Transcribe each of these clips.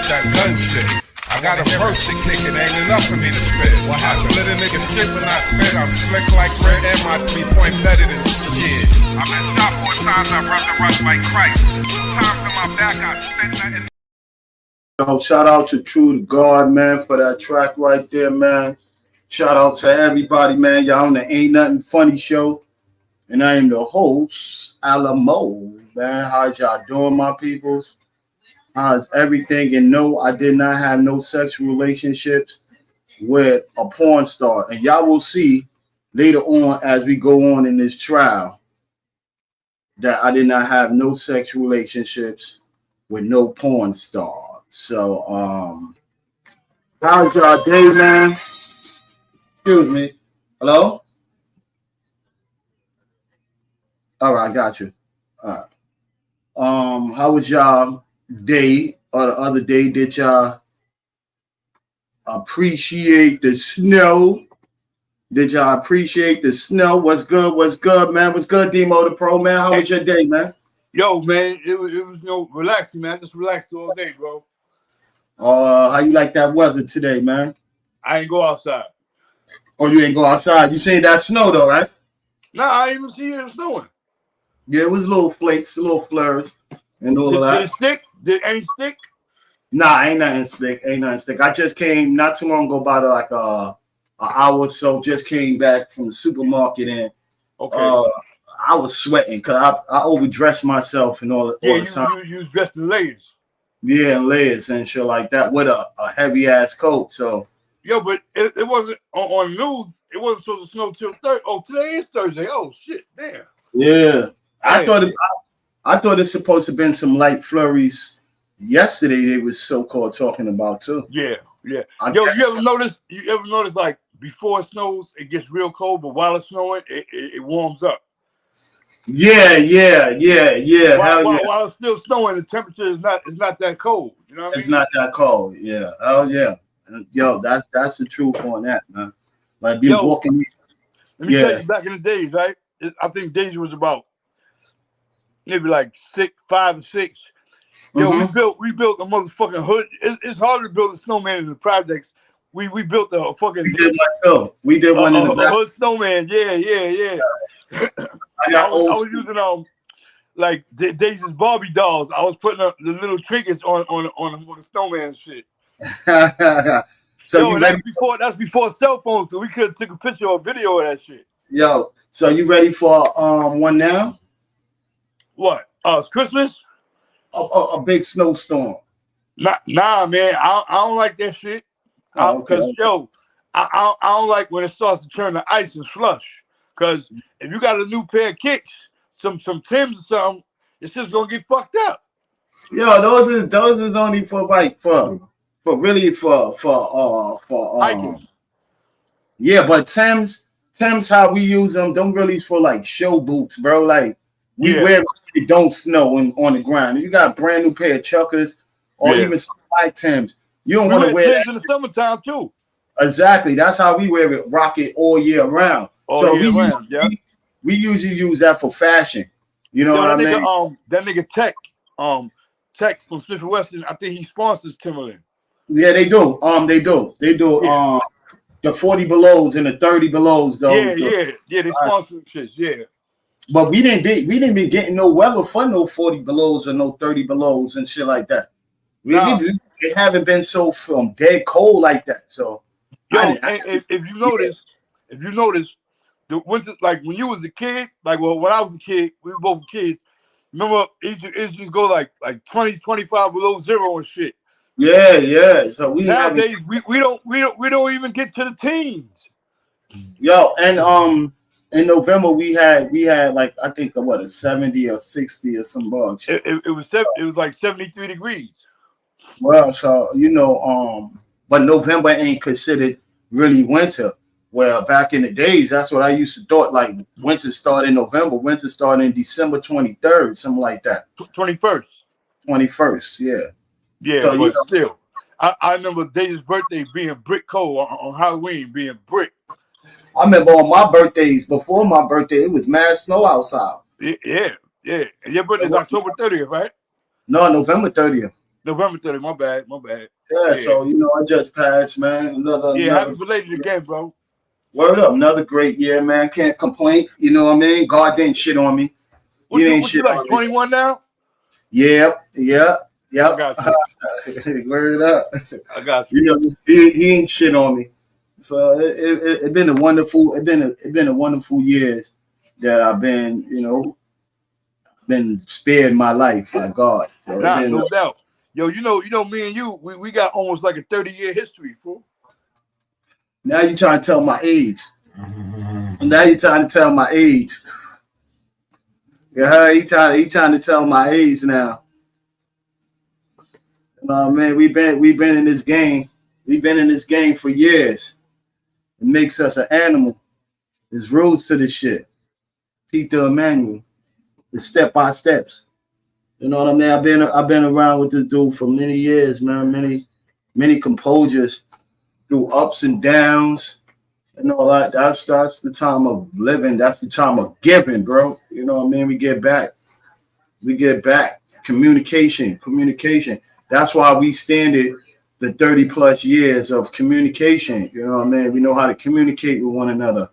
That gun shit. I got a verse to kick it, ain't enough for me to spit. I split a nigga shit when I spit. I'm slick like red and my 3-point better than shit. I'm in top 4 times, I run the rush like Christ. 2 times in my back, I spent nothing. Yo, shout out to True to God, man, for that track right there, man. Shout out to everybody, man. Y'all on the Ain't Nothing Funny show. And I am the host, Alamo, man. How's y'all doing, my peoples? How's everything? And no, I did not have no sexual relationships with a porn star. And y'all will see later on as we go on in this trial that I did not have no sexual relationships with no porn star. So, how's y'all day, man? Excuse me. Hello? All right, I got you. All right. How was y'all day or the other day? Did y'all appreciate the snow? Did y'all appreciate the snow? What's good? What's good, man? What's good, Demo the Pro, man? How was your day, man? Yo, man, it was relaxing, man. Just relaxed all day, bro. How you like that weather today, man? I ain't go outside. Oh, you ain't go outside. You seen that snow though, right? Nah, I ain't even see it snowing. Yeah, it was little flakes, little flurries, and all of that. Did it stick? Did any stick? Nah, ain't nothing stick. Ain't nothing stick. I just came not too long ago, about like an hour or so. Just came back from the supermarket, and I was sweating because I overdressed myself and all the time. You was dressed in layers. Yeah, and layers and shit like that with a heavy ass coat. So yo, but it wasn't on news. It wasn't supposed to snow till Thursday. Oh, today is Thursday. Oh shit, damn. Yeah, I thought it's supposed to have been some light flurries yesterday. They was so-called talking about too. Yeah. Yo, you ever notice like before it snows, it gets real cold, but while it's snowing, it warms up. Yeah. While it's still snowing, the temperature is not that cold. You know what I mean? It's not that cold. Yeah. Oh yeah. Yo, that's the truth on that, man. Like be walking. Let me tell you, back in the days, right? I think Danger was about maybe like 5 or 6. Yo, we built a motherfucking hood. It's harder to build a snowman in the projects. We built a fucking. We did one too. We did one in the back. Hood snowman. Yeah. I was using like Daisy's Barbie dolls. I was putting up the little trinkets on the snowman shit. So that's before cell phones, so we could have took a picture or video of that shit. Yo, so you ready for one now? What? It's Christmas? A big snowstorm. Nah, man. I don't like that shit. Because I don't like when it starts to turn to ice and slush. Because if you got a new pair of kicks, some Timbs or something, it's just gonna get fucked up. Yo, those is only for hiking. Yeah, but Tim's how we use them. Them really for like show boots, bro. Like we wear it don't snow on the ground. You got a brand new pair of Chuckers or even some white Timbs. You don't want to wear that in the summertime too. Exactly. That's how we wear it, rock it all year round. We usually use that for fashion. You know what I mean? That nigga Tech from Smith & Wesson, I think he sponsors Timberland. Yeah, they do. They do. Yeah. The 40 belows and the 30 belows though. Yeah. They sponsor shit. Yeah. But we didn't be getting no weather for no 40 belows or no 30 belows and shit like that. It haven't been so dead cold like that. So if you notice, the winter, like when you was a kid, when I was a kid, we were both kids. Remember, it used go like 20, 25 below zero and shit. Yeah. So nowadays we don't even get to the teens. Yo, and in November we had like I think a 70 or 60 or some bugs. It was like 73 degrees. Well, so but November ain't considered really winter. Well, back in the days, that's what I used to thought. Like winter started in November, winter started in December 23rd, something like that. 21st. 21st, yeah. Yeah, So, but still, I remember Deja's birthday being brick cold on Halloween, being brick. I remember on my birthdays, before my birthday, it was mad snow outside. Yeah. And your birthday's October 30th, right? No, November 30th. November 30th. My bad. Yeah, so I just passed, man. Another happy belated again, bro. Word up, another great year, man. Can't complain. You know what I mean? God didn't shit on me. What you like, 21 now? Yep. I got you. Word up. I got you. He ain't shit on me. So it been a wonderful years that I've been been spared my life by God. So no doubt. Yo, you know, me and you, we got almost like a 30-year history, fool. Now you trying to tell my age. Now you trying to tell my age. Yeah, he trying to tell my age now. Man, we've been in this game. We've been in this game for years. It makes us an animal. There's rules to this shit. Peter Emmanuel. It's step by steps. You know what I mean? I've been around with this dude for many years, man. Many composures through ups and downs. That's the time of living. That's the time of giving, bro. You know what I mean? We get back. Communication. That's why we standard the 30 plus years of communication. You know what I mean? We know how to communicate with one another.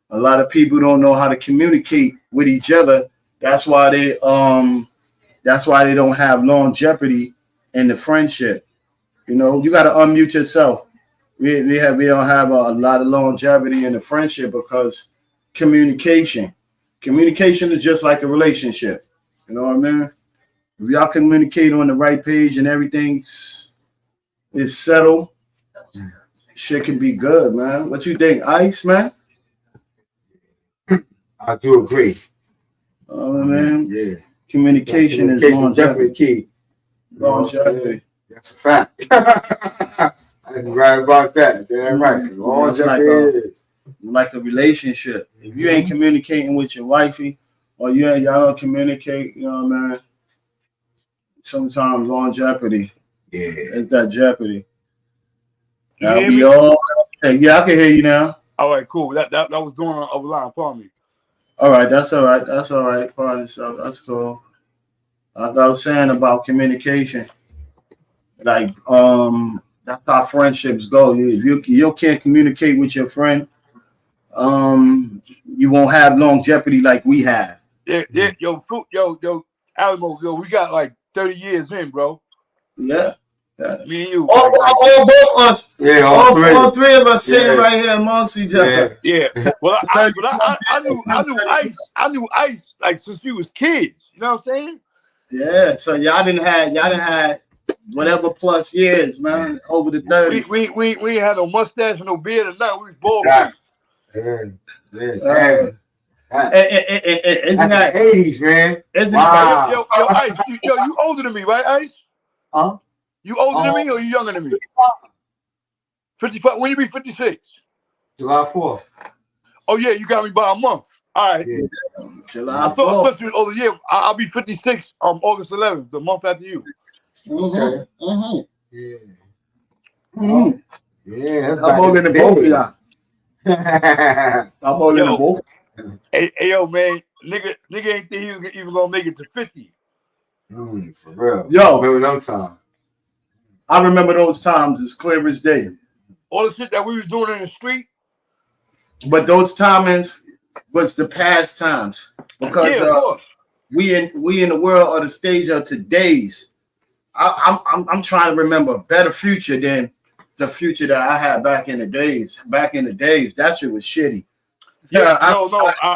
A lot of people don't know how to communicate with each other. That's why they don't have longevity in the friendship. You got to unmute yourself. We don't have a lot of longevity in the friendship because communication is just like a relationship. You know what I mean? If y'all communicate on the right page and everything is settled, shit can be good, man. What you think, Ice, man? I do agree. Oh, man. Yeah. Communication is definitely key. Longevity. That's a fact. I'm right about that. Damn right. Longevity is like a relationship. If you ain't communicating with your wifey or y'all don't communicate, you know what I mean? Sometimes longevity. Yeah. It's that jeopardy. That'll be all. Yeah, I can hear you now. All right, cool. That was doing over line. Pardon me. All right, that's all right. Part of yourself. That's cool. Like I was saying about communication, like that's how friendships go. If you can't communicate with your friend, you won't have longevity like we have. Yeah, yo, Alamo, we got like 30 years in, bro. Yeah. Me and you. All both us. Yeah, all three of us sitting right here amongst each other. Yeah. Well, I knew Ice like since we was kids. You know what I'm saying? Yeah. So y'all didn't have whatever plus years, man, over the 30. We ain't had no mustache, no beard, or nothing. We was bald. Isn't that age, man? Yo, Ice, you older than me, right, Ice? Huh? You older than me or you younger than me? 55. When you be 56? July 4th. Oh yeah, you got me by a month. All right. Yeah. July 4th. I thought you was older. Yeah, I'll be 56 August 11th, the month after you. Okay. Mm-hmm. Yeah. Mm-hmm. Yeah. I'm older than both of y'all. I'm older than both. Hey, yo, man, nigga ain't think he was even gonna make it to 50. For real. Yo, remember them times. I remember those times as clear as day. All the shit that we was doing in the street. But those timings was the past times because we in the world of the stage of today's. I'm trying to remember a better future than the future that I had back in the days. Back in the days, that shit was shitty. Yeah,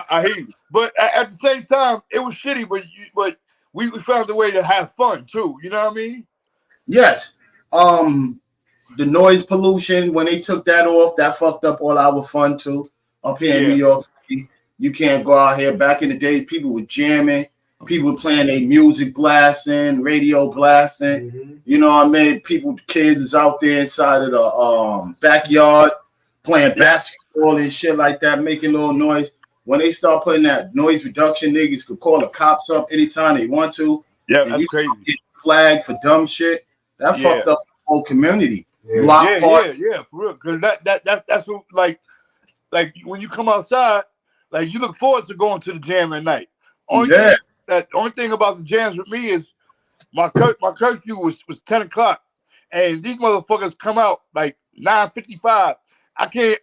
I hear you. But at the same time, it was shitty. But we found a way to have fun too. You know what I mean? Yes. The noise pollution, when they took that off, that fucked up all our fun too. Up here in New York City, you can't go out here. Back in the days, people were jamming, people were playing their music blasting, radio blasting. You know what I mean? Kids is out there inside of the backyard playing basketball and shit like that, making little noise. When they start putting that noise reduction, niggas could call the cops up anytime they want to. Yeah, and that's you crazy. Get flagged for dumb shit. That fucked up the whole community. Yeah, for real. Because that's what, like when you come outside, like you look forward to going to the jam at night. Only thing about the jams with me is my curfew was 10 o'clock, and these motherfuckers come out like 9:55. I can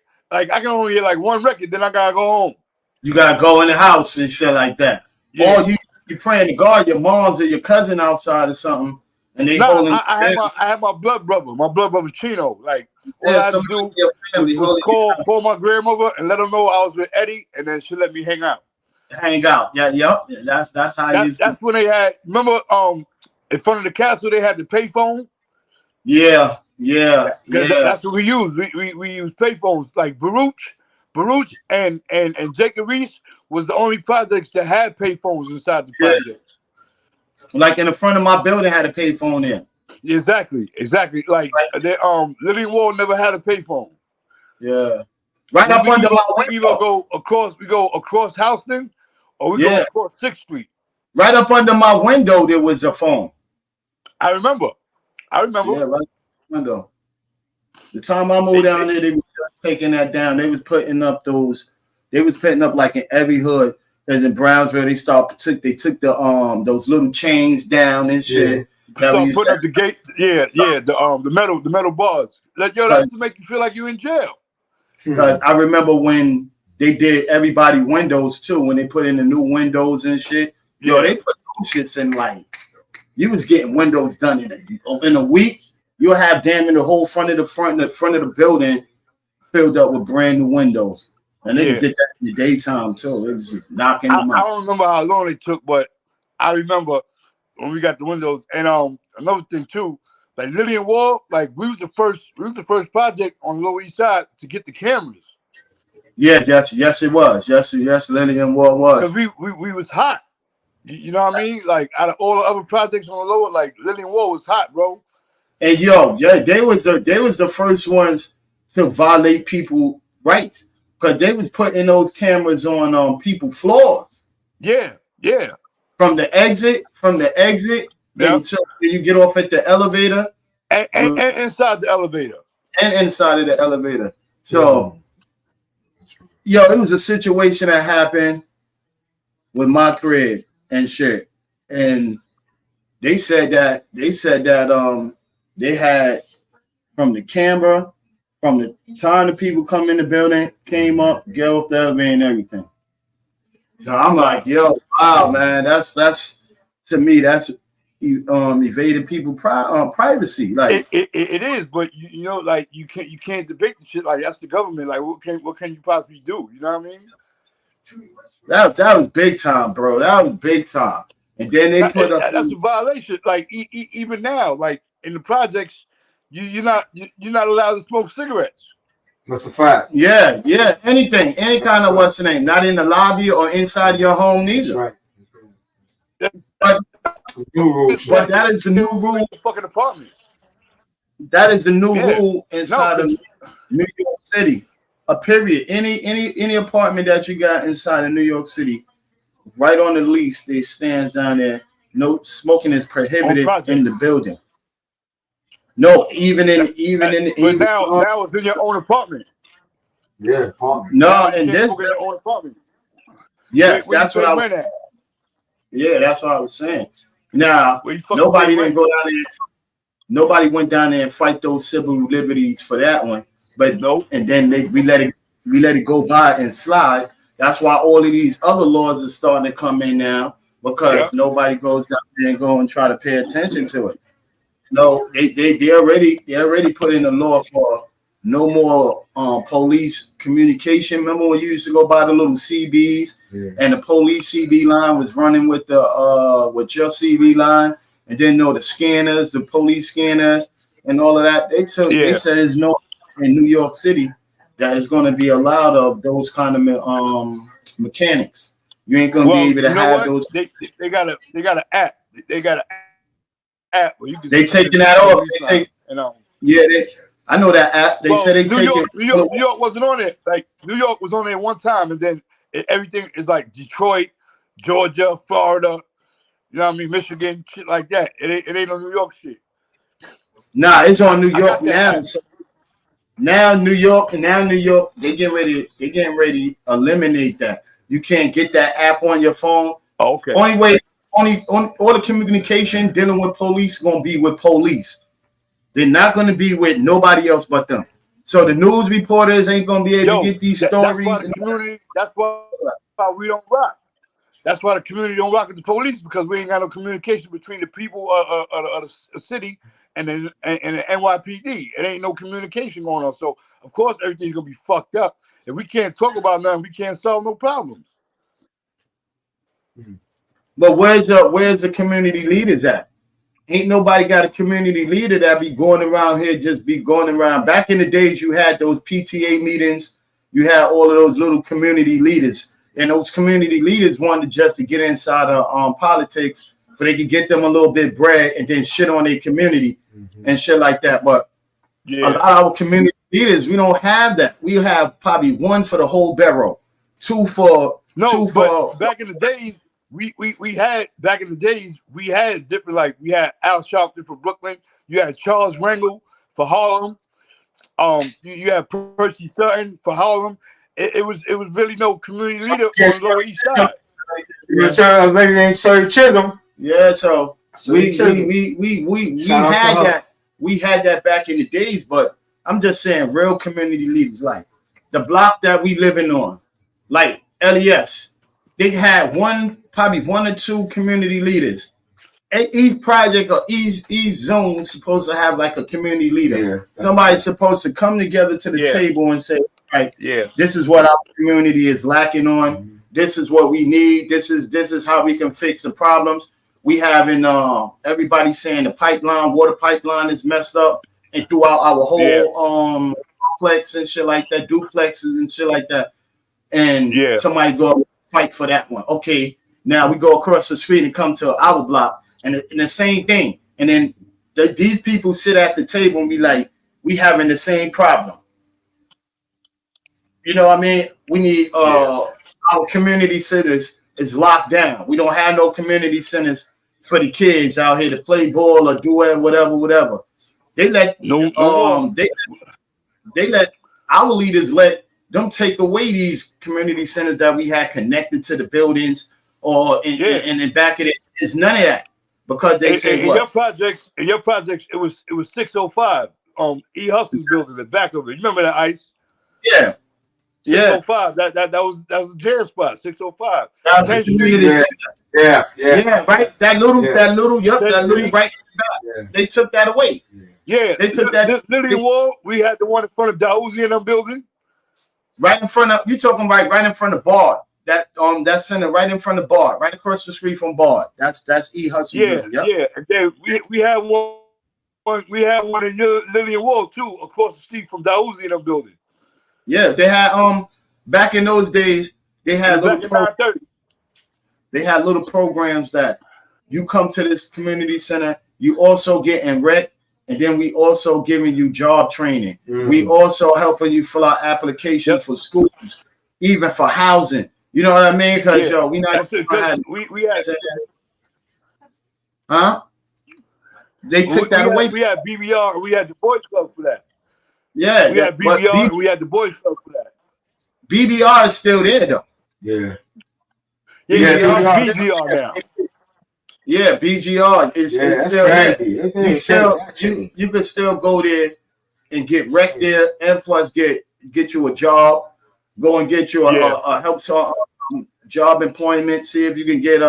only hear like one record, then I gotta go home. You gotta go in the house and shit like that. Yeah. Or you praying to God, your mom's or your cousin outside or something, and they holding. I had my blood brother Chino. Like all I had to do was call my grandmother and let her know I was with Eddie, and then she let me hang out. Hang out, that's how that's when they had. Remember, in front of the castle they had the payphone. Yeah. That's what we used. We used payphones like Baruch and Jacob Reese was the only projects that had payphones inside the project. Like in the front of my building had a payphone in. Exactly. Like Living Wall never had a payphone. Yeah. Right up under my window. We go across Houston, or we go across 6th Street. Right up under my window there was a phone. I remember. Yeah, right window. The time I moved down there, they was taking that down. They was putting up like in every hood. And in Brownsville, they took the those little chains down and shit. Yeah. So putting up the gate, the metal bars. That's to make you feel like you're in jail. Because I remember when they did everybody windows too, when they put in the new windows and shit. They put those shits in like you was getting windows done in a week. You'll have damn in the whole front of the building filled up with brand new windows. And they did that in the daytime too. It was just knocking them out. I don't remember how long it took, but I remember when we got the windows. And another thing too, like Lillian Wall, like we was the first project on the Lower East Side to get the cameras. Yeah, yes it was. Yes, Lillian Wall was. Because we was hot. You know what I mean? Like out of all the other projects on the lower, like Lillian Wall was hot, bro. And they was the first ones to violate people's rights because they was putting those cameras on people's floors. Yeah. From the exit, until you get off at the elevator, and inside the elevator, and inside of the elevator. So, it was a situation that happened with my crib and shit, and they said that they had from the camera, from the time the people come in the building, came up, get off the elevator and everything. So I'm like, wow, man, that's to me, that's evading people privacy. Like it is, but like you can't debate the shit. Like that's the government. Like what can you possibly do? You know what I mean? That was big time, bro. That was big time. And then they put up. That's a violation. Like even now, like in the projects, you're not allowed to smoke cigarettes. That's a fact. Yeah. Anything, any kind of what's the name? Not in the lobby or inside of your home, neither. That's right. But that is the new rule. Fucking apartment. That is the new rule inside of New York City. A period. Any apartment that you got inside of New York City, right on the lease, they stands down there. No smoking is prohibited in the building. No, even in now it's in your own apartment. Yeah, apartment. No, in this in your own apartment. Yes, that's what I was. Yeah, that's what I was saying. Now nobody didn't go down there. Nobody went down there and fight those civil liberties for that one. But and then we let it go by and slide. That's why all of these other laws are starting to come in now because nobody goes down there and go and try to pay attention to it. No, they already put in a law for no more police communication. Remember when you used to go by the little CBs and the police CB line was running with the with your CB line, and then the scanners, the police scanners, and all of that. They said there's no in New York City that is going to be allowed of those kind of mechanics. You ain't going to be able to have those. They got an app. They got an app where you can. They taking that off. I know that app. They said they New take York, it. New York wasn't on it. Like New York was on there one time, and then everything is like Detroit, Georgia, Florida. You know what I mean? Michigan, shit like that. It ain't no New York shit. Nah, it's on New York now. So now New York, they getting ready to eliminate that. You can't get that app on your phone. Oh, okay. Only all the communication dealing with police is gonna be with police. They're not gonna be with nobody else but them. So the news reporters ain't gonna be able to get these stories. That's why the community. That's why we don't rock. That's why the community don't rock with the police, because we ain't got no communication between the people of the city and the NYPD. It ain't no communication going on. So of course everything's gonna be fucked up. If we can't talk about nothing, we can't solve no problems. But where's the community leaders at? Ain't nobody got a community leader that be going around here, just be going around. Back in the days, you had those PTA meetings, you had all of those little community leaders, and those community leaders wanted just to get inside of politics so they could get them a little bit bread and then shit on their community and shit like that. But a lot of our community leaders, we don't have that. We have probably one for the whole borough, two for back in the days. We had different, like we had Al Sharpton for Brooklyn, you had Charles Rangel for Harlem, you had Percy Sutton for Harlem. It was really no community leader on the Lower East Side. A lady named Shirley Chisholm. Yeah, so we had that. We had that back in the days, but I'm just saying, real community leaders, like the block that we living on, like LES, they had probably one or two community leaders. Each project or each zone is supposed to have like a community leader. Yeah. Somebody's supposed to come together to the table and say, right, this is what our community is lacking on. This is what we need. This is how we can fix the problems. We having everybody saying the water pipeline is messed up, and throughout our whole complex and shit like that, duplexes and shit like that. And somebody go fight for that one. Okay, now we go across the street and come to our block, and the same thing. And then these people sit at the table and be like, we having the same problem. You know what I mean? We need our community centers is locked down. We don't have no community centers for the kids out here to play ball or do whatever. They let they let our leaders let them take away these community centers that we had connected to the buildings or in the back of it. It's none of that, because they say what? In your projects, it was 605 E. Hustle's building, the back of it. You remember that, Ice? Yeah. 605. That was a jail spot. 605. That was a community center. Yeah, right. That little right back. They took that away. Yeah, they took that. Lillian Wall. We had the one in front of Daouzzi in them building. Right in front of you, talking right in front of Bard. That center right in front of Bard, right across the street from Bard. That's E. Hustle. Yeah. And then we had one. We had one in Lillian Wall too, across the street from Daouzzi in them building. Yeah, they had back in those days they had little programs that you come to this community center, you also getting rent, and then we also giving you job training. We also helping you fill out applications for schools, even for housing. You know what I mean? Because we not we had they took that away. We had BBR. We had the Boys Club for that. Yeah, we had BBR. We had the Boys Club for that. BBR is still there though. Yeah, BGR now. Yeah, BGR is still there. You could still go there and get wrecked there, and plus get you a job. Go and get you a help job employment. See if you can get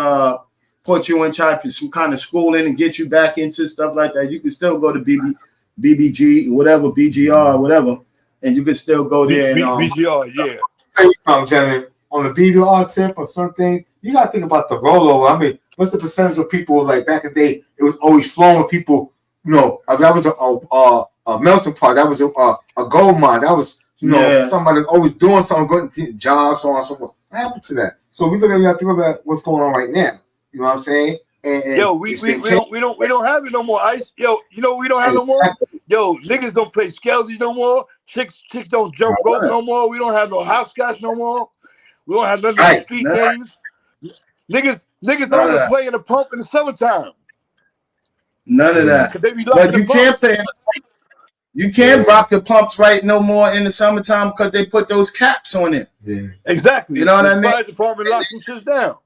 put you in charge of some kind of schooling and get you back into stuff like that. You can still go to BBG, whatever, BGR, whatever, and you can still go there. And, BGR, yeah. Tell you something, gentlemen. On the BBR tip or some things, you got to think about the rollover. I mean, what's the percentage of people, like back in the day, it was always flowing with people, that was a melting pot. That was a gold mine. That was, somebody that's always doing something, going to jobs, so on and so forth. What happened to that? So we have to think about what's going on right now. You know what I'm saying? Yo, we don't have it no more, Ice. Yo, you know we don't have no more. Yo, niggas don't play scalesies no more. Chicks don't jump rope no more. We don't have no hopscotch no more. We don't have none of those street games. Niggas don't even play in the pump in the summertime. None of that. But you can't play. You can't rock the pumps right no more in the summertime because they put those caps on it. Yeah, exactly. You know what I mean? The fire department locked some shit down.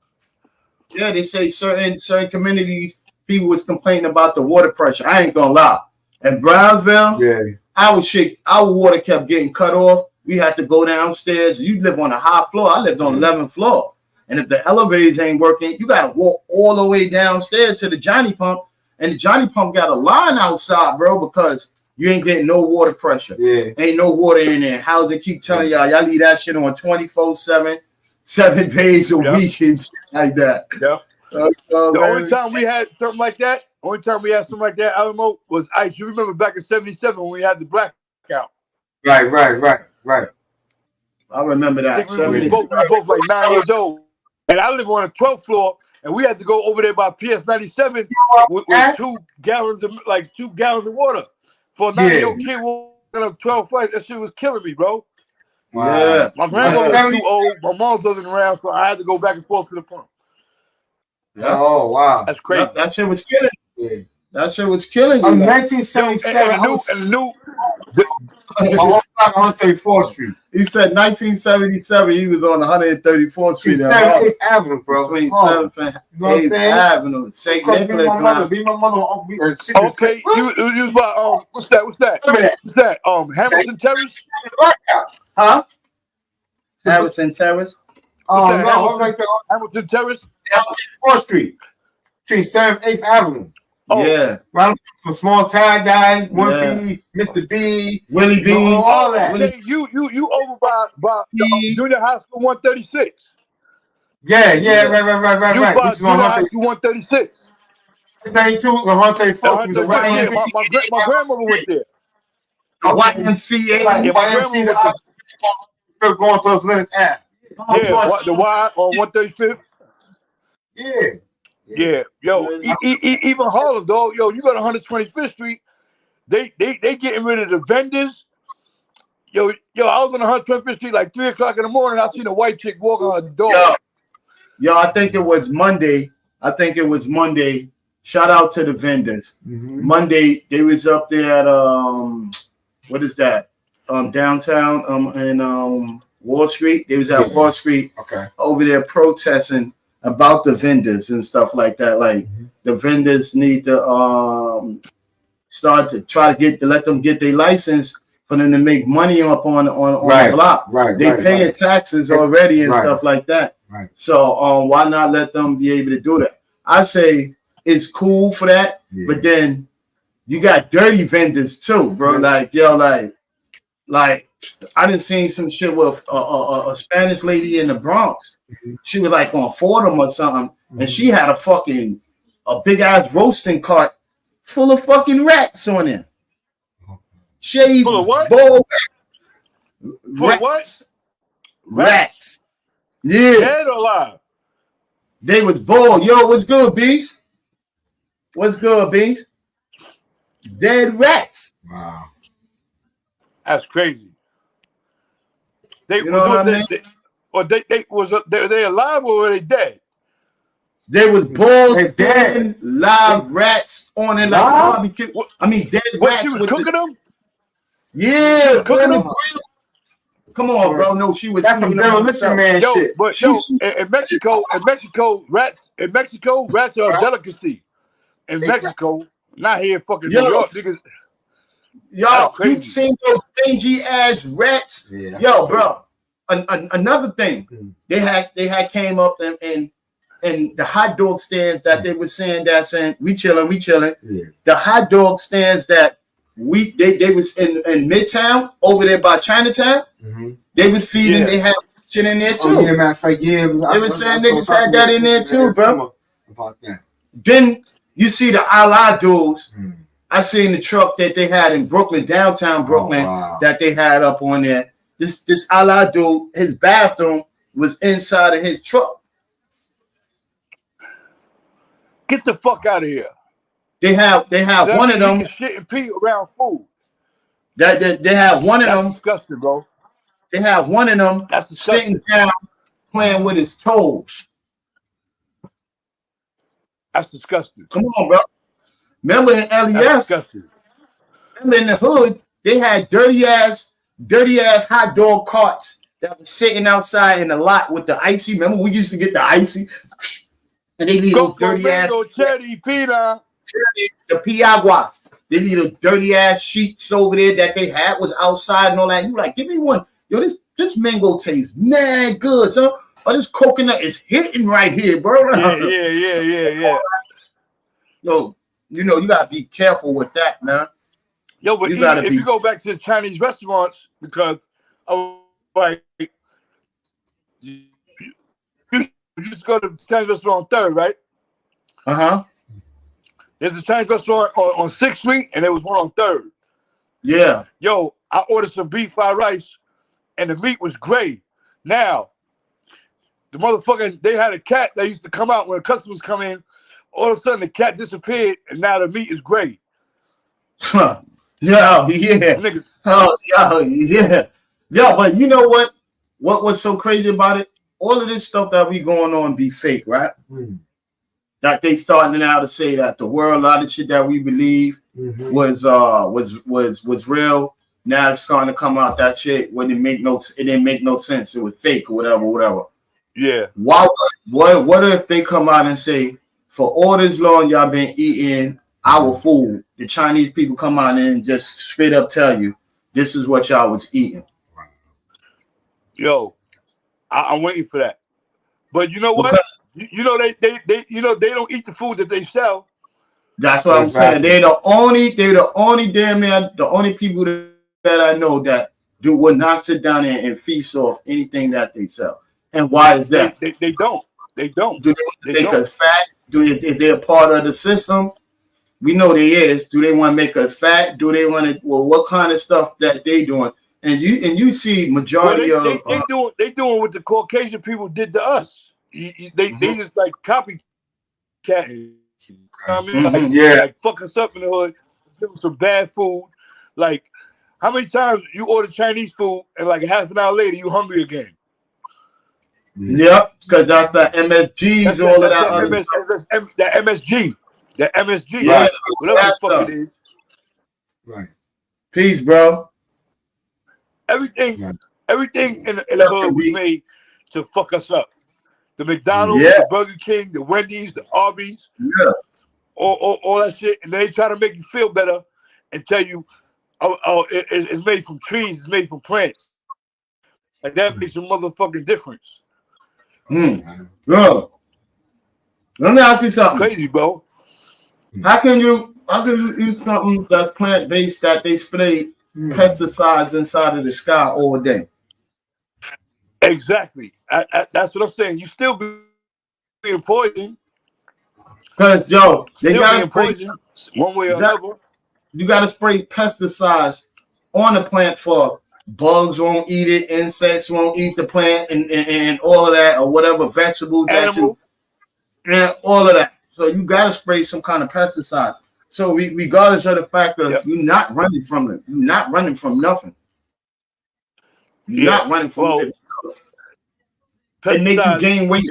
Yeah, they say certain communities, people was complaining about the water pressure. I ain't gonna lie. In Brownsville, our water kept getting cut off. We had to go downstairs. You live on a high floor. I lived on 11th floor. And if the elevators ain't working, you got to walk all the way downstairs to the Johnny Pump. And the Johnny Pump got a line outside, bro, because you ain't getting no water pressure. Yeah. Ain't no water in there. Housing keep telling y'all leave that shit on 24/7, 7 days a week and shit like that. Yeah. The only time we had something like that, Alamo, was Ice. You remember back in 77 when we had the blackout. Right. I remember that. We were both like 9 years old. And I live on the 12th floor, and we had to go over there by PS 97 with 2 gallons of water. For a 9-year-old kid walking up 12 flights, that shit was killing me, bro. Wow. Yeah. My grandmother was too old. My mom wasn't around, so I had to go back and forth to the pump. Yeah. Oh, wow. That's crazy. That shit was killing you. That shit was killing you. In 1977, on 134th Street. He said 1977. He was on 134th Street. 7th Avenue, bro. Between 7th and 8th Avenue. St. Nicholas. Be my mother. Okay, you was about what's that? Hamilton Terrace? Huh? Hamilton Terrace? Oh no, I was like the Hamilton Terrace? 4th Street. Between 7th, 8th Avenue. Oh, yeah. Right from Small Paradise, 1B, Mr. B, Willie B, all that. You over by Junior High School 136. Yeah, right. You by Junior High School 136. 92 on 134. My grandmother went there. YMCA. YMCA. Going towards Lennox Ave. Yeah, the Y on 135th. Yeah. Yo, even Harlem, dog. Yo, you go to 125th Street, they getting rid of the vendors. Yo, I was on 125th Street like 3 o'clock in the morning. I seen a white chick walk on her dog. Yo, I think it was Monday. Shout out to the vendors. Mm-hmm. Monday, they was up there at what is that? Downtown and Wall Street. They was at Wall Street. Okay. Over there protesting about the vendors and stuff like that. Like the vendors need to start to try to let them get their license for them to make money up on the block. Right. They paying taxes already and stuff like that. Right. So why not let them be able to do that? I say it's cool for that, but then you got dirty vendors too, bro. Like I done seen some shit with a Spanish lady in the Bronx. She was like on Fordham or something, and she had a big ass roasting cart full of fucking rats on it. Shaved full of what? Rats. Yeah. Dead or alive? They was boiled. Yo, what's good, Beast? What's good, Beast? Dead rats. Wow. That's crazy. They you know what I mean? They alive or were they dead? They was boiled dead live rats on it like barbecue. I mean dead rats. She was cooking them? Yeah, cooking them. Come on, bro. No, she was. That's the demolition man shit. But in Mexico, rats are a delicacy. In Mexico, not here in fucking New York, niggas. Y'all, you seen those dingy ass rats? Yeah. Yo, bro. Another thing, they had came up and the hot dog stands that they were saying we chilling. Yeah. The hot dog stands that they was in Midtown over there by Chinatown. Mm-hmm. They was feeding. They had shit in there too. Oh, yeah, matter of fact, yeah. They was saying niggas had that in there too, bro. About that. Then you see the Allah dudes. I seen the truck that they had in Brooklyn, downtown Brooklyn, that they had up on there. This Allah dude, his bathroom was inside of his truck. Get the fuck out of here. They have one of them. Shit and pee around food. They have one of them. Disgusting, bro. They have one of them sitting down playing with his toes. That's disgusting. Come on, bro. Remember in LES? Remember in the hood, they had dirty ass hot dog carts that was sitting outside in the lot with the icy. Remember we used to get the icy, and they leave those dirty ass cherry pina. The piaguas. They leave those dirty ass sheets over there that they had was outside and all that. You like, give me one. Yo, this mango tastes mad good, son. Oh, this coconut is hitting right here, bro. Yeah. Yo, you know, you gotta be careful with that, man. Yo, but if you go back to the Chinese restaurants, because like you just go to the Chinese restaurant on 3rd, right? Uh-huh. There's a Chinese restaurant on 6th Street, and there was one on 3rd. Yeah. Yo, I ordered some beef fried rice, and the meat was gray. Now, the motherfucker, they had a cat that used to come out when customers come in. All of a sudden, the cat disappeared, and now the meat is gray. Huh. Yeah. Niggas. Oh, yeah. Yeah, but you know what? What was so crazy about it? All of this stuff that we going on be fake, right? That they starting now to say that the world, a lot of shit that we believe was real. Now it's starting to come out that shit it didn't make no sense. It was fake or whatever. Yeah. What if they come out and say, for all this long y'all been eating our food, the Chinese people come out and just straight up tell you this is what y'all was eating. Yo, I'm waiting for that. But you know what? You know they don't eat the food that they sell. That's what I'm saying. They're the only people that I know that would not sit down there and feast off anything that they sell. And why is that? They don't. Do they make us fat? If they're part of the system? We know they is. Do they want to make us fat? Do they want to? Well, what kind of stuff that they doing? And you see majority they doing what the Caucasian people did to us. They just like copycat. I mean, like fuck us up in the hood, give them some bad food. Like, how many times you order Chinese food and like half an hour later you hungry again? Yep, because that's the MSGs, all of that. That MSG. Yeah, whatever the fuck it is. Right. Peace, bro. Everything in the hood was made to fuck us up. The McDonald's, the Burger King, the Wendy's, the Arby's, all that shit, and they try to make you feel better and tell you, it's made from trees, it's made from plants. Like that makes a motherfucking difference. Bro, let me ask you something. Crazy, bro. How can you eat something that's plant-based that they spray pesticides inside of the sky all day? Exactly. That's what I'm saying. You still being poisoned. Because they gotta spray one way or another. You gotta spray pesticides on the plant for bugs won't eat it, insects won't eat the plant, and all of that, or whatever vegetables that you, and all of that. So you gotta spray some kind of pesticide. So regardless of the fact that you're not running from it, you're not running from nothing. You're not running from it. It make you gain weight.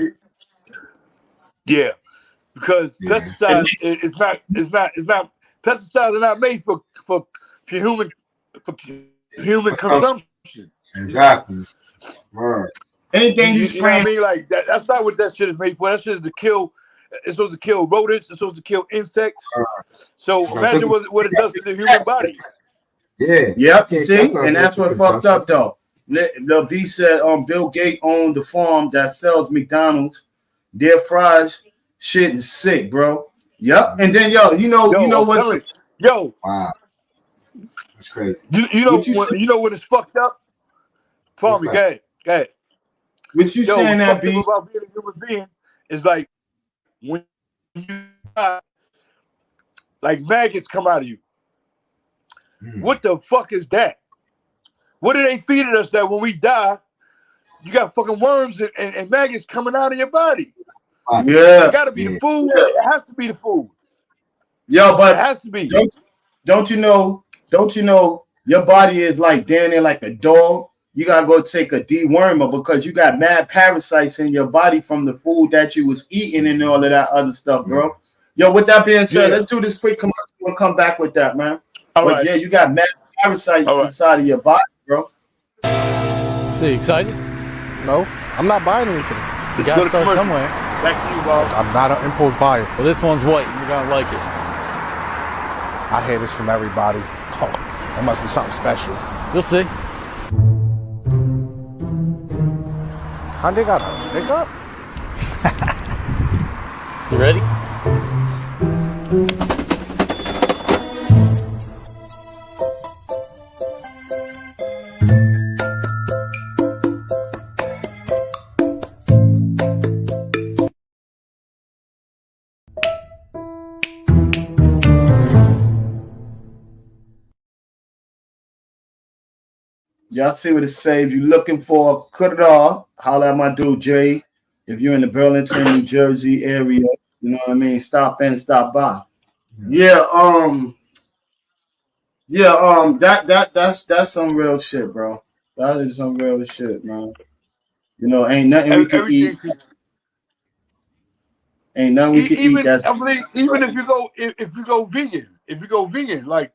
Yeah, because pesticides is not pesticides are not made for human consumption. Exactly. Right. Anything you know what I mean? Like that's not what that shit is made for. That shit is to kill. It's supposed to kill rodents. It's supposed to kill insects. So imagine what it does to the human body. Yeah. Yep. See, and that's what fucked up though. The B said Bill Gates owned the farm that sells McDonald's. Their fries shit is sick, bro. Yep. And then you know what's wow. That's crazy. You know when it's fucked up? Probably go ahead. What you saying that B about being a human being is like when you die, like maggots come out of you. What the fuck is that? What are they feeding us that when we die, you got fucking worms and maggots coming out of your body? Yeah. It got to be the food. Yeah. It has to be the food. Yo, but it has to be. Don't you know your body is like down there like a dog? You gotta go take a dewormer because you got mad parasites in your body from the food that you was eating and all of that other stuff, bro. Yo, with that being said, let's do this quick commercial and come back with that, man. All but right. yeah, you got mad parasites inside of your body, bro. So you excited? No, I'm not buying anything. You gotta start somewhere. Back to you, Bob. I'm not an impulse buyer. Well, this one's white. You're gonna like it. I hear this from everybody. Oh, it must be something special. You'll see. How they got a pickup? You ready? Y'all see what it says. If you're looking for Kudra, holla at my dude Jay. If you're in the Burlington, New Jersey area, you know what I mean, stop in, stop by. Yeah, that's some real shit, bro. That is some real shit, man. You know, ain't nothing we can eat. Ain't nothing we can eat. I believe even if you go vegan, like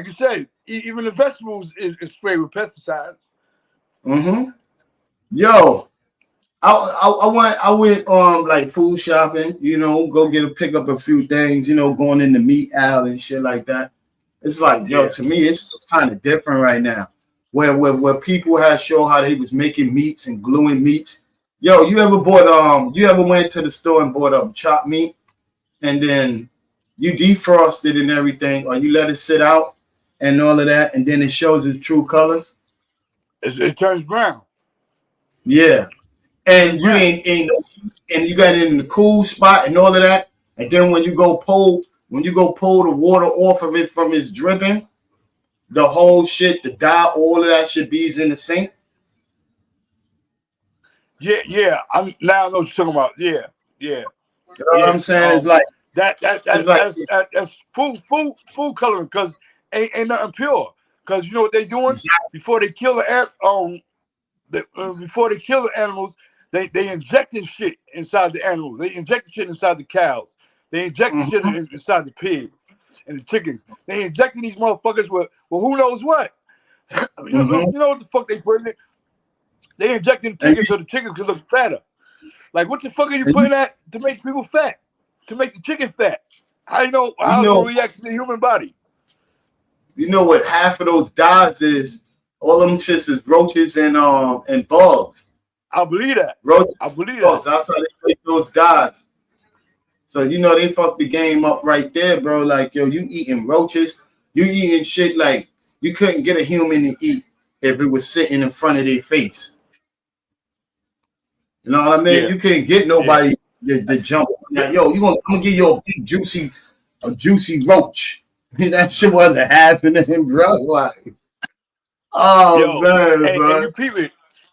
you said, even the vegetables is sprayed with pesticides. Mm-hmm. Yo, I went like food shopping, you know, pick up a few things, you know, going in the meat aisle and shit like that. It's like, yo, to me, it's kind of different right now. Where people have shown how they was making meats and gluing meats. Yo, you ever went to the store and bought chopped meat and then you defrost it and everything, or you let it sit out and all of that, and then it shows its true colors? It turns brown. Yeah. And you and you got it in the cool spot and all of that. And then when you go pull the water off of it from its dripping, the whole shit, the dye, all of that shit bees in the sink. Yeah. I now know what you're talking about. Yeah. You know what I'm saying? It's like that's food coloring because ain't nothing pure. Because you know what they doing before they kill before they kill the animals, they injecting shit inside the animals. They injecting shit inside the cows. They injecting shit inside the pigs and the chickens. They injecting these motherfuckers with who knows what. You know what the fuck they putting it? They injecting chickens so the chickens can look fatter. Like what the fuck are you putting that to make people fat? To make the chicken fat? How it reacts to the human body? You know what half of those dyes is? All them shits is roaches and bugs. I believe that. Roaches, I believe bugs. that. That's how they make those dyes. So you know they fucked the game up right there, bro. Like, yo, you eating roaches, you eating shit like you couldn't get a human to eat if it was sitting in front of their face. You know what I mean? Yeah. You couldn't get nobody to jump on that. Yo, I'm gonna give you a big juicy roach. That shit wasn't happening, bro. Like, man, bro. And you people,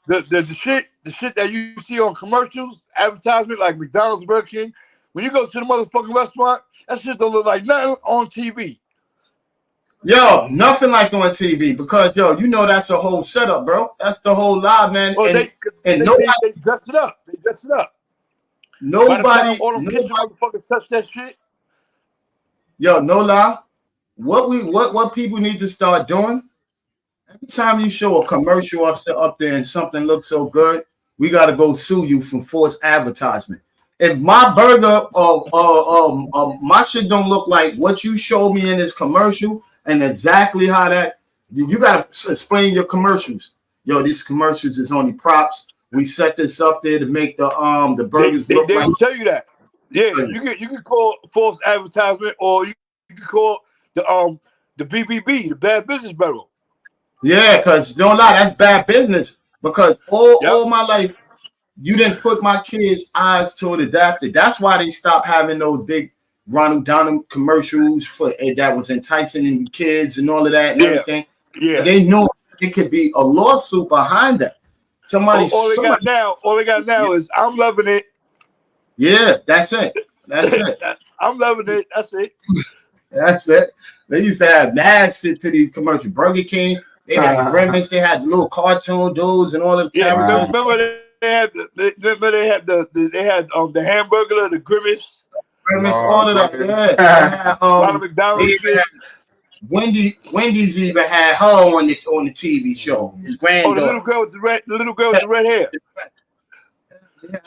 the shit that you see on commercials, advertisement like McDonald's, Burger King, when you go to the motherfucking restaurant, that shit don't look like nothing on TV. Yo, nothing like on TV because you know that's a whole setup, bro. That's the whole lie, man. Well, they dress it up. They dress it up. Nobody motherfuckers touch that shit. Yo, no lie. What people need to start doing? Every time you show a commercial up there and something looks so good, we got to go sue you for false advertisement. If my burger my shit don't look like what you showed me in this commercial and exactly how that, you got to explain your commercials. Yo, these commercials is only props. We set this up there to make the burgers look like. They tell you that. Yeah, you can call false advertisement, or you can call the BBB, the Bad Business Bureau. Yeah, because don't lie, that's bad business. Because all my life, you didn't put my kids' eyes to it adapted. That's why they stopped having those big Ronald Donald commercials that was enticing kids and all of that and everything. Yeah, they know it could be a lawsuit behind that. All they got now is I'm loving it. Yeah, that's it. That's it. I'm loving it. That's it. That's it. They used to have mad shit to these commercials. Burger King, they had Grimace, they had little cartoon dudes and all the characters. Remember they had the hamburger, the Grimace. Grimace, all of that. Yeah. A lot of McDonald's shit. Wendy's even had her on the TV show. His granddaughter. Oh, the little girl with the red hair.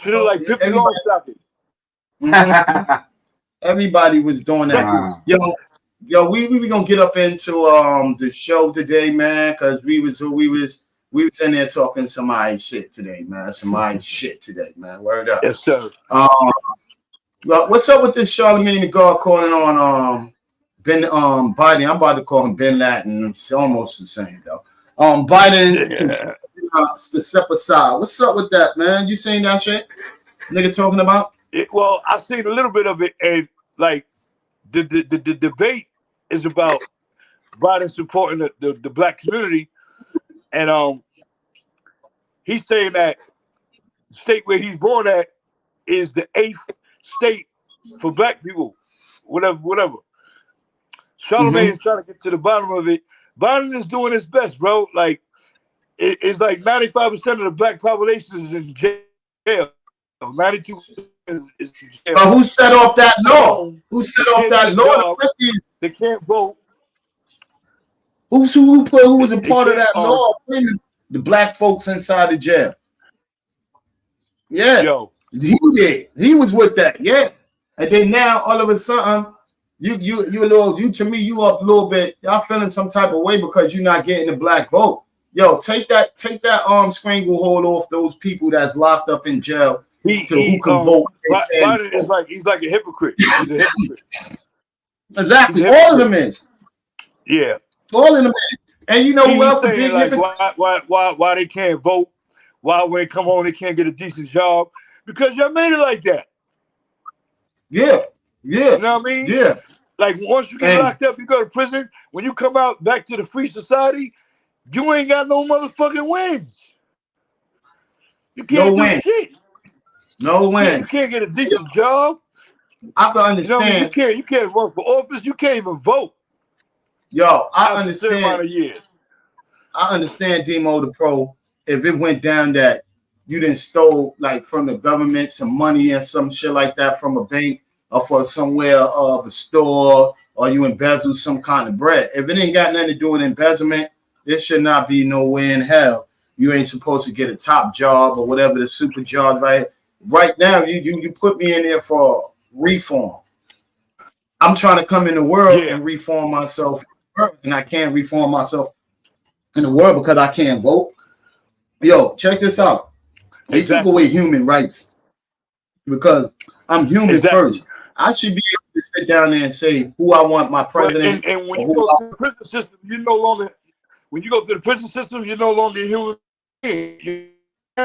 She looked like Pippi Longstocking. Everybody was doing that. Wow. Yo, we gonna get up into the show today, man, because we was in there talking some shit today, man. Word up. Yes, sir. Well, what's up with this Charlamagne Tha God calling on Biden? I'm about to call him Bin Laden. It's almost the same though. Biden to step aside. What's up with that, man? You seen that shit? Nigga talking about? Well, I've seen a little bit of it, and like the debate is about Biden supporting the black community, and he's saying that the state where he's born at is the 8th state for black people, whatever. Charlamagne is trying to get to the bottom of it. Biden is doing his best, bro. Like it's like 95% of the black population is in jail. 92% is in jail. But who set off that law? Who set off that law? They can't vote. Who was a part of that law? The black folks inside the jail. Yeah. Yo. He did. He was with that. Yeah. And then now all of a sudden, you up a little bit. Y'all feeling some type of way because you're not getting the black vote. Yo, take that stranglehold off those people that's locked up in jail. Who can vote. Biden is he's like a hypocrite. He's a hypocrite. Exactly. All of them is. Yeah. All of them is. And you know who else is big hypocrite? Why they can't vote? Why when they come home they can't get a decent job? Because y'all made it like that. Yeah. You know what I mean? Yeah. Like once you get locked up, you go to prison. When you come out back to the free society, you ain't got no motherfucking wins. You can't do shit. No win. You can't get a decent job. I can understand. You know what I mean? You can't run for office. You can't even vote. Yo, I understand. I understand, Demo the Pro. If it went down that you didn't stole like from the government some money and some shit like that from a bank or for somewhere of a store, or you embezzled some kind of bread. If it ain't got nothing to do with embezzlement, there should not be no way in hell you ain't supposed to get a top job or whatever the super job. Right now, you put me in there for reform. I'm trying to come in the world and reform myself, and I can't reform myself in the world because I can't vote. Yo, check this out. They took away human rights because I'm human first. I should be able to sit down there and say who I want my president. And when you go to the prison system, you're no longer. When you go to the prison system, you're no longer a human being.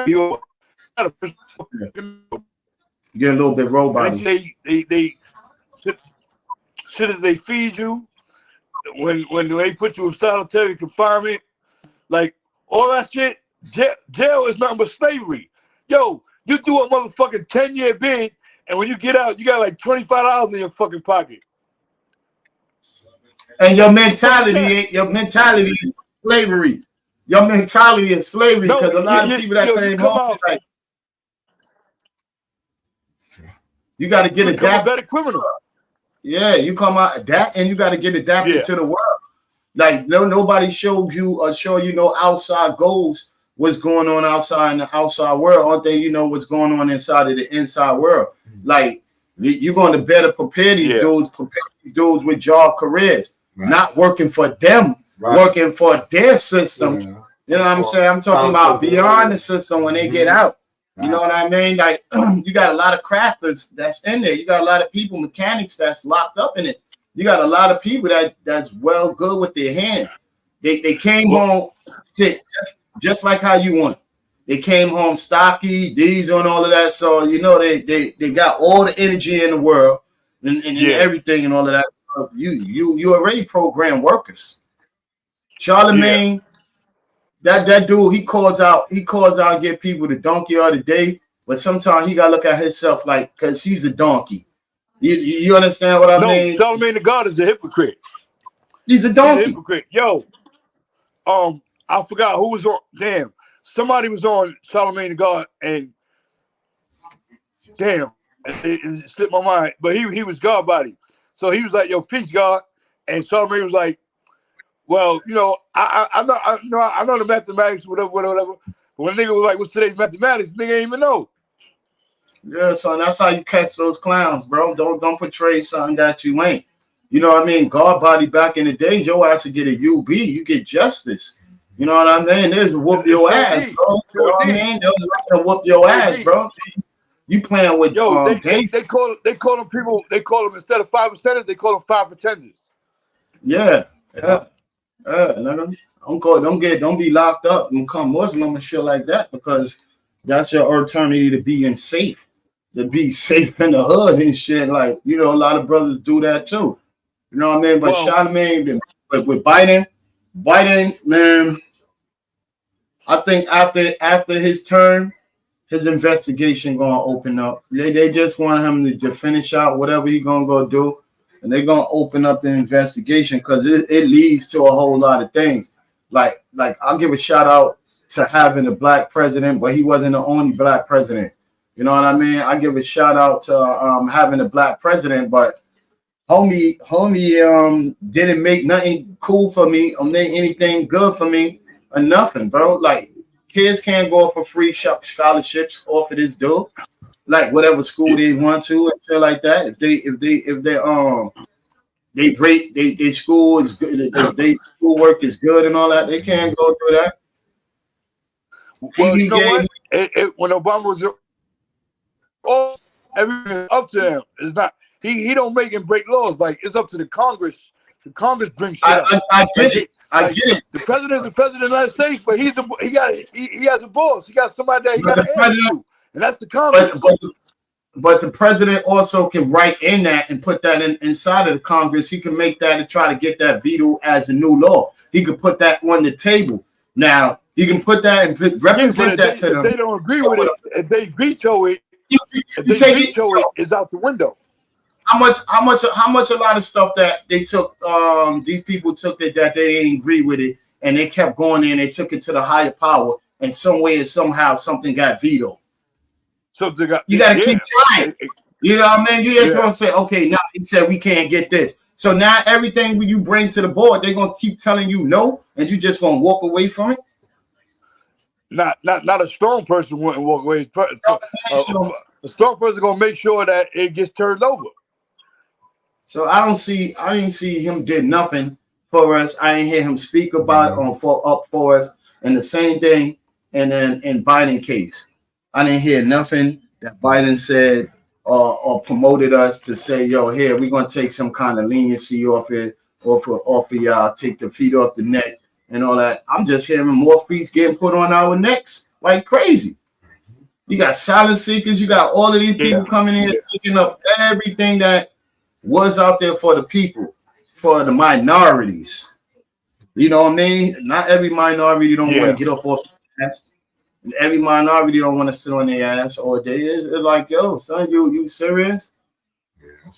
You're not a prison. You get a little bit robot. They shit as they feed you. When they put you in solitary confinement, like all that shit. Jail is nothing but slavery. Yo, you do a motherfucking 10-year bid, and when you get out, you got like $25 in your fucking pocket. And your mentality is slavery. Your mentality is slavery because a lot of people that came home, like, you got to get adapted. Better criminal. Yeah, you come out adapt, and you got to get adapted to the world. Like nobody showed you or show you no outside goals. What's going on outside in the outside world? Aren't they? What's going on inside of the inside world. Like you're going to better prepare these dudes with job careers, not working for them, working for their system. You know what I'm saying? I'm talking about beyond the system when they get out. You know what I mean? Like you got a lot of crafters that's in there. You got a lot of people, mechanics that's locked up in it. You got a lot of people that's well good with their hands. They came home fit just like how you want. They came home stocky, these and all of that. So they got all the energy in the world and everything and all of that. You already programmed workers. Charlamagne, that dude, he calls out and get people the donkey of the day. but sometimes he gotta look at himself like, because he's a donkey. You understand what I mean? Charlamagne Tha God is a hypocrite. He's a He's donkey. a hypocrite. Yo, I forgot who was on. Damn, somebody was on Charlamagne Tha God, and damn, it slipped my mind. But he was God body, so he was like, "Yo, peace, God," and Charlamagne was like, "Well, you know, I know the mathematics, whatever. But when a nigga was like, what's today's mathematics? Nigga ain't even know." Yeah, son, that's how you catch those clowns, bro. Don't portray something that you ain't. You know what I mean? God body back in the day, your ass to get a UB, you get justice. You know what I mean? They'll whoop your ass, bro. You know what I mean? They'll whoop your ass, bro. You playing with they call them people. They call them, instead of 5%ers, they call them 5 pretenders. Yeah. Don't be locked up and become Muslim and shit like that, because that's your alternative to being safe. To be safe in the hood and shit. Like, you know, a lot of brothers do that too. You know what I mean? But Charlamagne, with Biden, man, I think after his term, his investigation gonna open up. They just want him to finish out whatever he gonna go do, and they're gonna open up the investigation, because it leads to a whole lot of things. Like I'll give a shout out to having a black president, but he wasn't the only black president. You know what I mean? I give a shout out to having a black president, but homie didn't make nothing cool for me or make anything good for me or nothing, bro. Like, kids can't go for free scholarships off of this dude, like whatever school they want to and shit like that. If they rate they school is good, if they schoolwork is good and all that, they can't go through that. Well, you know what? When Obama was everything up to him. It's not he don't make and break laws. Like, it's up to the Congress. The Congress brings shit up. I get it. The president is the president of the United States, but he has a boss. He got somebody that he got to answer to, and that's the Congress. But the president also can write in that and put that inside of the Congress. He can make that and try to get that veto as a new law. He can put that on the table. Now, he can put that and represent that to them. If they don't agree with it, if they veto it, it's out the window. How much a lot of stuff that they took, these people took it that they didn't agree with it, and they kept going in, they took it to the higher power, and some way or somehow something got vetoed. You got to keep trying. You know what I mean? You just want to say, okay, now he said we can't get this. So now everything you bring to the board, they're going to keep telling you no, and you just going to walk away from it? Not a strong person wouldn't walk away. A strong person going to make sure that it gets turned over. So I didn't see him did nothing for us. I didn't hear him speak about up for us. And the same thing in Biden case. I didn't hear nothing that Biden said or promoted us to say, yo, here, we're going to take some kind of leniency off of y'all, take the feet off the neck and all that. I'm just hearing more feet getting put on our necks like crazy. You got silent seekers. You got all of these people coming in taking up everything that was out there for the people, for the minorities. You know what I mean? Not every minority don't want to get up off the ass. Every minority don't want to sit on their ass all day. It's like, yo, son, you serious?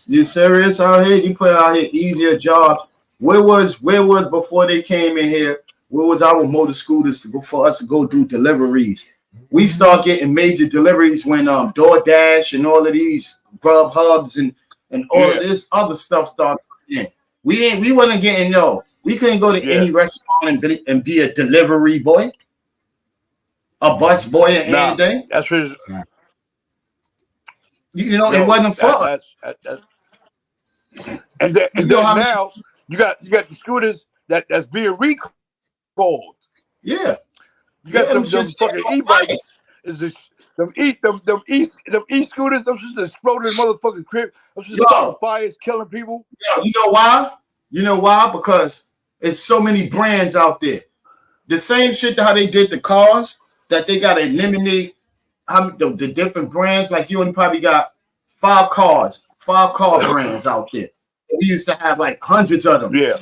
You serious out here? You put out here easier jobs. Where was before they came in here? Where was our motor scooters for us to go do deliveries? We start getting major deliveries when DoorDash and all of these Grub Hubs and all of this other stuff started in. We wasn't getting we couldn't go to any restaurant and be a delivery boy, a bus boy and anything. That's what it wasn't for us. And then now you got the scooters that's being recalled. Yeah. You got them fucking e-bikes. Is this them e-scooters? Them just exploding motherfucking crib. Them just starting fires, killing people. Yeah, you know why? You know why? Because it's so many brands out there. The same shit how they did the cars, that they got to eliminate the different brands. Like you only probably got 5 car brands out there. We used to have like hundreds of them. Yeah.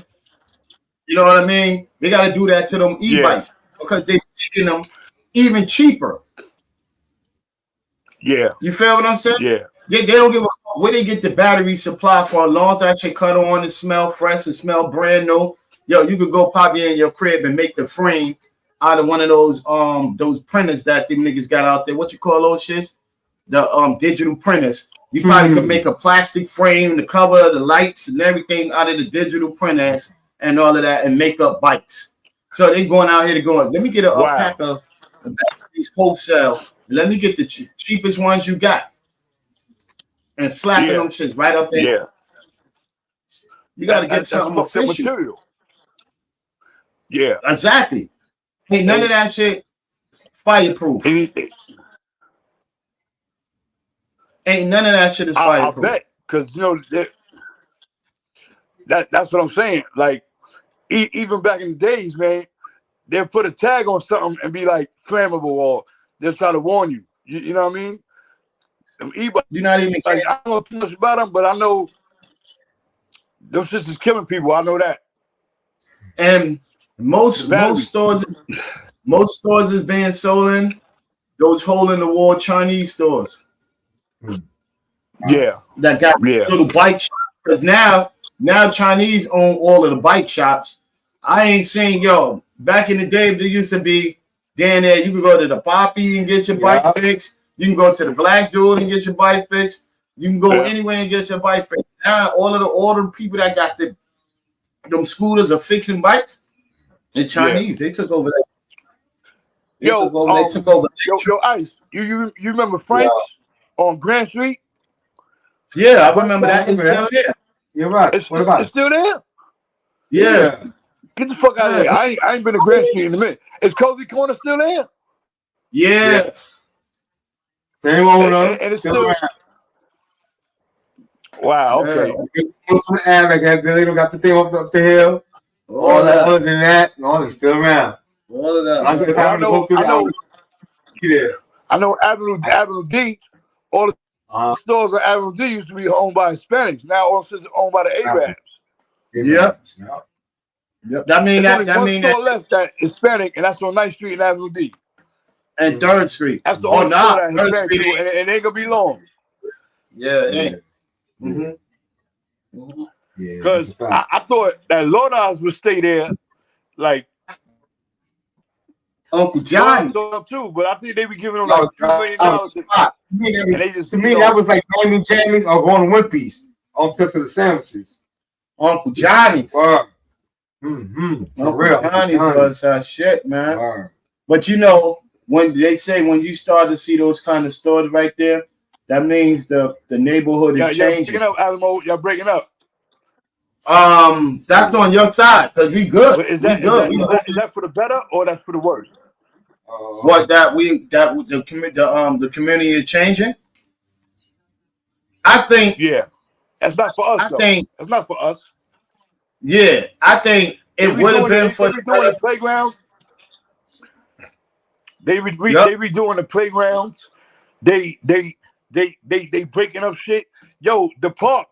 You know what I mean? They got to do that to them e-bikes because they're making them even cheaper. Yeah. You feel what I'm saying? Yeah. They don't give a fuck where they get the battery supply for. As long as that shit cut on and smell fresh and smell brand new. Yo, you could go pop in your crib and make the frame out of one of those printers that them niggas got out there. What you call those shits? The digital printers. You probably could make a plastic frame, the cover, the lights, and everything out of the digital printers and all of that, and make up bikes. So they going out here to go. Let me get a pack of batteries wholesale. Let me get the cheapest ones you got, and slapping them shits right up there. Yeah. You got to get something official. Material. Yeah. Exactly. Hey, none of that shit fireproof. Ain't none of that shit is fireproof. I bet, because you know that's what I'm saying. Like even back in the days, man, they'll put a tag on something and be like flammable, or they'll try to warn you. You know what I mean? You're not even like, I don't know too much about them, but I know those shits is killing people. I know that. And most stores is being sold in those hole in the wall Chinese stores. Yeah, that got little bike shops. Because now Chinese own all of the bike shops. I ain't seen back in the day there used to be down there. You could go to the Poppy and get your bike fixed. You can go to the Black Dude and get your bike fixed. You can go anywhere and get your bike fixed. Now all the people that got them scooters are fixing bikes. The Chinese they took over that. They took over. Yo, Ice, you remember Frank's on Grand Street? Yeah, I remember that. It's still there. You're right. It's still there? Yeah. Get the fuck out of here. I ain't been to Grand Street in a minute. Is Cozy Corner still there? Yes. Same owner. And it's still around. Wow, okay. They don't got the thing up the hill. All that other than that, it's still around. All of that. I know Avenue D, all the stores at Avenue D used to be owned by Hispanics. Now all of owned by the Arabs. Yep. That mean store left that Hispanic, and that's on 9th Street and Avenue D. And 3rd Street. That's the only store that Hispanic people, and it ain't gonna be long. Yeah, it ain't. Because I thought that Lodars would stay there, like Uncle Johnny too, but I think they be giving them like $2 million. To me, that was like Diamond Jammies or going to One Piece on Fifth of the Sandwiches. Uncle Johnny's. For real. Johnny was shit, man. But when they say when you start to see those kind of stores right there, that means the neighborhood is changing. Y'all breaking up, Alamo. Y'all breaking up. That's on your side because we good. Is that for the better or that's for the worse? The community is changing. I think. Yeah, that's not for us. That's not for us. Yeah, I think it would have been for the playgrounds. They redoing the playgrounds. They breaking up shit. Yo, the park.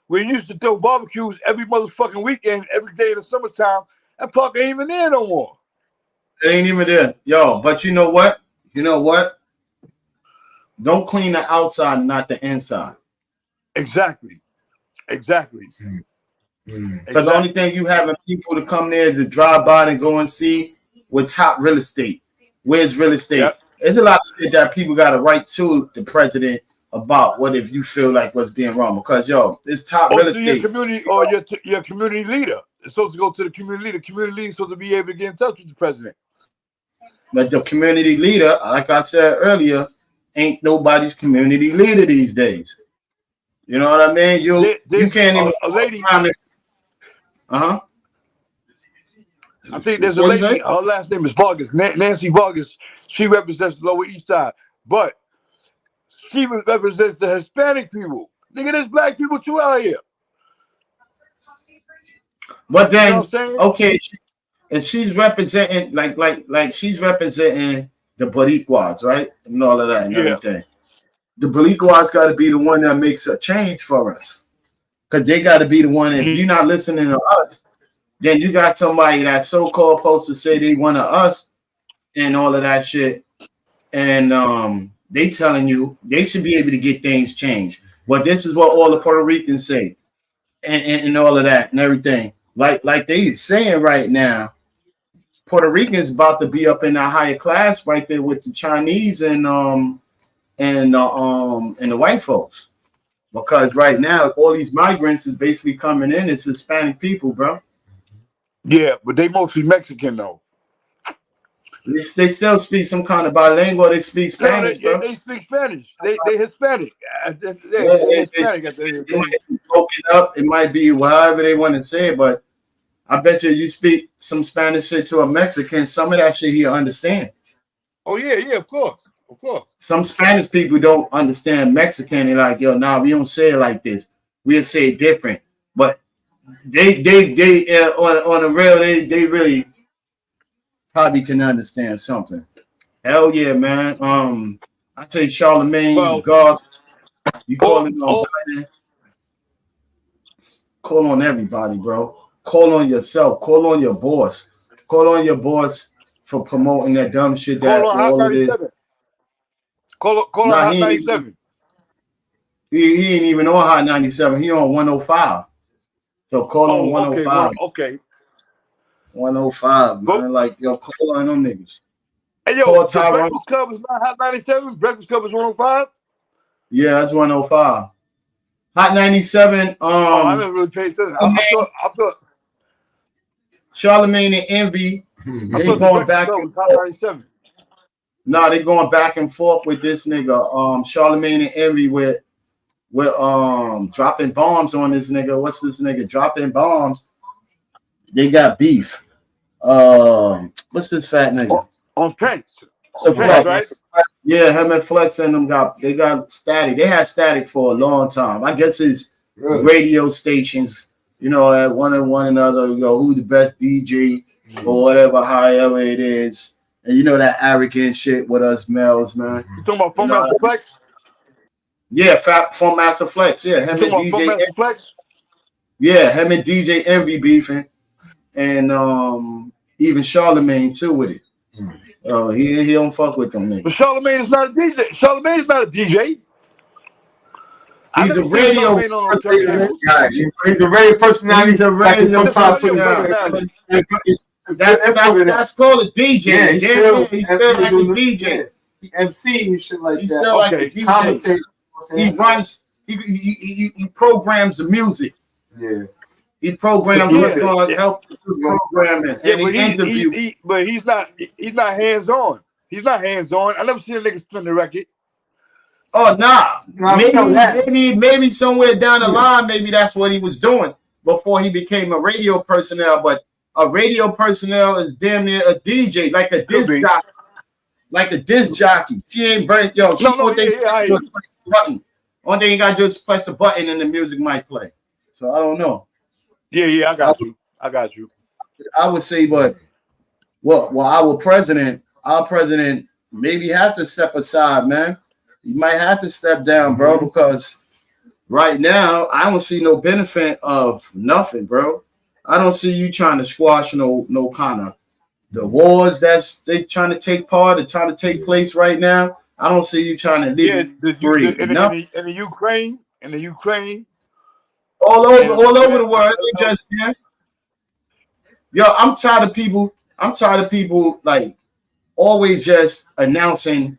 We used to throw barbecues every motherfucking weekend, every day in the summertime. That park ain't even there no more. It ain't even there. Yo, but you know what? Don't clean the outside, not the inside. Exactly. Because the only thing you having people to come there to drive by and go and see with top real estate. Where's real estate? Yep. There's a lot of shit that people got to write to the president about what if you feel like what's being wrong, because it's top real estate. Your community or your community leader. It's supposed to go to the community leader. Community leader is supposed to be able to get in touch with the president. But the community leader, like I said earlier, ain't nobody's community leader these days. You know what I mean? You can't even a lady. I think there's a lady. Her last name is Vargas, Nancy Vargas. She represents the Lower East Side, but she represents the Hispanic people. Nigga, there's black people too out here. But then, okay, and she's representing like she's representing the Boricuas, right? And all of that and everything. The Boricuas got to be the one that makes a change for us, because they got to be the one. If you're not listening to us, then you got somebody that's so-called supposed to say they one of us and all of that shit, and they telling you they should be able to get things changed. But this is what all the Puerto Ricans say, and all of that and everything. Like they saying right now, Puerto Ricans about to be up in a higher class right there with the Chinese and the white folks. Because right now all these migrants is basically coming in. It's Hispanic people, bro. Yeah, but they mostly Mexican though. They still speak some kind of bilingual. They speak Spanish, No, bro. they speak Spanish. They Hispanic. They're Hispanic at the end of the It day. might be broken up. It might be however they want to say it, but I bet you speak some Spanish shit to a Mexican, some of that shit he'll understand. Oh yeah, of course. Some Spanish people don't understand Mexican. They're like, yo, nah, we don't say it like this. We'll say it different. But they on the real, they really probably can understand something. Hell yeah, man. I say Charlamagne, God, you calling on Biden. Call on everybody, bro. Call on yourself. Call on your boss. Call on your boss for promoting that dumb shit that all of this. Call on Hot 97. He ain't even on Hot 97. He on 105. So call on 105. Okay. 105, man. Like, yo, call on them niggas. Hey, yo, the Breakfast Club is not Hot 97? Breakfast Club is 105? Yeah, that's 105. Hot 97. I never really paid attention. I thought Charlamagne and Envy. They going back and forth. Nah, they going back and forth with this nigga. Charlamagne and Envy with dropping bombs on this nigga. What's this nigga dropping bombs? They got beef. What's this fat nigga? On Prince. So Flex, right? Yeah, him and Flex and them got static. They had static for a long time. I guess it's radio stations, you know, at one another, you know, who the best DJ or whatever, however it is. And you know that arrogant shit with us males, man. You talking about Funk Master Flex? Yeah, Funk Master Flex. Yeah, him and DJ Flex? Yeah, him and DJ Envy beefing. And even Charlamagne too with it. He don't fuck with them niggas. But Charlamagne is not a DJ. Charlamagne is not a DJ. He's a radio personality. He's a radio personality. He's a radio personality. That's called a DJ. Yeah, he's still like a DJ. He MC and shit like that. He's still like a DJ. He runs. He programs the music. Yeah. He programs help program this. Yeah, but he's not hands on. He's not hands on. I never seen a nigga spin the record. Oh nah. Maybe somewhere down the line, maybe that's what he was doing before he became a radio personnel. But a radio personnel is damn near a DJ, like a disc jockey. Like a disc jockey. She ain't burnt. Yo, press the button. One thing you got to just press a button and the music might play. So I don't know. Yeah, I got you. I would say, but our president maybe have to step aside, man. You might have to step down, bro, because right now I don't see no benefit of nothing, bro. I don't see you trying to squash no kind of the wars they trying to take part and trying to take place right now. I don't see you trying to leave in the Ukraine. All over the world. They just Yo, I'm tired of people like always just announcing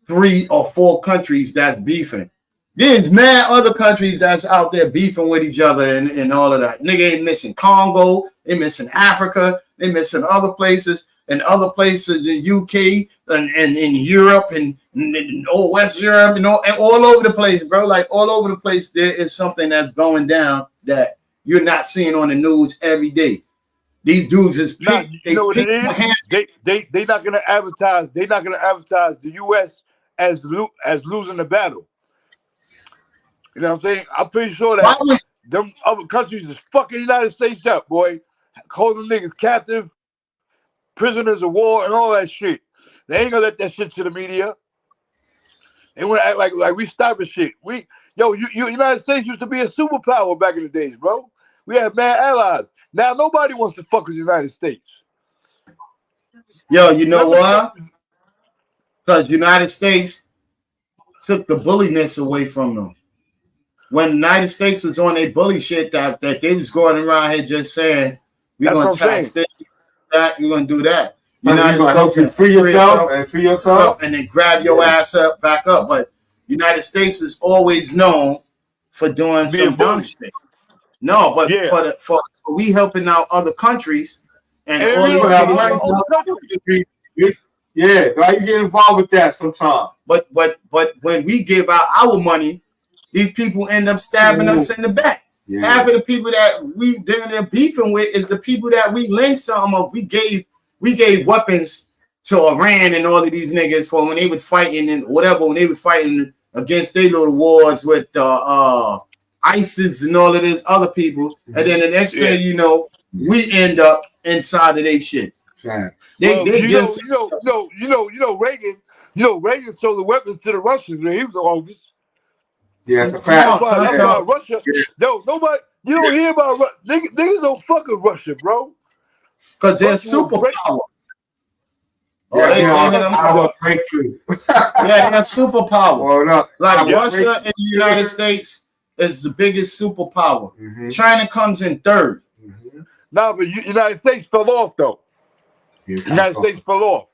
3 or 4 countries that's beefing. There's mad other countries that's out there beefing with each other and all of that. Nigga ain't missing Congo, they missing Africa, they missing other places in UK and in Europe and West Europe and all over the place, bro. Like all over the place, there is something that's going down that you're not seeing on the news every day. These dudes is they not gonna advertise. They're not gonna advertise the U.S. as losing the battle. You know what I'm saying? I'm pretty sure that them other countries is fucking United States up, boy. Holding niggas captive, prisoners of war, and all that shit. They ain't gonna let that shit to the media. They want to act like we stopping shit. United States used to be a superpower back in the days, bro. We had mad allies. Now nobody wants to fuck with the United States. Yo, you know why? Because United States took the bulliness away from them. When the United States was on their bully shit, that they was going around here just saying, we're going to tax this, that, we're going to do that. United States help you free yourself and free yourself. And then grab your ass up, back up. But United States is always known for doing some dumb shit. No, but for we helping out other countries and all these yeah, right. You get involved with that sometimes. But when we give out our money, these people end up stabbing us in the back. Yeah. Half of the people that they're beefing with is the people that we lent some of. We gave weapons to Iran and all of these niggas for when they were fighting and whatever, when they were fighting against their little wars with ISIS and all of these other people. And then the next thing you know, we end up inside of their shit. Facts. Reagan sold the weapons to the Russians when he was the longest. Yeah, that's the fact. Russia. No, nobody. You don't hear about niggas don't fuck with Russia, bro. Because they're superpower. Breakthrough. Yeah, they're superpower. Well, no, like Russia and the United States is the biggest superpower. Mm-hmm. China comes in third. Mm-hmm. No, but United States fell off though. United States fell off.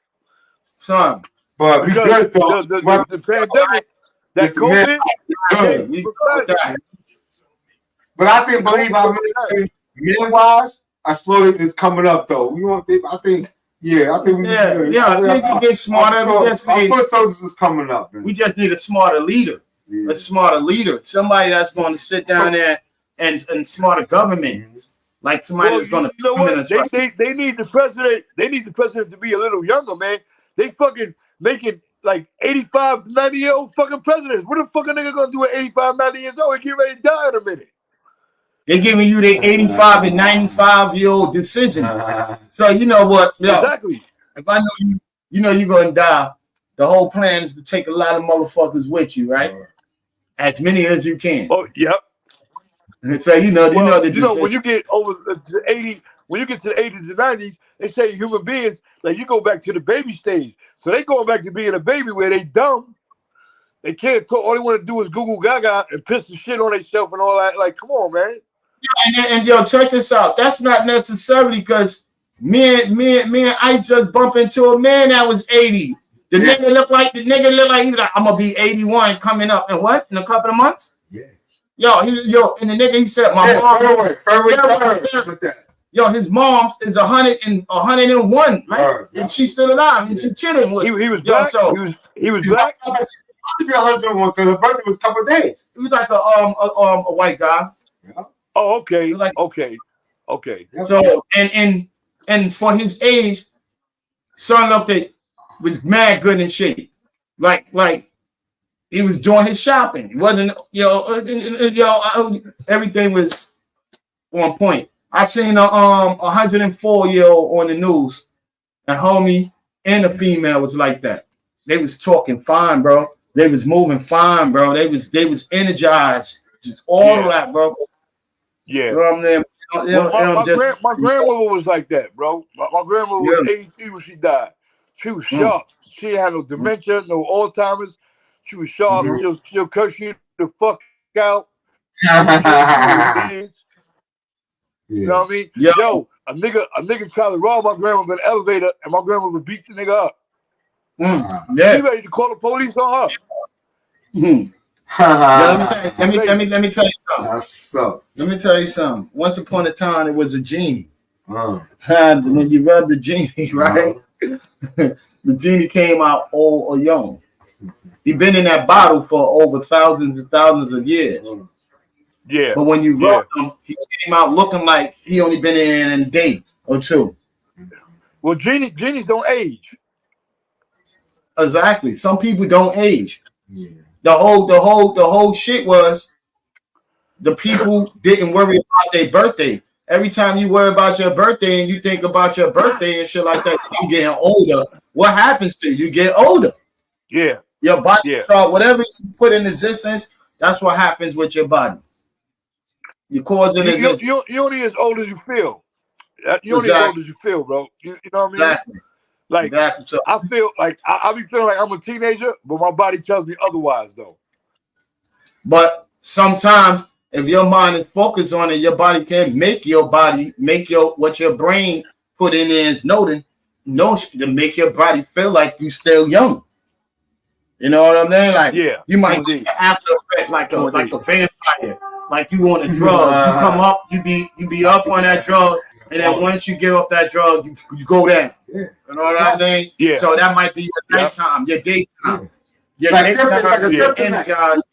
Son. But because the pandemic, that COVID, but I think, believe our military, men-wise, slowly is coming up though. I think we I think we get smarter. Our foot soldiers is coming up. Man. We just need a smarter leader. Yeah. A smarter leader. Somebody that's going to sit down there and smarter government. Mm-hmm. Like somebody that's going to come in and they need the president. They need the president to be a little younger, man. They fucking making like 85 to 90-year-old fucking presidents. What the fuck a nigga gonna do at 85, 90 years old? He get ready to die in a minute. They're giving you the 85 and 95-year-old decision. So you know what? Exactly. If I know you're gonna die, the whole plan is to take a lot of motherfuckers with you, right? As many as you can. Oh, yep. So when you get over to 80, when you get to the 80s and 90s, they say human beings, like you go back to the baby stage. So they going back to being a baby where they dumb. They can't talk. All they want to do is Google Gaga and piss the shit on themselves and all that. Like, come on, man. And check this out. That's not necessarily because me and I just bump into a man that was 80. The nigga look like he was like, I'm gonna be 81 coming up in what? In a couple of months? Yeah. And the nigga he said my mom. Yo, his mom is 101, right? And she's still alive, and she's chilling with him. He was black. So he was black. He was 101 because her birthday was a couple of days. He was like a white guy. Yeah. Oh, okay. Okay. So and for his age, son up there was mad good in shape. Like he was doing his shopping. It wasn't everything was on point. I seen a 104-year-old on the news, a homie and a female was like that. They was talking fine, bro. They was moving fine, bro. They was energized, just all of that, bro. Yeah. You know what I mean? My grandmother was like that, bro. My grandmother was 83 when she died. She was sharp. She had no dementia, no Alzheimer's. She was sharp. She'll curse you the fuck out. You know what I mean? Yo, a nigga tried to rob my grandma in the elevator, and my grandma would beat the nigga up. She ready to call the police on her. Let me tell you something. That's so. Let me tell you something. Once upon a time, it was a genie. When you rub the genie, right? The genie came out old or young. He been in that bottle for over thousands and thousands of years. Yeah. But when you rubbed him, he came out looking like he only been in a day or two. Well, genies don't age. Exactly. Some people don't age. Yeah. The whole shit was the people didn't worry about their birthday. Every time you worry about your birthday and you think about your birthday and shit like that, you getting older. What happens to you? You get older. Yeah. Your body, whatever you put in existence, that's what happens with your body. You only as old as you feel. You only as old as you feel, bro. You know what I mean? Exactly. Like Back to, I feel like I be feeling like I'm a teenager, but my body tells me otherwise though. but sometimes if your mind is focused on it, your body can make what your brain put in there is noting, to make your body feel like you still young. You know what I mean? Like Yeah, you might indeed. get an after effect like a vampire. Like you on a drug, you come up, you be up on that drug, and then once you get off that drug, you go down. You know what I mean? Yeah. So that might be your nighttime, your daytime. Your daytime, you're energized,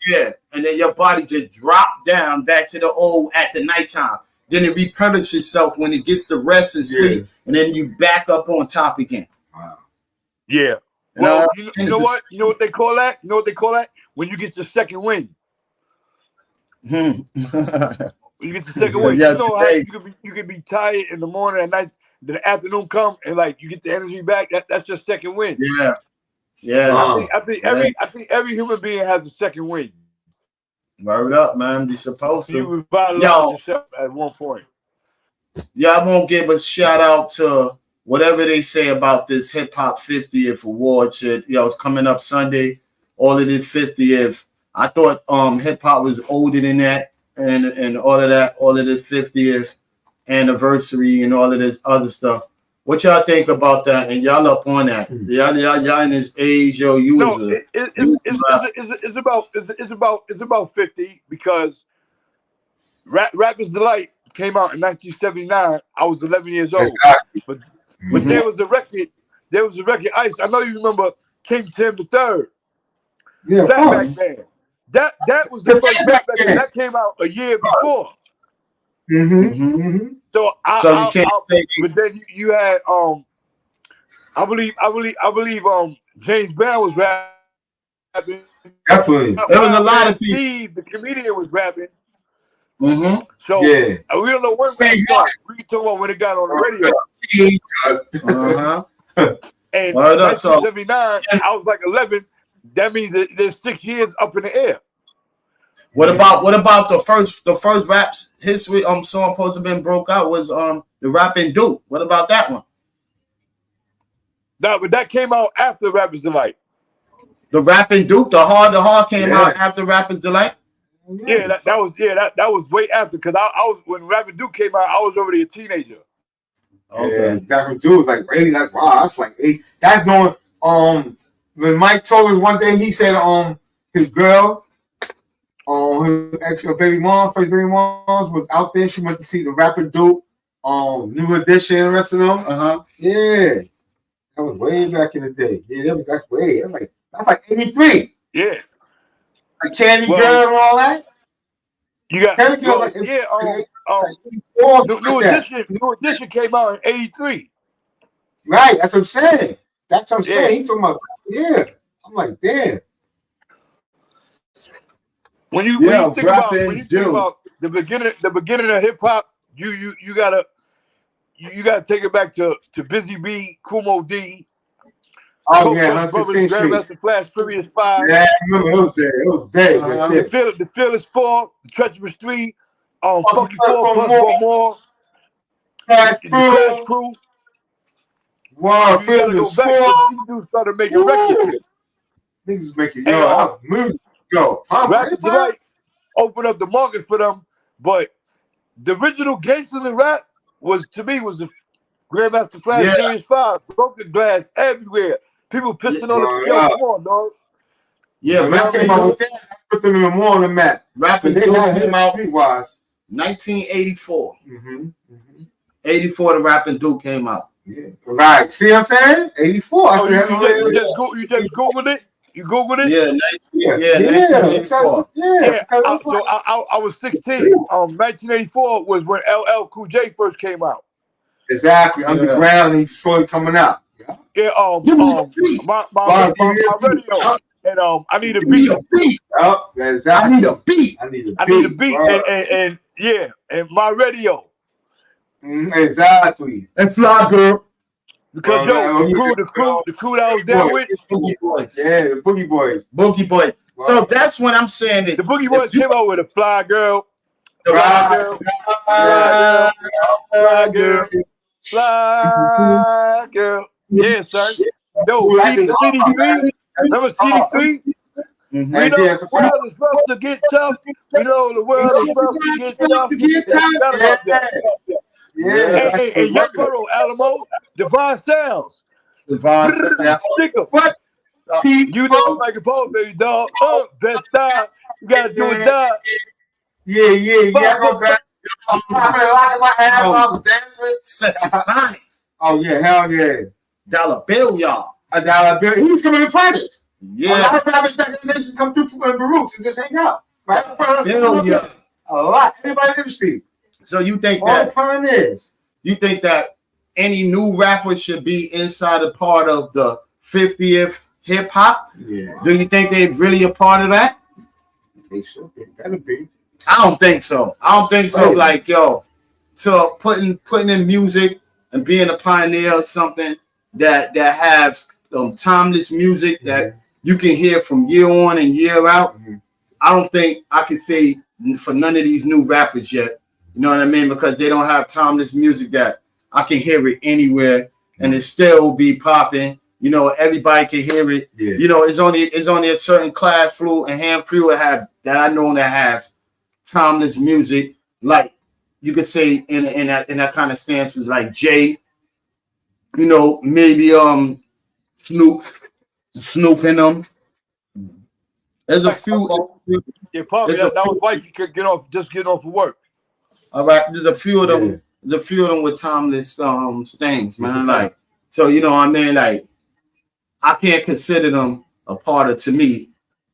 and then your body just drop down back to the old at the nighttime. Then it replenishes itself when it gets to rest and sleep, and then you back up on top again. Wow. Yeah. Well, you know what? You know what they call that? You know what they call that? When you get your second wind. When you get your second wind. You know how you can be tired in the morning, at night, then the afternoon come, and like you get the energy back. That's your second wind. Yeah. Yeah. I think every human being has a second wind. Word up, man. You're supposed to. You revitalize yourself at one point. Y'all won't give a shout out to whatever they say about this hip hop 50th award shit. It's coming up Sunday. All of this 50th. I thought hip hop was older than that, and all of that, all of this 50th anniversary and all of this other stuff. What y'all think about that? And y'all up on that? Y'all in this age, it's about 50 because Rapper's Delight came out in 1979. I was 11 years old. Exactly. But there was a record. Ice. I know you remember King Tim III. Yeah, Fatback Band. That was the first Fatback Band. That came out a year before. So you can't say. But then you had I believe James Brown was rapping. Definitely. There was a lot of people. Steve, the comedian, was rapping. So we don't know when we talk about when it got on the radio. And 1979, I was like 11. That means that there's 6 years up in the air. What about the first rap history song supposed to have been broke out was the Rapping Duke. What about that one? No, but that came out after Rapper's Delight. The Rapping Duke, the hard came out after Rapper's Delight. Yeah, that was way after because I was when Rapping Duke came out, I was already a teenager. Okay. Yeah, Rapping Duke like really like wow, that's like 8. That's going when Mike told us one day he said his girl his actual first baby mom was out there. She went to see the Rapper Duke, New Edition, and the rest of them. Yeah, that was way back in the day. Yeah, that's like 83. Yeah, like Candy Girl and all that. You got Candy Girl, New Edition came out in 83. Right, that's what I'm saying. That's what I'm saying. He talking about I'm like, damn. When you think about the beginning of hip hop, you gotta take it back to Busy B, Kumo D. Oh yeah, that's the same street. Grandmaster Flash, Furious 5. Yeah, I remember it was there. It was big. The Fearless 4, the Treacherous 3, Funky 4 plus 1 more. Crash Crew. Wow, Fearless 4. These dudes started making records. Niggas making Rappers Delight opened up the market for them, but the original gangsters in rap was the Grandmaster Flash, Furious 5, broken glass everywhere. People pissing on the come on, dog. Yeah, rap came out with that. Put them even more on the map. Rapping came out 1984. 84, the Rapping Duke came out. Yeah. Right. See what I'm saying? 84. You just Googled it? You Googled it? Yeah, 1984. So I was 16. 1984 was when LL Cool J first came out. Exactly. Underground, he's slowly coming out. Yeah, my radio. And I need a beat. Oh, exactly. I need a beat. I need a beat. And my radio. Exactly. And Fly Girl. Because the crew that I was there with, Boogie Boys. Yeah, the Boogie Boys. Boogie Boys. Wow. So that's when I'm saying that the Boogie Boys came out with a Fly Girl. Fly Girl. Yeah, son. Yo, CD3. Remember CD3? We know the world is supposed to get tough. We know the world is supposed to get tough. Yeah. Hey, young Burrow, Alamo, Divine Sounds. Sticker. What? You know, like a ball, baby dog. Best style. You gotta do it, dog. Yeah. Go back. Oh yeah, hell yeah. $1 bill, y'all. $1 bill. He was coming to practice. Yeah. A lot of rappers back in the day used to come through Baruch and just hang out. Right? Bill, yeah. A lot. Everybody in the industry. So you think All that pioneers. you think that any new rapper should be inside a part of the 50th hip hop? Yeah. Do you think they're really a part of that? They should be. Gotta be. I don't think so. I don't think so. Like, yo, so putting in music and being a pioneer of something that has timeless music that you can hear from year on and year out. I don't think I can say for none of these new rappers yet. You know what I mean? Because they don't have timeless music that I can hear it anywhere and it still be popping. You know, everybody can hear it. Yeah. You know, it's only a certain class flute and hand flute that I know that have timeless music. Like you could say in that kind of stances like Jay. You know, maybe Snoop in them. There's a few. Yeah, probably that was why you could get off of work. All right, there's a few of them. Yeah. There's a few of them with timeless things, man. Like, so you know what I mean? Like, I can't consider them a part of the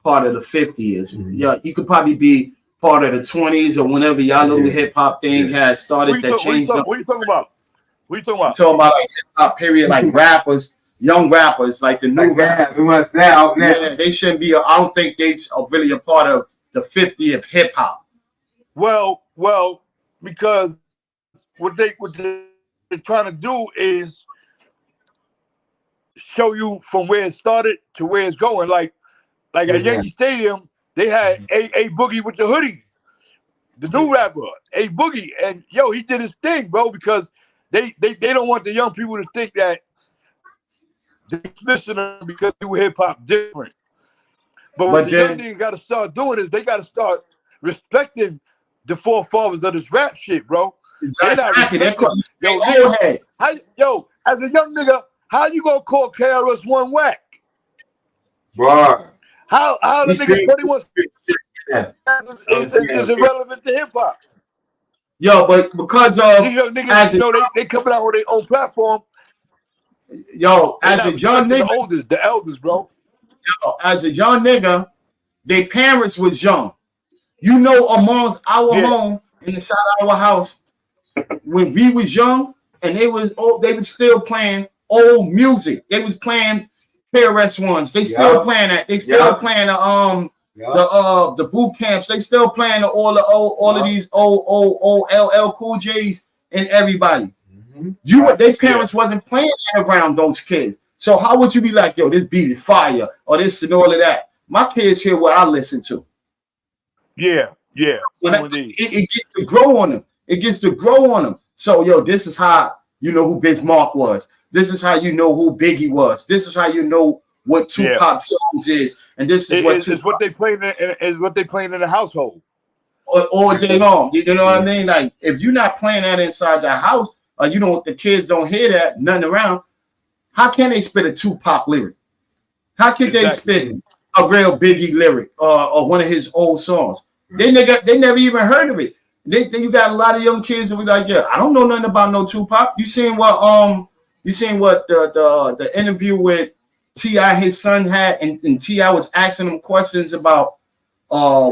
50s. Yeah, you could probably be part of the 20s or whenever y'all little hip hop thing has started that changed up. What are you talking about? What are you talking about? I'm talking about like hip hop period, like rappers, young rappers, like the new rappers. Now. Yeah, they shouldn't be. I don't think they are really a part of the 50th hip hop. Well, because what they're trying to do is show you from where it started to where it's going. Like at Yankee Stadium, they had A Boogie with the hoodie, the new rapper, A Boogie, and yo, he did his thing, bro, because they don't want the young people to think that they're missing them because they were hip hop different. But what the young niggas got to start doing is they got to start respecting the forefathers of this rap shit, bro. Exactly. Yo, as a young nigga, how you gonna call KRS-One whack? Bro. How the nigga 21 is irrelevant to hip hop? Yo, but because of these young niggas, they coming out on their own platform. Yo, as a young nigga, the elders, bro. Yo, as a young nigga, their parents was young. You know, amongst our home in the side of our house, when we was young, and they was still playing old music. They was playing KRS-Ones. They still playing that. They still playing the boot camps. They still playing all of these old LL Cool J's and everybody. Their parents wasn't playing around those kids. So how would you be like, yo, this beat is fire or this and all of that? My kids hear what I listen to. Yeah. It gets to grow on them. It gets to grow on them. So, yo, this is how you know who Bismarck was. This is how you know who Biggie was. This is how you know what Tupac songs is. And this is what they playing in the household. All day long. You know what I mean? Like, if you're not playing that inside the house, or the kids don't hear that, nothing around, how can they spit a Tupac lyric? How can they spit a real Biggie lyric or one of his old songs? They never even heard of it. You got a lot of young kids that be like, yeah, I don't know nothing about no Tupac. You seen what the interview with T.I. his son had, and T.I. was asking him questions about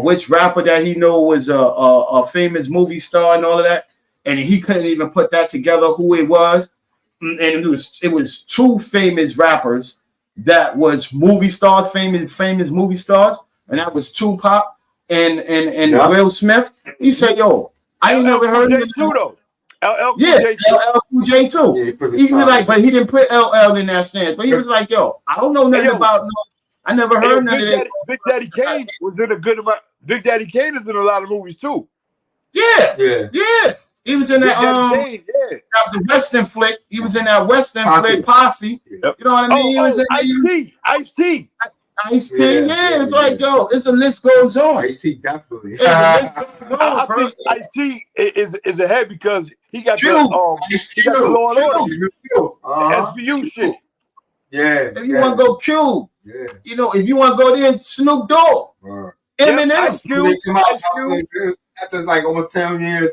which rapper that he know was a famous movie star and all of that, and he couldn't even put that together who it was. And it was two famous rappers that was movie stars, famous movie stars, and that was Tupac and Will Smith. He said, "Yo, I ain't never heard of him." LL Cool J too. He was like, but he didn't put LL in that stance. But he was like, "Yo, I don't know nothing about no. I never heard none of that." Big Daddy Kane was in a good amount. Big Daddy Kane is in a lot of movies too. Yeah. He was in that the Western flick. He was in that Western flick Posse. Yep. You know what I mean? He was in Ice-T. Ice-T, yeah. It's like, yo, it's a list goes on. Ice-T, definitely. I think Ice-T is ahead because he got the Law and Order. SVU shit. Yeah. If you want to go Q, you know, if you want to go there, Snoop Dogg. Eminem. They come out after like almost 10 years.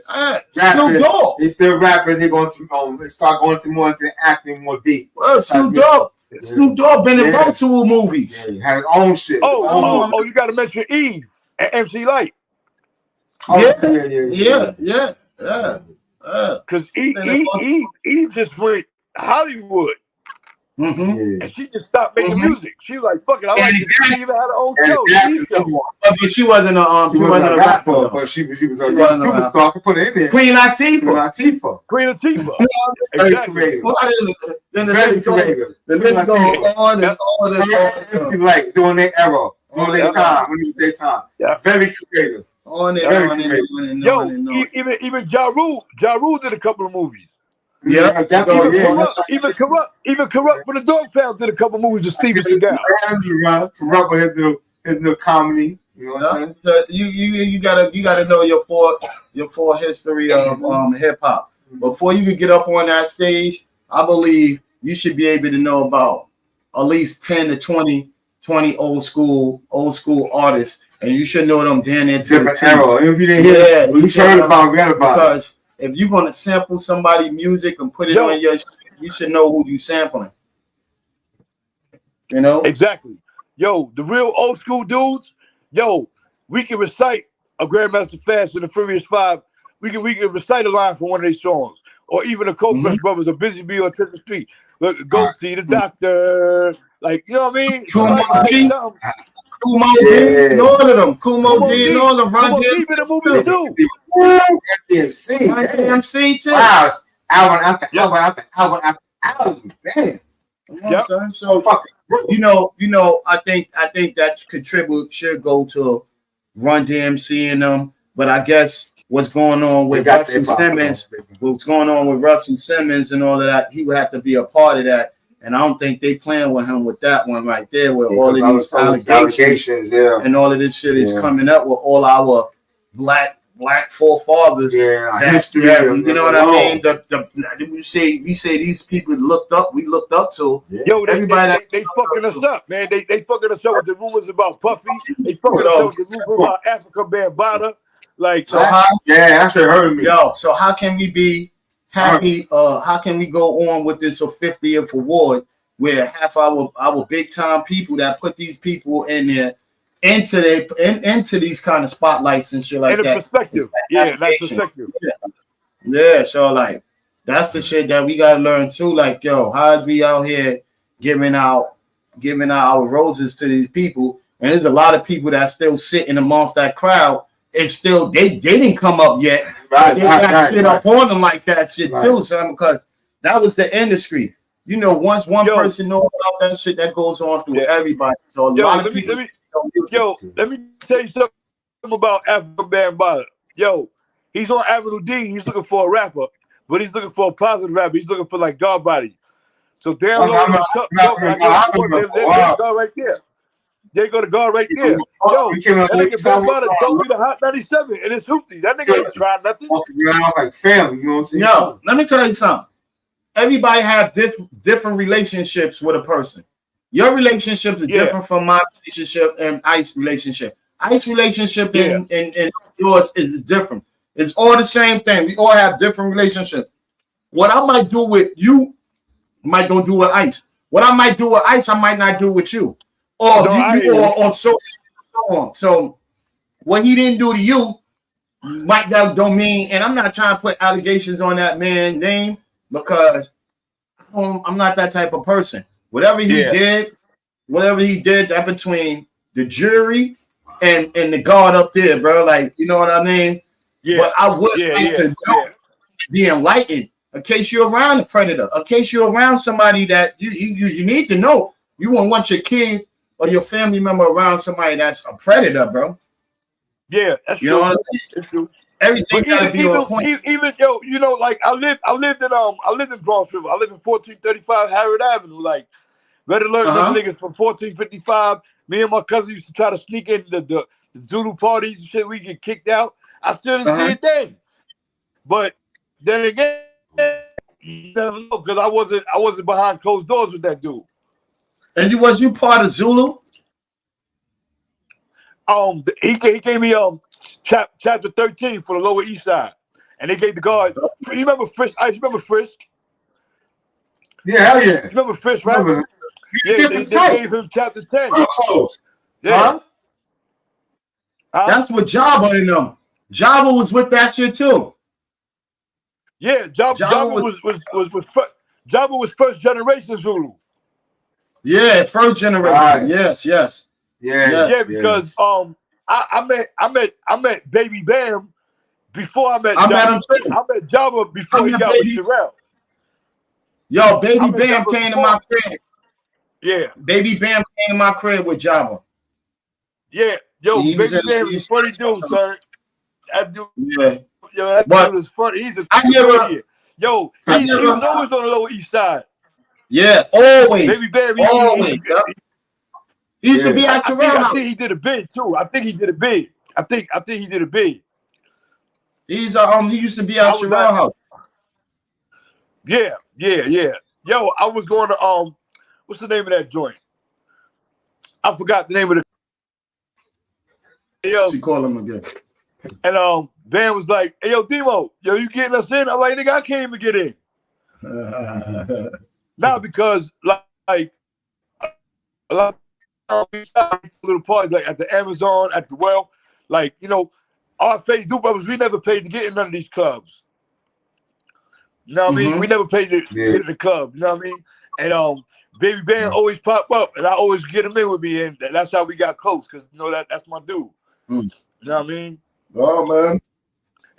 Snoop Dogg. They still rapping. They're going to start going to more into acting more deep. Well, Snoop Dogg. Snoop Dogg been in multiple movies. Yeah, had his own shit. You got to mention Eve and MC Light. Yeah. Because Eve just went Hollywood. And she just stopped making music. She was like, "Fuck it, I like this." She even had her own show. But she wasn't a rapper. But she was a superstar. Put it in there. Queen Latifah. Exactly. Very creative. The list goes on and on. Like during their era, during their time, when it was their time. Very creative. On and on. Even Ja Rule did a couple of movies. Even Corrupt for the Dog Pound did a couple movies with Steven Seagal. Corrupt with his new comedy. You know what I'm saying? You gotta know your full history of hip hop. Before you could get up on that stage, I believe you should be able to know about at least 10 to 20 old school artists, and you should know them down there to different era. If you didn't hear it, you heard about it. Because if you're gonna sample somebody's music and put it on your, you should know who you sampling. You know exactly. Yo, the real old school dudes. Yo, we can recite a Grandmaster Fast and the Furious 5. We can recite a line from one of their songs, or even the Cold Brothers, a Busy Bee on 10th Street. Look, go see the doctor. Like, you know what I mean? Kumo D, and all of them. Kumo D and all of them. Run DMC in the movie too. DMC too. Wow, album after album. Damn. Yep. So you know, I think that should go to Run DMC and them. But I guess what's going on with Russell Simmons and all of that, he would have to be a part of that. And I don't think they playing with him with that one right there, where all of these allegations and all of this shit is coming up with all our black forefathers. History. You know what I mean? We say these people we looked up to. Yo, they fucking us up, man. They fucking us up with the rumors about Puffy. They fucking us up with the rumors about Africa Bambaataa. Like, that should hurt me. Yo, so how can we be happy? How can we go on with this 50th award where half our big time people that put these people in there into these kind of spotlights and shit like that? Perspective. That's perspective. Yeah, so like that's the shit that we gotta learn too. Like, yo, how is we out here giving out our roses to these people, and there's a lot of people that still sitting amongst that crowd. And still, they didn't come up yet. They got shit up on them like that shit too, son. Because that was the industry. You know, once one person knows about that shit, that goes on through everybody. So a lot of people. Let me tell you something about Africa Bambaataa. Yo, he's on Avenue D. He's looking for a rapper, but he's looking for a positive rapper. He's looking for like God Body. So download God right there. They go to God right there. Yo, that nigga Bambaataa told me the Hot 97 and it's hoopty. That nigga ain't tried nothing. Like family, you know what I'm saying? Yo, let me tell you something. Everybody have different relationships with a person. Your relationship is different from my relationship and Ice's relationship. Ice's relationship and yours is different. It's all the same thing. We all have different relationships. What I might do with you, might don't do with Ice. What I might do with Ice, I might not do with you. Or so on. So what he didn't do to you, might that don't mean, and I'm not trying to put allegations on that man's name because I'm not that type of person. Whatever he did, that between the jury and the God up there, bro. Like, you know what I mean? Yeah. But I would like to be enlightened in case you're around a predator, in case you're around somebody that you need to know. You won't want your kid or your family member around somebody that's a predator, bro. Yeah, that's true. Know what I mean? That's true. Everything gotta be on point. Even yo, you know, like I lived in Bronxville. I live in 1435 Harrod Avenue. Like, red alert, them niggas from 1455. Me and my cousin used to try to sneak into the Zulu parties and shit. We get kicked out. I still didn't see it then. But then again, you never know, because I wasn't behind closed doors with that dude. And you part of Zulu? He gave me chapter 13 for the Lower East Side, and they gave the guard. You remember Frisk? You remember Frisk? Yeah, hell yeah. You remember Frisk, right? Yeah, they gave him chapter 10. Yeah. That's what Jabba and them. Jabba was with that shit too. Yeah, Jabba was first generation Zulu. Yeah, first generation. Right. Yes. Yeah, because I met Baby Bam before I met Jabba. Met him too. I met Jabba before he got with Sherelle. Yo, Baby Bam came to my crib. Yeah. Baby Bam came to my crib with Jabba. Yeah. Yo, Baby Bam is a funny dude, sir. That dude. Yeah. Yo, that dude is funny. He's a idiot. Yo, he was always on the Lower East Side. Yeah, always. Baby Bam, always. He used to be at Sherelle house. I think he did a bid too. I think he did a bid. I think he did a bid. He used to be at Sherelle house. Yeah. Yo, I was going to what's the name of that joint? I forgot the name of the. Yo, she called him again. And Van was like, "Hey, yo, Demo, yo, you getting us in?" I'm like, "Nigga, I can't even get in." Now because like a lot of little parties like at the Amazon, at the Well, like, you know, our face do brothers, we never paid to get in none of these clubs. You know what I mean? We never paid to get in the club. You know what I mean? And Baby Bam always pop up, and I always get him in with me, and that's how we got close. Cause you know that's my dude. You know what I mean? Oh man.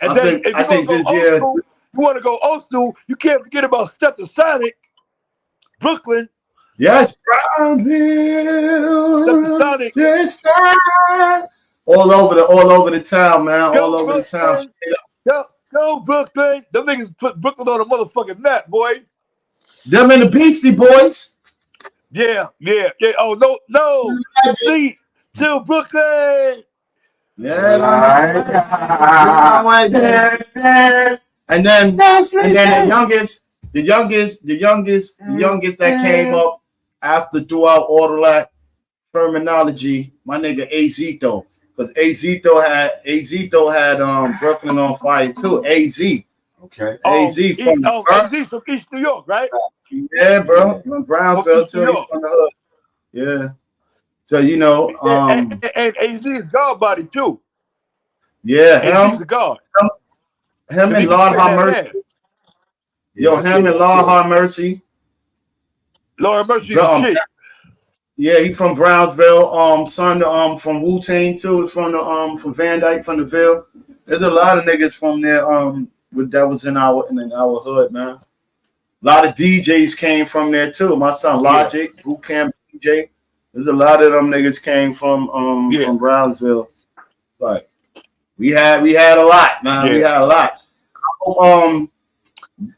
And then if you want to go old school, you can't forget about Step to Sonic, Brooklyn. Yes, Brownville. Step to Sonic. Yes, all over the town, man. Go all over Brooklyn. the town. Go Brooklyn. Them niggas put Brooklyn on a motherfucking map, boy. Them and the Beastie Boys. Yeah. Oh no. See, till Brooklyn. Yeah. And then the youngest that came up after throughout all of that terminology, my nigga Azito, because Azito had Brooklyn on fire too. AZ. Okay. AZ from East New York, right? Yeah, bro. From Brownfield too. He's from the hood. Yeah. So you know, and AZ is God body too. Yeah, AZ is a God. Him and Lord have mercy. Yo, him and Lord have mercy. Lord mercy is shit. Yeah, he from Brownsville. Son from Wu-Tang too. From Van Dyke, from the Ville. There's a lot of niggas from there. That was in our hood, man. A lot of DJs came from there too. My son Logic, Boot Camp DJ. There's a lot of them niggas came from Brownsville. Like we had a lot, man. We had a lot.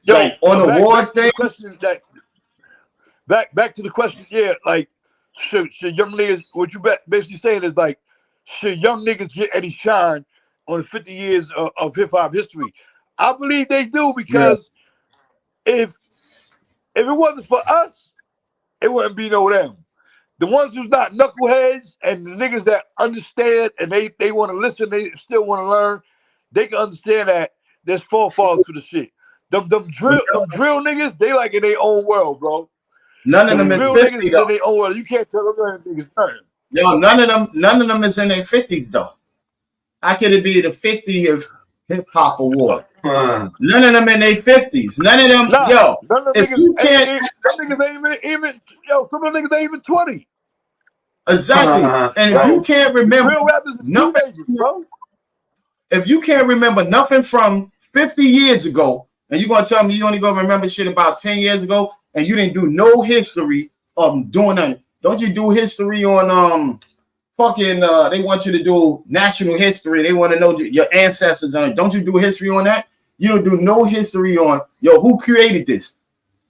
Like on the awards day. Back to the question, yeah. Like, should young niggas? What you basically saying is like, should young niggas get any shine on the 50 years of hip hop history? I believe they do, because if it wasn't for us, it wouldn't be no them. The ones who's not knuckleheads and the niggas that understand and they want to listen, they still want to learn, they can understand that there's falls for the shit. Them drill niggas, they like in their own world, bro. None of them real is 50 niggas though. in their own world. You can't tell them niggas nothing. Yo, none of them is in their 50s though. How could it be the 50th hip hop award? None of them in their 50s. None of them, none of if niggas, you can't, some niggas ain't even some of the niggas ain't even 20. Exactly. And if you can't remember real rappers is nothing, bro. If you can't remember nothing from 50 years ago, and you're gonna tell me you only gonna remember shit about 10 years ago, and you didn't do no history of doing nothing. Don't you do history on fucking they want you to do national history. They want to know your ancestors on it. Don't you do history on that? You don't do no history on who created this?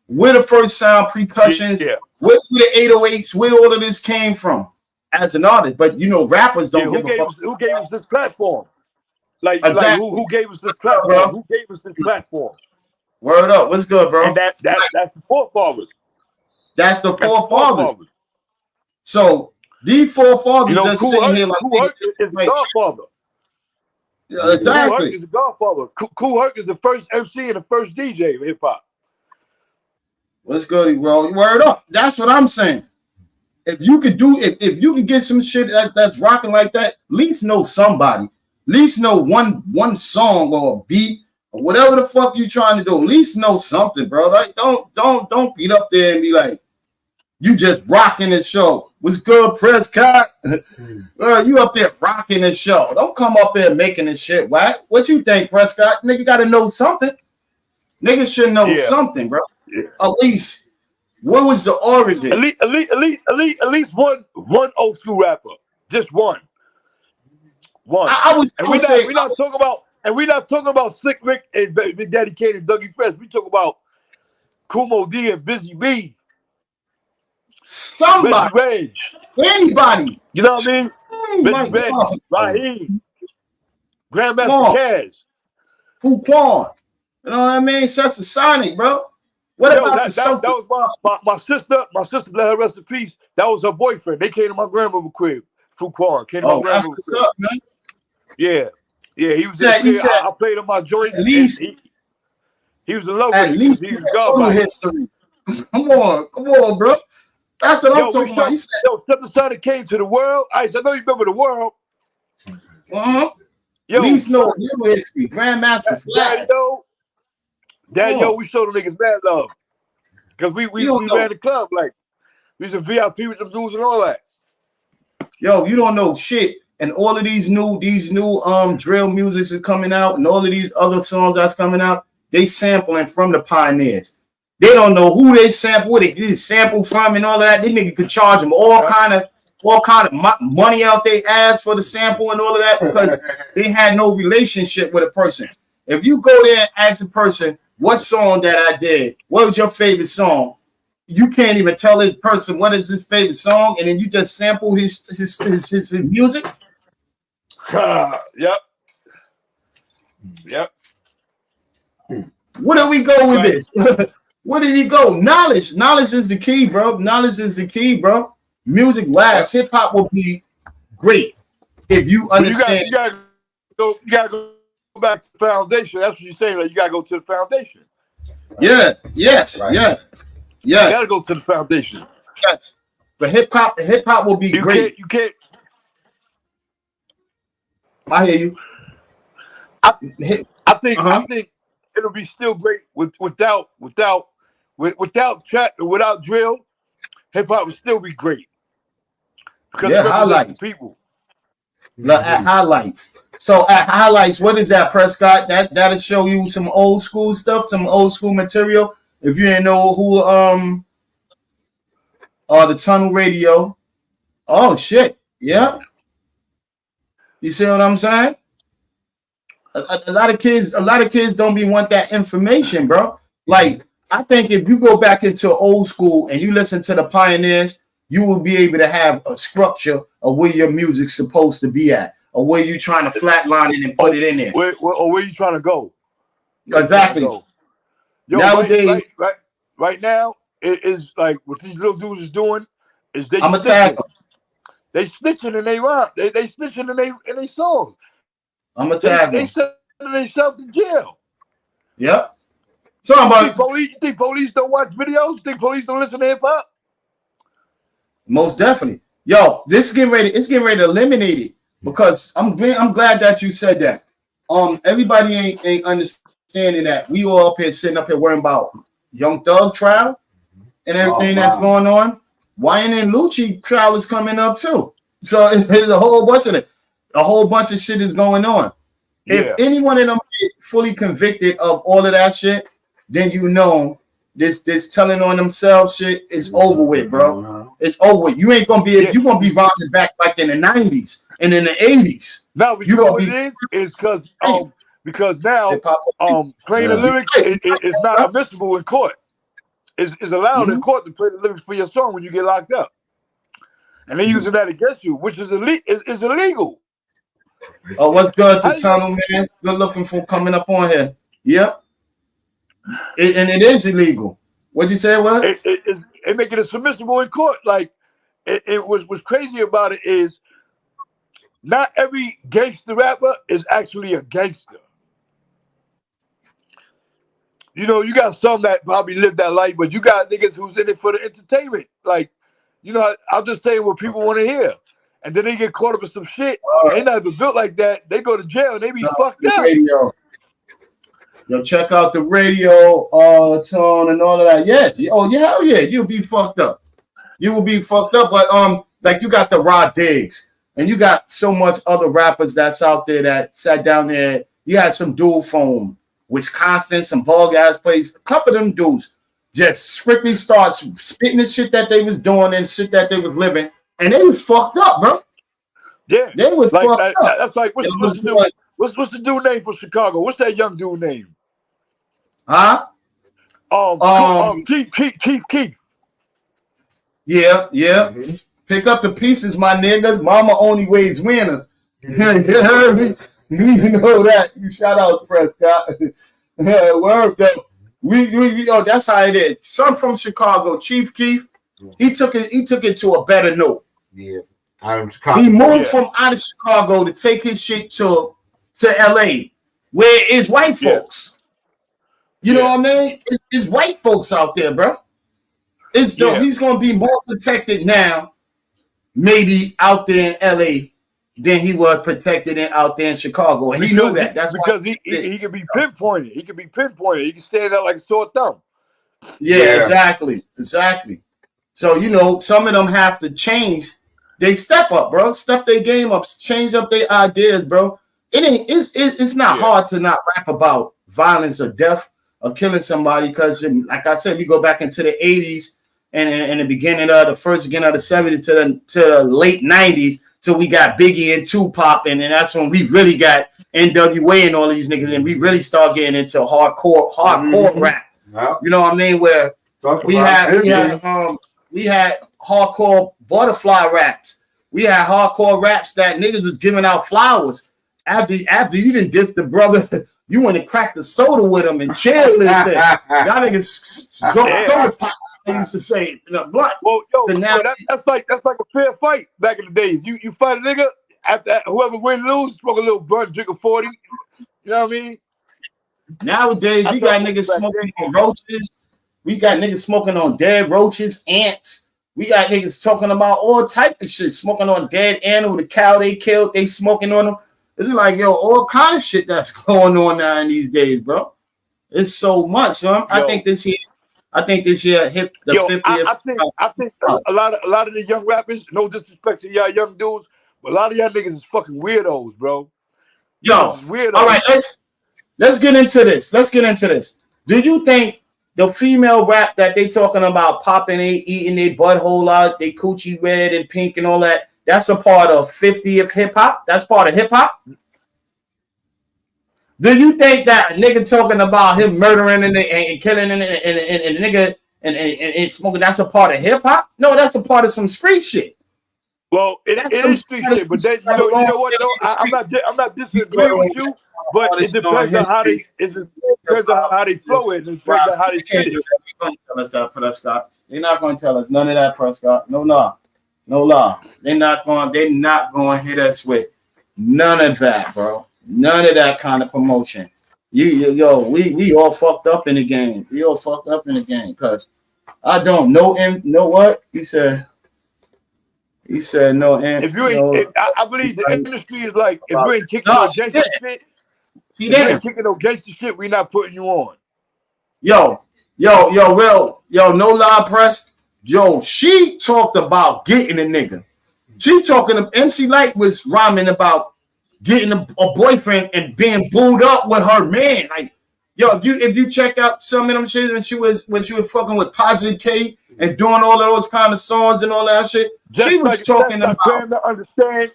Where the first sound percussions? Yeah. Where the 808s? Where all of this came from as an artist? But rappers don't give a fuck. Who gave us this platform? Like, Exactly. who gave us this platform? Who gave us this platform? Word up. What's good, bro? And that's the forefathers. That's the forefathers. So these forefathers just sitting here like Kool Herc is the godfather. Yeah, exactly. Kool Herc is the godfather. Kool Herc is the first MC and the first DJ of hip hop. What's good, bro? Word up. That's what I'm saying. If you could if you can get some shit that's rocking like that, at least know somebody. At least know one song or a beat or whatever the fuck you trying to do. At least know something, bro. Like don't beat up there and be like, you just rocking the show. What's good, Prescott? You up there rocking the show. Don't come up there making this shit whack. What you think, Prescott? Nigga gotta know something. Niggas should know something, bro. Yeah. At least, what was the origin? At least one old school rapper. Just one. One. We're not talking about Slick Rick and Big Daddy Kane and Dougie Fresh. We talk about Kumo D and Busy B. Somebody. Reg. Anybody. You know what I mean? Busy Reg. Raheem. Grandmaster Caz. Fuquan. You know what I mean? That's a Sonic, bro. What about that was my sister? My sister, let her rest in peace. That was her boyfriend. They came to my grandmother's crib. Fuquan came to my grandmother's crib. Up, man. Yeah. He was there. I played on my joint. At least he was in love with at least he was history. Come on, bro. That's what I'm talking about. Something Sonic came to the world. I know you remember the world. At least know your history. Grandmaster Flash. Daddy, we showed the niggas mad love. Because we ran the club like we was a VIP with them dudes and all that. Yo, you don't know shit. And all of these new drill musics are coming out, and all of these other songs that's coming out, they sampling from the pioneers. They don't know who they sample, what they get sample from, and all of that. They nigga could charge them all kind of money out their ass for the sample and all of that because they had no relationship with a person. If you go there and ask a person, what song that I did? What was your favorite song? You can't even tell this person what is his favorite song, and then you just sample his music. Yep. Where do we go with this? Where did he go? Knowledge is the key, bro. Knowledge is the key, bro. Music lasts. Hip hop will be great if you understand. You gotta go back to the foundation. That's what you're saying. Like you gotta go to the foundation. Yeah. Yes. You gotta go to the foundation. Yes. But hip hop will be great. You can't. I hear you. I think it'll be still great without drill. Hip hop would still be great because highlights people. At highlights. So at highlights, what is that, Prescott? That'll show you some old school stuff, some old school material. If you didn't know who the Tunnel Radio. Oh shit. Yeah. You see what I'm saying? A lot of kids don't be want that information, bro. Like, I think if you go back into old school and you listen to the pioneers, you will be able to have a structure of where your music's supposed to be at, or where you trying to flatline it and put it in there. Where you trying to go? Exactly. Yo, nowadays, right now, it is like what these little dudes is doing is they. I'm a tag them. They snitching and they rhyme. They snitching and they songs. I'm a tag them. They sending themselves to jail. Yep. So you think police don't watch videos? You think police don't listen to hip hop? Most definitely. Yo, it's getting ready to eliminate it because I'm glad that you said that. Everybody ain't understanding that. We all up here sitting up here worrying about Young Thug trial and everything that's going on. Wayne and Lucci trial is coming up too. So there's a whole bunch of it. A whole bunch of shit is going on. Yeah. If any one of them get fully convicted of all of that shit, then you know this telling on themselves shit is over with, bro. It's over. You ain't gonna be. You gonna be rounding back like in the 90s and in the 80s. Now, you know what it is because now playing the lyrics is not admissible in court. It's allowed in court to play the lyrics for your song when you get locked up, and they're using that against you, which is illegal. Oh, what's good, the tunnel, man? Good looking for coming up on here. Yep. And it is illegal. What'd you say it was? It make it submissible in court. Like, what's crazy about it is not every gangster rapper is actually a gangster. You know, you got some that probably live that life, but you got niggas who's in it for the entertainment. Like, you know, I'll just say what people want to hear. And then they get caught up in some shit. They not even built like that. They go to jail and they be fucked up. Radio. Yo, check out the radio tone and all of that. Yeah. Oh, yeah, hell yeah. You'll be fucked up. You will be fucked up. But like you got the Rod Diggs, and you got so much other rappers that's out there that sat down there. You had some dual phone. Wisconsin, some ball guys plays. A couple of them dudes just strictly starts spitting the shit that they was doing and shit that they was living, and they was fucked up, bro. Yeah, they was like fucked up. That's like what's the dude name from Chicago? What's that young dude name? Huh? Chief Keef. Yeah. Mm-hmm. Pick up the pieces, my niggas. Mama only weighs winners. You heard me? You know that. You shout out Prescott. Word though. We that's how it is. Son from Chicago, Chief Keef. He took it to a better note. Yeah. Chicago. He moved from out of Chicago to take his shit to LA, where it's white folks. You know what I mean? It's white folks out there, bro. He's gonna be more protected now, maybe out there in LA, than he was protected out there in Chicago. And he knew that. That's because he can be pinpointed. He can be pinpointed. He can stand out like a sore thumb. Yeah, exactly. So, you know, some of them have to change. They step up, bro. Step their game up. Change up their ideas, bro. It's not hard to not rap about violence or death or killing somebody because, like I said, we go back into the 80s and the beginning of the 70s to the late 90s. So we got Biggie and Tupac, and then that's when we really got NWA and all these niggas, and we really start getting into hardcore rap. Yep. You know what I mean? Where we had hardcore butterfly raps. We had hardcore raps that niggas was giving out flowers after you didn't diss the brother. You went and cracked the soda with him and chilled and shit. Y'all niggas drunk soda pop. I used to say, blunt. Well, that's like a fair fight back in the days. You fight a nigga after whoever win lose, smoke a little blunt, drink a 40. You know what I mean? Nowadays we got niggas smoking on roaches. We got niggas smoking on dead roaches, ants. We got niggas talking about all type of shit, smoking on dead animal, the cow they killed, they smoking on them. It's like all kind of shit that's going on now in these days, bro. It's so much. So I think this year hit the 50th. I think a lot of the young rappers, no disrespect to y'all young dudes, but a lot of y'all niggas is fucking weirdos, bro. Weirdos. All right, let's get into this. Do you think the female rap that they talking about popping, eating their butthole out, they coochie red and pink and all that, that's a part of 50th hip hop? That's part of hip hop? Do you think that nigga talking about him murdering and killing and nigga and smoking, that's a part of hip hop? No, that's a part of some street shit. Well, that's some street shit, but then, you know what? No, I'm not disagreeing with you, but it depends on how they flow it. It depends on how they shit it. They're not going to tell us none of that, Prescott. No law. They're not going to hit us with none of that, bro. None of that kind of promotion. We all fucked up in the game. Because I don't know him. Know what? He said no. If you ain't, I believe the industry is like, if you ain't kicking no gangster shit, we not putting you on. Yo, no lie, press. Yo, she talked about getting a nigga. She talking. MC Light was rhyming about getting a boyfriend and being booed up with her man. Like, yo, if you check out some of them shit when she was fucking with Positive K and doing all of those kind of songs and all that shit. Just She was talking about to understand.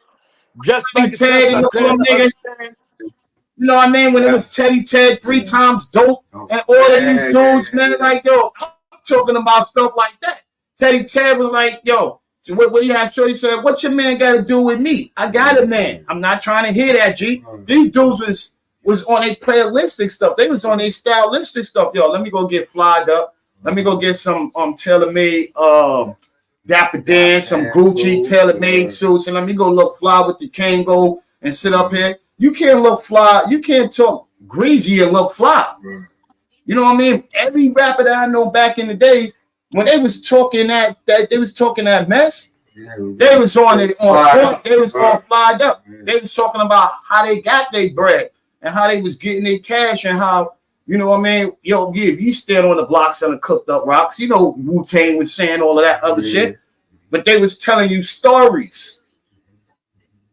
Just like Ted and all them niggas. You know what I mean? When it was Teddy Ted 3 times dope and all of these dudes, man, like, yo, I'm talking about stuff like that. Teddy Ted was like, yo, so what he had Shorty said, what your man got to do with me? I got a man. I'm not trying to hear that, G. These dudes was on their playlistic stuff. They was on their stylistic stuff. Yo, let me go get flyed up. Let me go get some tailor-made Dapper Dan, some Gucci tailor-made suits, and let me go look fly with the Kango and sit up here. You can't look fly. You can't talk greasy and look fly. You know what I mean? Every rapper that I know back in the days, when they was talking that mess, they was on it on point. They was all flyed up. They was talking about how they got their bread and how they was getting their cash and how, you know what I mean? Yo, yeah, you stand on the block selling cooked up rocks. You know, Wu-Tang was saying all of that other shit, but they was telling you stories.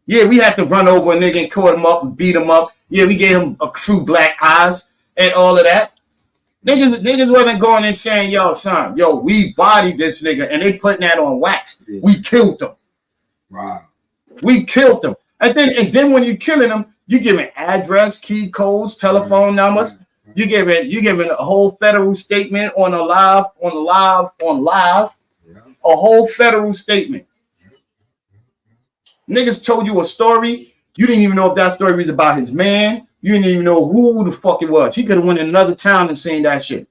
Yeah, we had to run over a nigga and caught him up and beat him up. Yeah, we gave him a few black eyes and all of that. Niggas wasn't going and saying, yo, son, yo, we bodied this nigga, and they putting that on wax. We killed him. Wow. We killed him. And then when you killing them, you giving address, key codes, telephone numbers. You giving a whole federal statement on live, a whole federal statement. Niggas told you a story. You didn't even know if that story was about his man. You didn't even know who the fuck it was. He could have went in another town and seen that shit.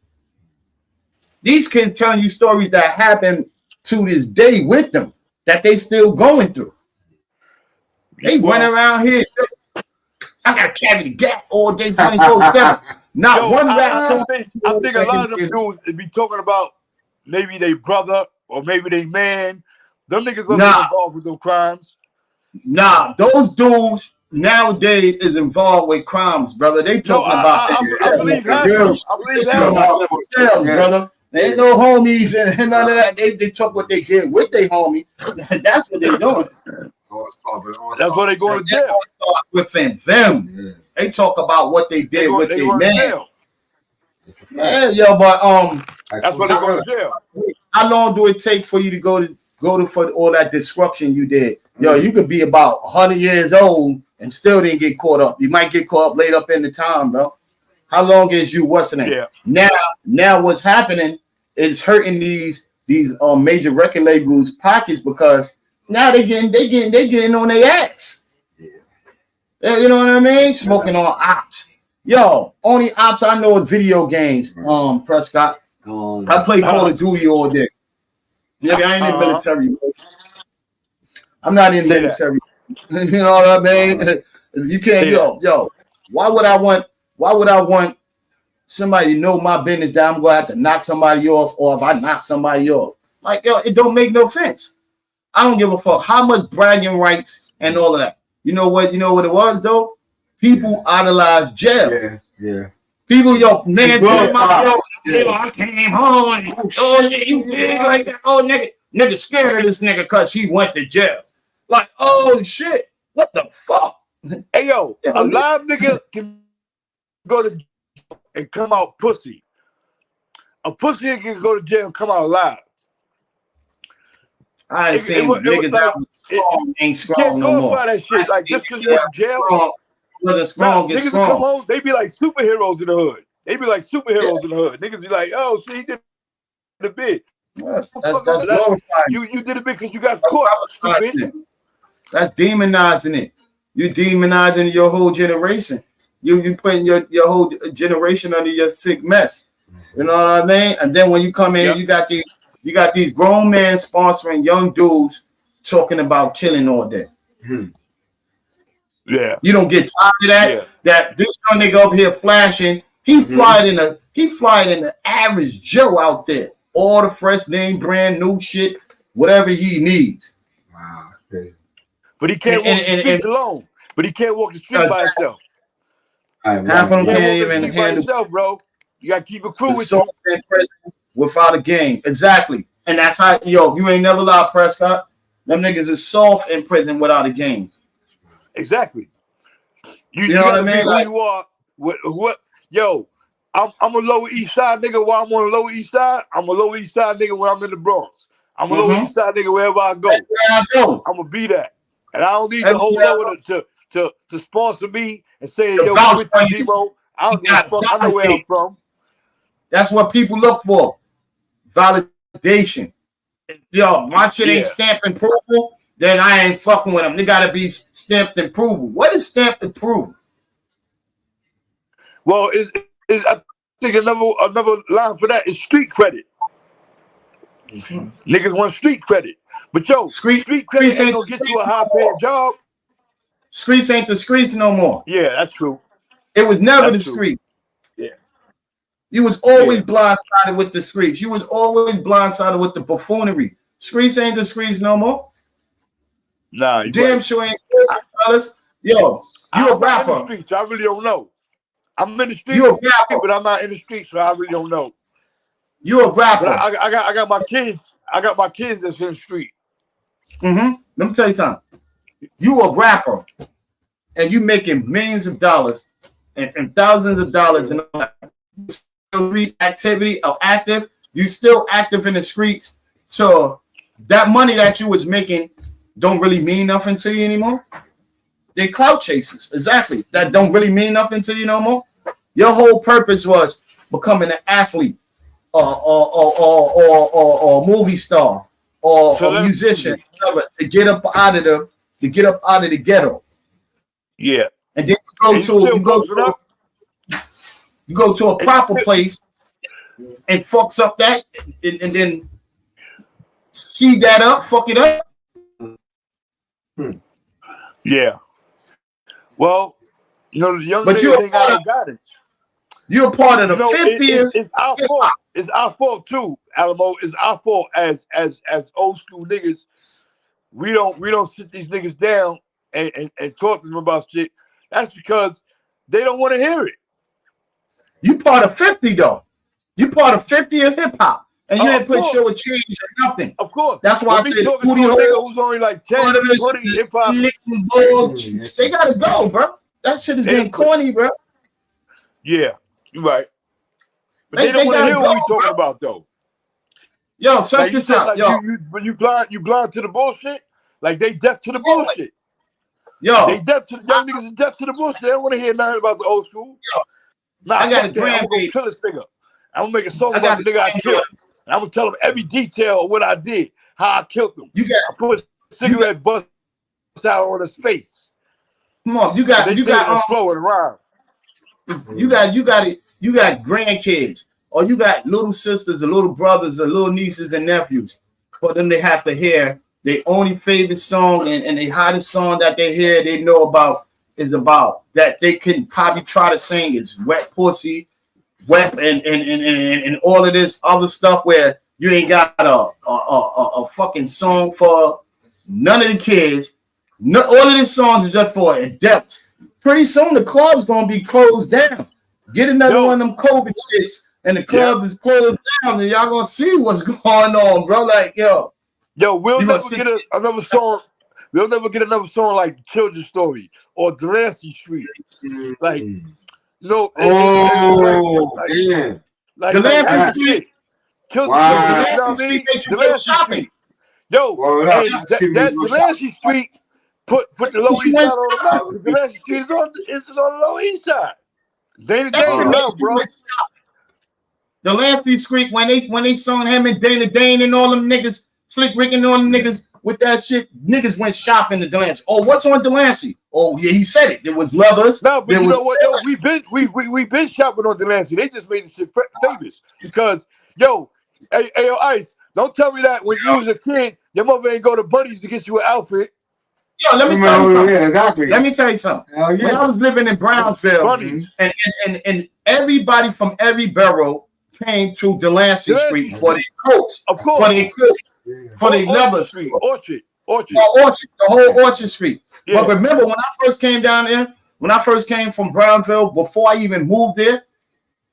These kids telling you stories that happened to this day with them that they still going through. They run around here. I gotta carry the gap all day 24/7. Not one rap song. I think a lot of them dudes be talking about maybe they brother or maybe they man. Them niggas are involved with those crimes. Nah, those dudes nowadays is involved with crimes, brother. They talking about I believe that, brother. There ain't no homies and none of that. They talk what they did with their homie. That's what they doing. That's what they going to jail. Within them. Yeah. They talk about what they did with their man. Yeah, yo, but that's what they going to jail. How long do it take for you to go to for all that destruction you did? Yo, you could be about 100 years old and still didn't get caught up. You might get caught up late up in the time, bro. How long is you what's in it? Yeah. Now what's happening is hurting these major record labels' pockets because now they getting on their ass. Yeah. You know what I mean? Smoking on ops. Yo, only ops I know is video games. Prescott. I play Call of Duty all day. Nigga, I ain't in the military. Bro. I'm not in the military. You know what I mean? You can't, yo. Why would I want somebody to know my business that I'm gonna have to knock somebody off, or if I knock somebody off? Like, yo, it don't make no sense. I don't give a fuck how much bragging rights and all of that. You know what it was though? People idolize jail. Yeah. People, yo, man, I came home. Oh, you big like that. Oh, nigga scared of this nigga because he went to jail. Like, oh shit, what the fuck? Hey, yo, a live nigga can go to jail and come out pussy. A pussy nigga can go to jail and come out alive. I ain't seen niggas that was strong ain't strong no more. That shit. Like, just because you went to jail. Wasn't strong, get strong. Come home, they be like superheroes in the hood. In the hood. Niggas be like, oh, see, he did the bit. Yeah, that's glorifying. You did it because you got caught. That's demonizing it. You demonizing your whole generation. You putting your whole generation under your sick mess. You know what I mean? And then when you come in, you got these grown men sponsoring young dudes talking about killing all day. Yeah. You don't get tired of that. Yeah. That this young nigga up here flashing, he flying in the average Joe out there. All the fresh name, brand new shit, whatever he needs. Wow. Okay. But he can't walk the streets alone. But he can't walk the streets by himself. Half of them can't even handle himself, bro. You gotta keep a crew with you. Without a game. Exactly. And that's how you ain't never lied, Prescott. Them niggas is soft in prison without a game. Exactly. You know what I mean? Who you are. What? Yo, I'm a Lower East Side nigga while I'm on the Lower East Side. I'm a Lower East Side nigga when I'm in the Bronx. I'm a Lower East Side nigga wherever I go. I'm gonna be that, and I don't need the whole Lower to sponsor me and say, yo, with Demo. I don't give a fuck. I know where I'm from. That's what people look for. Validation. Yo, my shit ain't stamped approval, then I ain't fucking with them. They gotta be stamped approval. What is stamped approval? Well, I think another line for that is street credit. Niggas want street credit. But yo, street credit ain't gonna get you a high-paying job. Streets ain't the streets no more. Yeah, that's true. It was never the streets. Yeah. You was always blindsided with the streets. You was always blindsided with the buffoonery. Streets ain't the streets no more. Nah, damn sure ain't fellas. Yo, you a rapper. In the streets, I really don't know. I'm in the streets, but I'm not in the streets, so I really don't know. You a rapper. But I got my kids. I got my kids that's in the street. Let me tell you something. You a rapper, and you making millions of dollars and thousands of dollars in street activity or active. You still active in the streets, so that money that you was making don't really mean nothing to you anymore. They clout chasers, exactly. That don't really mean nothing to you no more. Your whole purpose was becoming an athlete, or movie star, or a musician, to get up out of the ghetto. Yeah, and then you go to a proper place and fucks up that, and then see that up, fuck it up. Yeah. Well, you know, the young niggas ain't got no guidance. You're a part of the 50th. It's our fault. It's our fault too, Alamo. It's our fault as old school niggas. We don't sit these niggas down and talk to them about shit. That's because they don't want to hear it. You part of 50 though. You part of 50 of hip hop. And you ain't put show a change or nothing. Of course. That's why I said Booty Holes, who's only like 10, 20 hip hop. They gotta go, bro. That shit is getting corny, bro. Yeah, you're right. But they don't want to hear what we talking about, though. Yo, check this out. Yo, when you blind to the bullshit, like they deaf to the bullshit. Yo, they deaf to the young niggas is deaf to the bullshit. They don't want to hear nothing about the old school. Yo, nah, I got a grandbaby. I'm gonna kill this nigga. I'm gonna make a song about the nigga I killed. And I'm gonna tell him every detail of what I did, how I killed him. I put a cigarette bust out on his face. Come on, you got flow and rhyme. You got grandkids, or you got little sisters or little brothers or little nieces and nephews. For them, they have to hear their only favorite song and the hottest song that they hear, they know about is about that they can probably try to sing is Wet Pussy, Wet and all of this other stuff where you ain't got a fucking song for none of the kids. No, all of these songs are just for adults. Pretty soon the club's gonna be closed down. Get another one of them COVID shits, and the club is closed down, and y'all gonna see what's going on, bro. Like, yo, we'll never get another song. We'll never get another song like Children's Story or Delancey Street. Like, no. Like Delancey Street. Delancey Street. Yo, that Delancey Street put the Lower East Side on the map. Delancey Street is on the Lower East Side. Dana Dane love, bro. Delancey Street, when they sung him and Dana Dane and all them niggas, Slick Rick and all them niggas with that shit, niggas went shopping to Delancey. Oh, what's on Delancey? Oh, yeah, he said it. There was leathers. No, but you know what? Yo, we been shopping on Delancey. They just made the shit famous because, yo, hey, Ice, don't tell me that when you was a kid, your mother ain't go to Buddy's to get you an outfit. Yo, let me tell you something. Yeah, exactly. Let me tell you something. When I was living in Brownsville, and everybody from every borough came to Delancey Street for their coats, of course, for their leather Street, Orchard, the whole Orchard Street. Yeah. But remember, when I first came down there, when I first came from Brownsville, before I even moved there,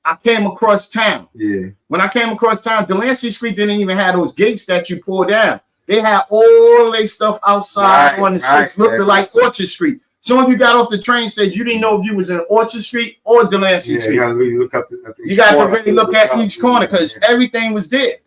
I came across town. Yeah. When I came across town, Delancey Street didn't even have those gates that you pull down. They had all their stuff outside on the streets, looking like Orchard Street. Soon as you got off the train station, you didn't know if you was in Orchard Street or Delancey Street. You gotta really look up. You got to really look at each corner because everything was there.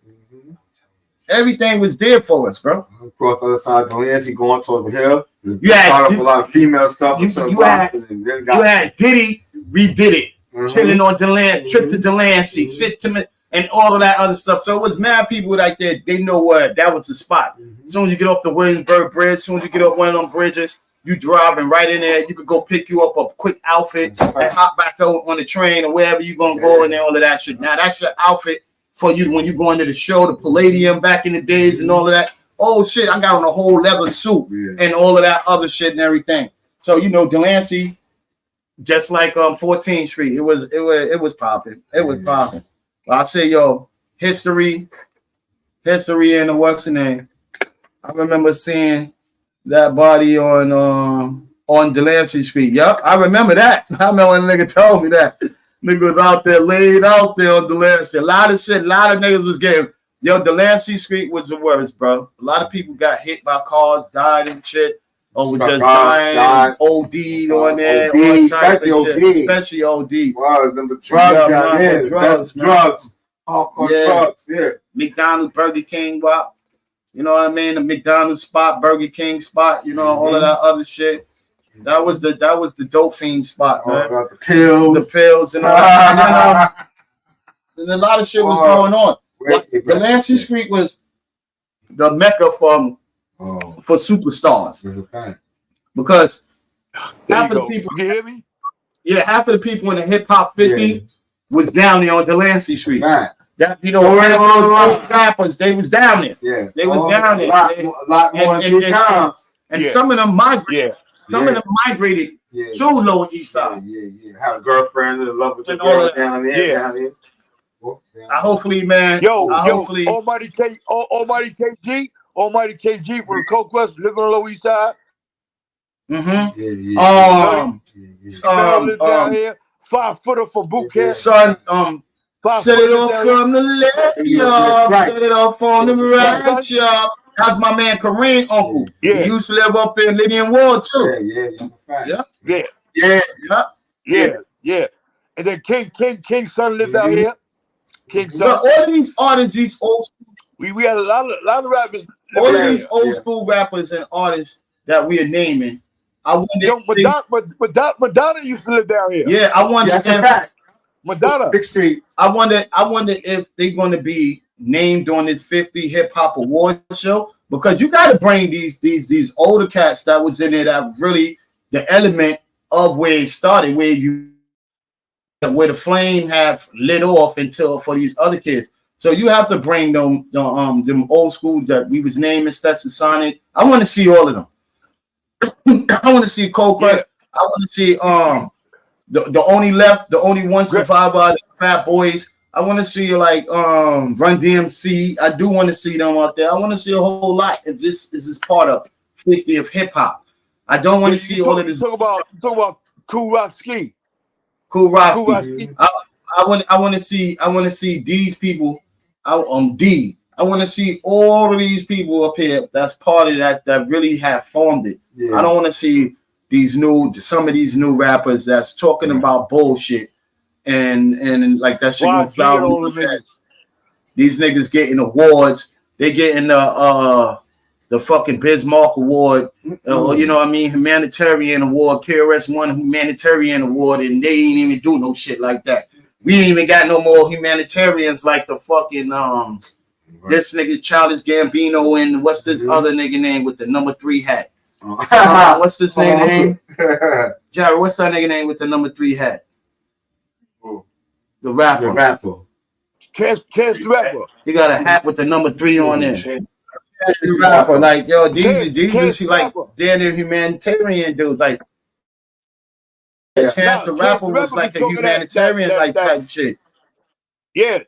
Everything was there for us, bro. Across the other side of Delancey, going towards the hill. You had a lot of female stuff. You had Diddy redid it, chilling on Delancey, trip to Delancey, sit to me, and all of that other stuff. So it was mad people like that. They know where that was the spot. As soon as you get off the Williamsburg Bridge, as soon as you get off one of them bridges, you driving right in there. You could go pick you up a quick outfit and hop back on the train or wherever you gonna go and all of that shit. Now that's your outfit for you when you go into the show, the Palladium back in the days and all of that. Oh shit, I got on a whole leather suit and all of that other shit and everything. So you know, Delancey, just like 14th Street, it was popping. It was popping. I say, yo, history, and what's the name? I remember seeing that body on Delancey Street. Yup, I remember that. I remember when a nigga told me that. Nigga was out there, laid out there on Delancey. A lot of shit, a lot of niggas was getting. Yo, Delancey Street was the worst, bro. A lot of people got hit by cars, died and shit. Or was just dying, OD'd on there. Especially OD. Wow, the drugs down there. Drugs. Drugs, yeah. McDonald's, Burger King, wow. You know what I mean? The McDonald's spot, Burger King spot, you know, all of that other shit. That was the dope fiend spot, man. The pills. And all that. And a lot of shit was going on. Delancey Street was the mecca for superstars. Because half of the people, you hear me? Yeah, half of the people in the hip hop 50 was down there on Delancey Street. Right. That, you know, rappers, they was down there. Yeah, they was down there. A lot more than 3 times. And some of them migrated. Yeah. Some of them migrated to Lower East Side. Yeah. Had a girlfriend in love with the girl down there. Hopefully, man. Hopefully. Almighty KG from the Coke Quest, living on the Lower East Side. Down here, 5-footer for boot camp. Son, set it off from the left, y'all. Set it off on the right, y'all. That's my man Kareem uncle. Yeah. He used to live up there in Lydian Ward too. Yeah. And then King's son lived out here. King's son. But all of these artists, these old school, we had a lot of rappers. All of these old school rappers and artists that we are naming. I wonder. Madonna used to live down here. Yeah, I wonder. That's a fact. Madonna. Big Street. I wonder if they're going to be named on this 50 Hip Hop Award show, because you got to bring these older cats that was in it that really the element of where it started, where the flame have lit off until for these other kids. So you have to bring them old school that we was naming, Stetson Sonic. I want to see all of them. I want to see Cold Crush. I want to see the only one survivor out of the Fat Boys. I want to see like Run DMC. I do want to see them out there. I want to see a whole lot. If this is part of 50 of hip hop, I don't want to see all of this. Talk about Cool Rock Ski. Cool Rock Ski. I want to see these people. I want to see all of these people up here. That's part of that really have formed it. Yeah. I don't want to see some of these new rappers that's talking about bullshit and like that shit gonna flower. These niggas getting awards. They getting the fucking Bismarck Award, you know what I mean, humanitarian award. KRS won a humanitarian award, and they ain't even do no shit like that. We ain't even got no more humanitarians like the fucking this nigga Childish Gambino and what's this other nigga name with the number 3 hat? What's this nigga name? Jared, what's that nigga name with the number 3 hat? The rapper. Chance the Rapper. He got a hat with the number 3 on there. The rapper, like yo, these see like they're the humanitarian dudes, like Chance the Rapper was like a humanitarian like type shit. Yeah,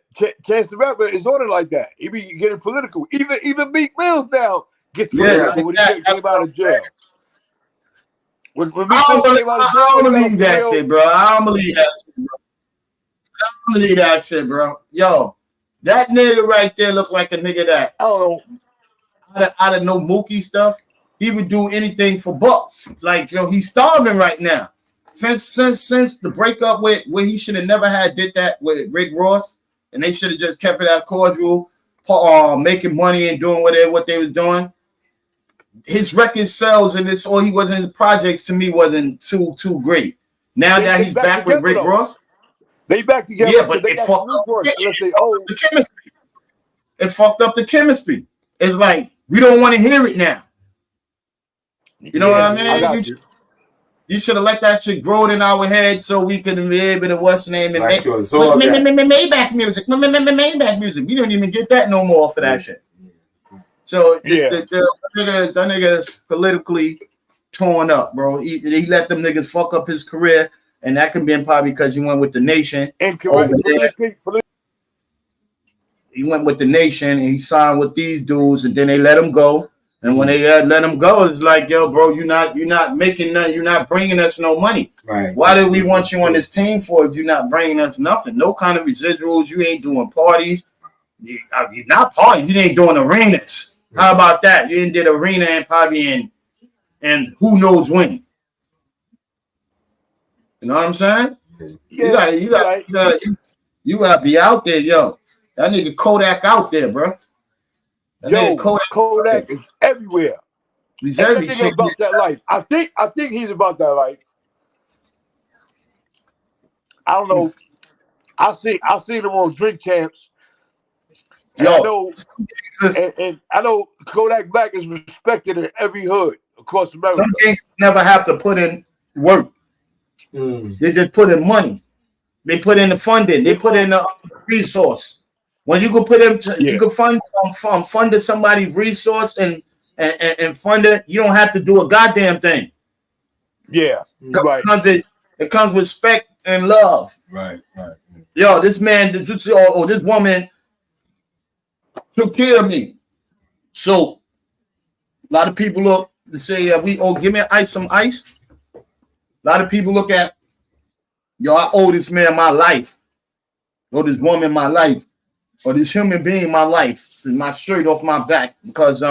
Chance the Rapper is on it like that. He be getting political. Even Meek Mills now gets political when he came out of jail. When Meek Mills came out of jail, I don't believe that shit, bro. I don't believe that shit, bro. Yo, that nigga right there look like a nigga that I don't know. Out of no Mookie stuff, he would do anything for bucks. Like, he's starving right now. Since the breakup with where he should have never did that with Rick Ross, and they should have just kept it as cordial, making money and doing what they was doing. His record sales and this, or he wasn't in the projects, to me wasn't too great. Now that he's back with Rick Ross, they back together. Yeah, but it fucked up the chemistry. It fucked up the chemistry. It's like we don't want to hear it now. You know what I mean? You should have let that shit grow in our head so we could be able to what's the name and Maybach music. Maybach music. We don't even get that no more after that shit. So that nigga is politically torn up, bro. He let them niggas fuck up his career, and that can be probably because he went with the Nation. He went with the Nation and he signed with these dudes, and then they let him go. And when they let him go, it's like, yo, bro, you're not making nothing. You're not bringing us no money. Right. Why did we want you on this team for if you're not bringing us nothing? No kind of residuals. You ain't doing parties. You're not parties. You ain't doing arenas. How about that? You didn't did arena and probably and who knows when. You know what I'm saying? Yeah, you gotta be out there, yo. That nigga Kodak out there, bro. Kodak is everywhere. He's everything about that life. I think he's about that life. I don't know. I seen him on Drink Champs. Yo, and I know Kodak Black is respected in every hood across America. Some gangsters never have to put in work. They just put in money. They put in the funding. They put in the resource. When you can put in, you can fund somebody's resource and fund it. You don't have to do a goddamn thing. Yeah, right. It comes with respect and love. Right. Yo, this man, this woman took care of me. So a lot of people look and say, give me some ice. A lot of people look at, yo, I owe this man my life, or this woman my life, or this human being my life, my shirt off my back, because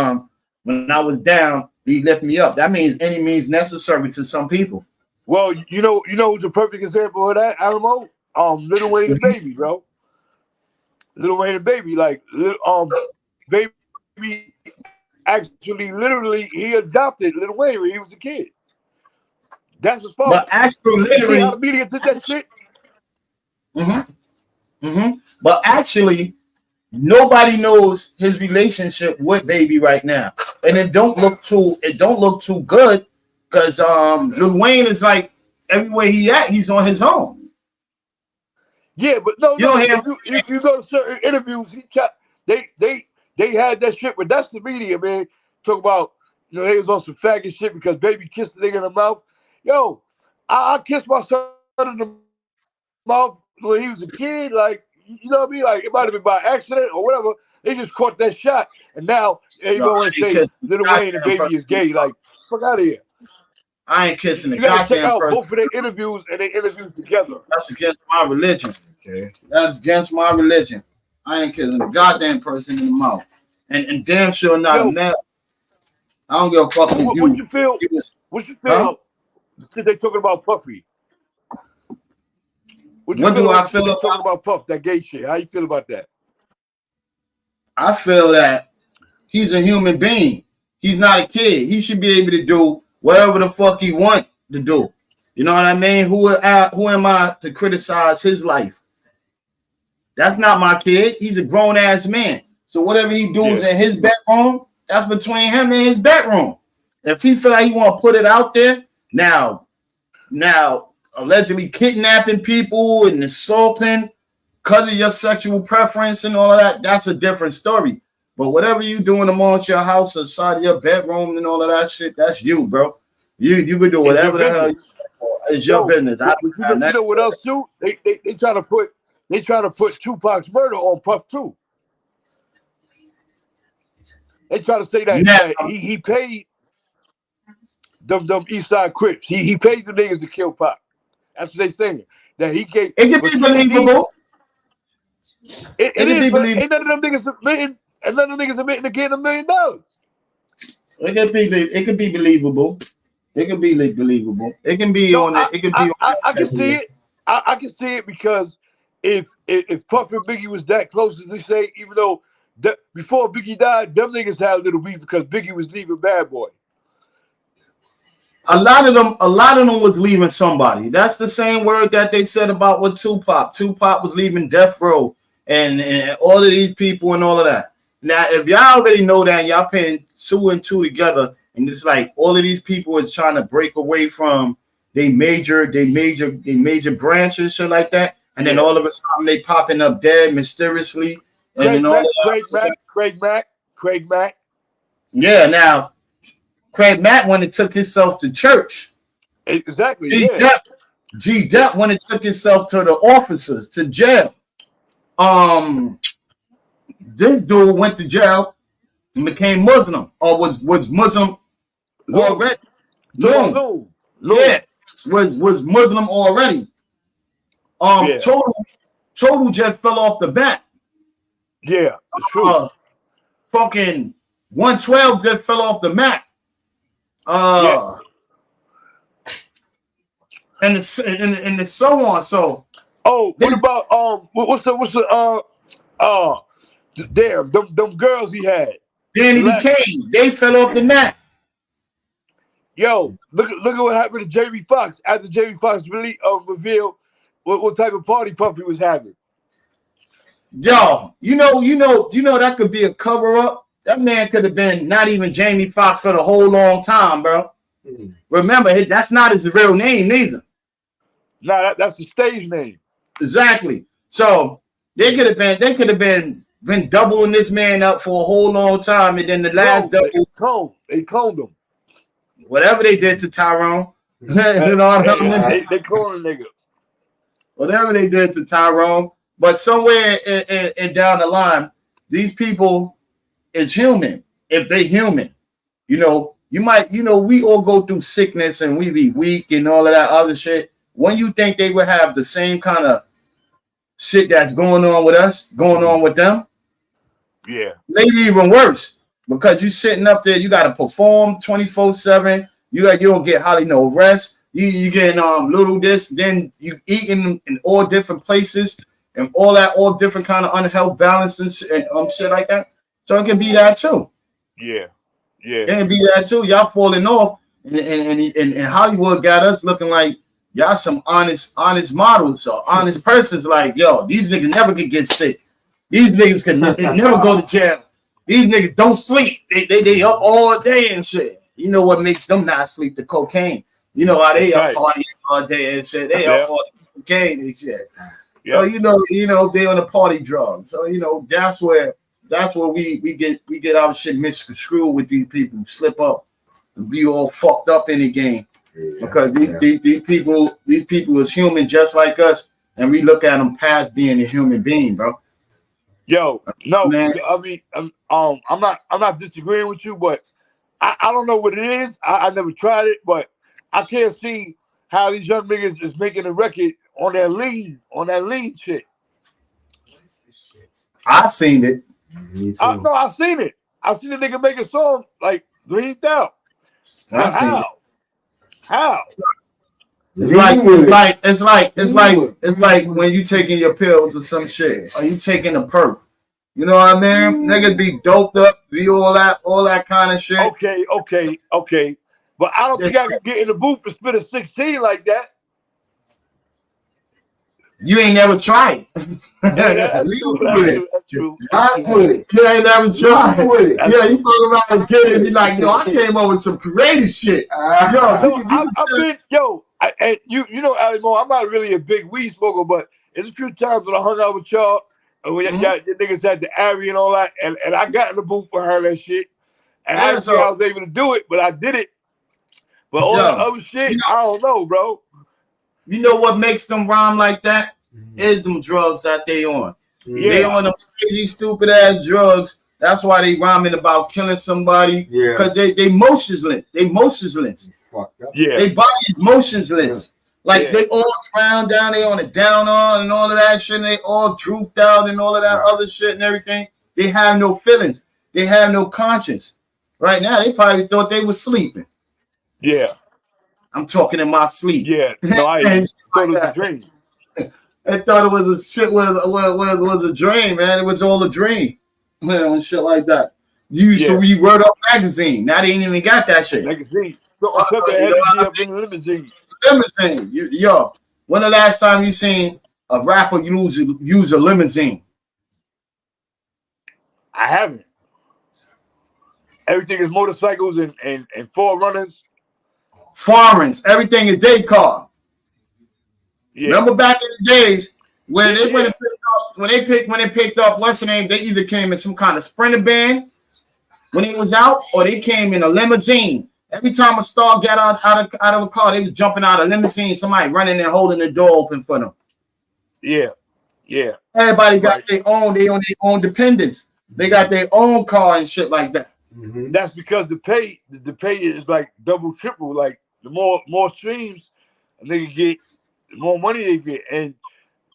when I was down, he lifted me up. That means any means necessary to some people. Well, you know who's the perfect example of that, Alamo? Lil Wayne and Baby, bro. Lil Wayne and Baby, like Baby actually literally he adopted Lil Wayne when he was a kid. That's his fault. But actually, literally, see how the media did that shit. But actually, nobody knows his relationship with Baby right now, and it don't look too good because Lil Wayne is like everywhere he at, he's on his own. Yeah, but if you go to certain interviews, they had that shit, but that's the media, man. Talk about they was on some faggot shit because Baby kissed the nigga in the mouth. Yo, I kissed my son in the mouth when he was a kid, like, you know what I mean? Like, it might have been by accident or whatever. They just caught that shot, and now they go and say Lil Wayne and Baby is gay. Like, fuck out of here. I ain't kissing the goddamn person. You gotta check out person. both of their interviews and their interviews together. That's against my religion. Okay, that's against my religion. I ain't kissing the goddamn person in the mouth, and damn sure not a man. I don't give a fuck with you. What you feel? What you feel? Huh? Since they talking about Puffy. What do I feel about Puff, that gay shit? How you feel about that? I feel that he's a human being. He's not a kid. He should be able to do whatever the fuck he want to do. You know what I mean? Who am I to criticize his life? That's not my kid. He's a grown ass man. So whatever he does in his bedroom, that's between him and his bedroom. If he feel like he want to put it out there, now allegedly kidnapping people and assaulting because of your sexual preference and all of that, that's a different story. But whatever you doing amongst your house, inside of your bedroom and all of that shit, that's you, bro. You can do whatever the hell it's your business. You know what else too? They try to put Tupac's murder on Puff too. They try to say that he paid them East Side Crips. He paid the niggas to kill Pac. That's what they saying. That he gave. It can be believable. It is, but ain't none of them niggas admitting to getting $1 million. It could be believable. It can be believable. It can be on it. It can be on. I can see it. I can see it because if Puff and Biggie was that close as they say, even though before Biggie died, them niggas had a little beef because Biggie was leaving Bad Boy. A lot of them was leaving somebody. That's the same word that they said about with Tupac. Tupac was leaving Death Row and all of these people and all of that. Now, if y'all already know that, y'all putting 2 and 2 together, and it's like all of these people are trying to break away from they major branches, shit like that, and then all of a sudden they popping up dead mysteriously. And Craig Mack. Yeah, now Craig Mack when it took himself to church. Exactly. G Dep when it took himself to the officers to jail. This dude went to jail and became Muslim, or was Muslim already. No. Yeah, was Muslim already. Total just fell off the bat. Yeah, it's true. Fucking 112 just fell off the map. And the so on. So what about what's the them girls he had? Danny Kane, they fell off the map. Yo, look at what happened to Jamie Foxx after Jamie Foxx really revealed what type of party Puff he was having. Yo, you know that could be a cover up. That man could have been not even Jamie Foxx for the whole long time, bro. Mm-hmm. Remember, that's not his real name neither. Nah, that's the stage name. Exactly. So they could have been doubling this man up for a whole long time, and then the last double they cloned him. Whatever they did to Tyrone, you know what I mean? They cloned the nigga. Whatever they did to Tyrone. But somewhere in down the line, these people is human. If they human, we all go through sickness and we be weak and all of that other shit. When you think they would have the same kind of shit that's going on with us, going on with them? Yeah. Maybe even worse. Because you sitting up there, you got to perform 24/7. You don't get hardly no rest. You getting little this, then you eating in all different places. And all different kind of unhealth balances and shit like that. So it can be that too. Yeah. It can be that too. Y'all falling off, and Hollywood got us looking like y'all some honest models or honest persons. Like, yo, these niggas never could get sick. These niggas can never go to jail. These niggas don't sleep. They up all day and shit. You know what makes them not sleep? The cocaine. You know how they up partying all day and shit. They up all the cocaine and shit. Yeah. So you know they on the party drug. So that's where we get our shit misconstrued with these people who slip up and be all fucked up in the game. Because these people is human just like us, and we look at them past being a human being, bro. Yo, no, man. I mean, I'm not disagreeing with you, but I don't know what it is. I never tried it, but I can't see how these young niggas is making a record on that lean shit. I seen it. No, I seen it. I seen the nigga make a song like leaned out. How? It's like when you taking your pills or some shit, or you taking a perk. You know what I mean? Niggas be doped up, be all that kind of shit. Okay. But I don't think I can get in the booth and spit a 16 like that. You ain't never tried. That's true. You ain't never tried. Yeah, you fuck around and get it and be like, yo, I came up with some creative shit. You know, Ali Mo, I'm not really a big weed smoker, but there's a few times when I hung out with y'all and when y'all niggas had the Ari and all that, and I got in the booth for her that shit. And I didn't think I was able to do it, but I did it. But all that other shit, I don't know, bro. You know what makes them rhyme like that? Is them drugs that they on. Yeah. They on them crazy, stupid ass drugs. That's why they rhyming about killing somebody. Yeah. Because they motionless. They motionless. Yeah. They body is motionless. Yeah. Like they all drowned down, they on a down on and all of that shit. And they all drooped out and all of that other shit and everything. They have no feelings. They have no conscience. Right now, they probably thought they were sleeping. Yeah. I'm talking in my sleep. Yeah. No, I thought it was a dream. I thought it was a shit was a dream, man. It was all a dream. Man, and shit like that. You used to read Word Up magazine. Now they ain't even got that shit. Magazine. So I put the energy up in the limousine. Limousine. Yo, when the last time you seen a rapper use a limousine? I haven't. Everything is motorcycles and forerunners. Foreigns. Everything is day car. Yeah. Remember back in the days when they went and picked up, when they picked up what's the name? They either came in some kind of Sprinter van when it was out, or they came in a limousine. Every time a star got out of a car, they was jumping out of a limousine. Somebody running and holding the door open for them. Yeah, yeah. Everybody got their own dependence. They got their own car and shit like that. Mm-hmm. That's because the pay is like double, triple. Like the more streams a nigga get, the more money they get. And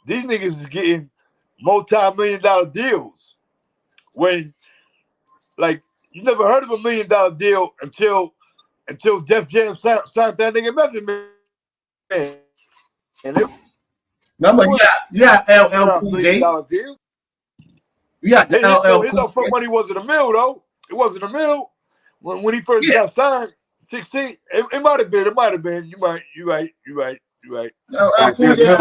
these niggas is getting multi-million-dollar deals. When, like, you never heard of $1 million deal until Def Jam signed that nigga Method Man. And it remember, yeah, LL Cool J. Yeah, the LL his upfront money wasn't $1 million though. It wasn't $1 million when he first got signed. 16. It might have been. You right. LL Cool J had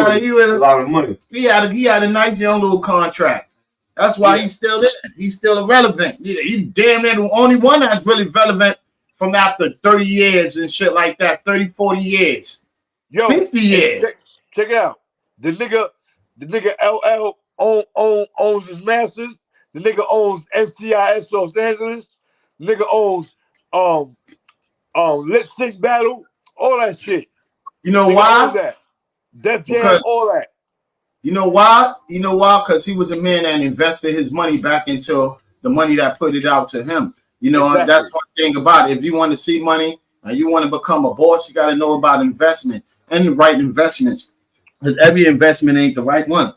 a lot of money. He had a nice young little contract. That's why he's still there. He's still irrelevant. He's damn near the only one that's really relevant from after 30 years and shit like that. 30, 40 years. Yo, 50 years. Check it out. The nigga LL owns his masters. The nigga owns NCIS Los Angeles. The nigga owns Lip Sync Battle. All that shit. You know why? That. Def Jam, all that. You know why? Because he was a man that invested his money back into the money that put it out to him. You know, exactly. That's one thing about it. If you want to see money and you want to become a boss, you got to know about investment and the right investments. Because every investment ain't the right one.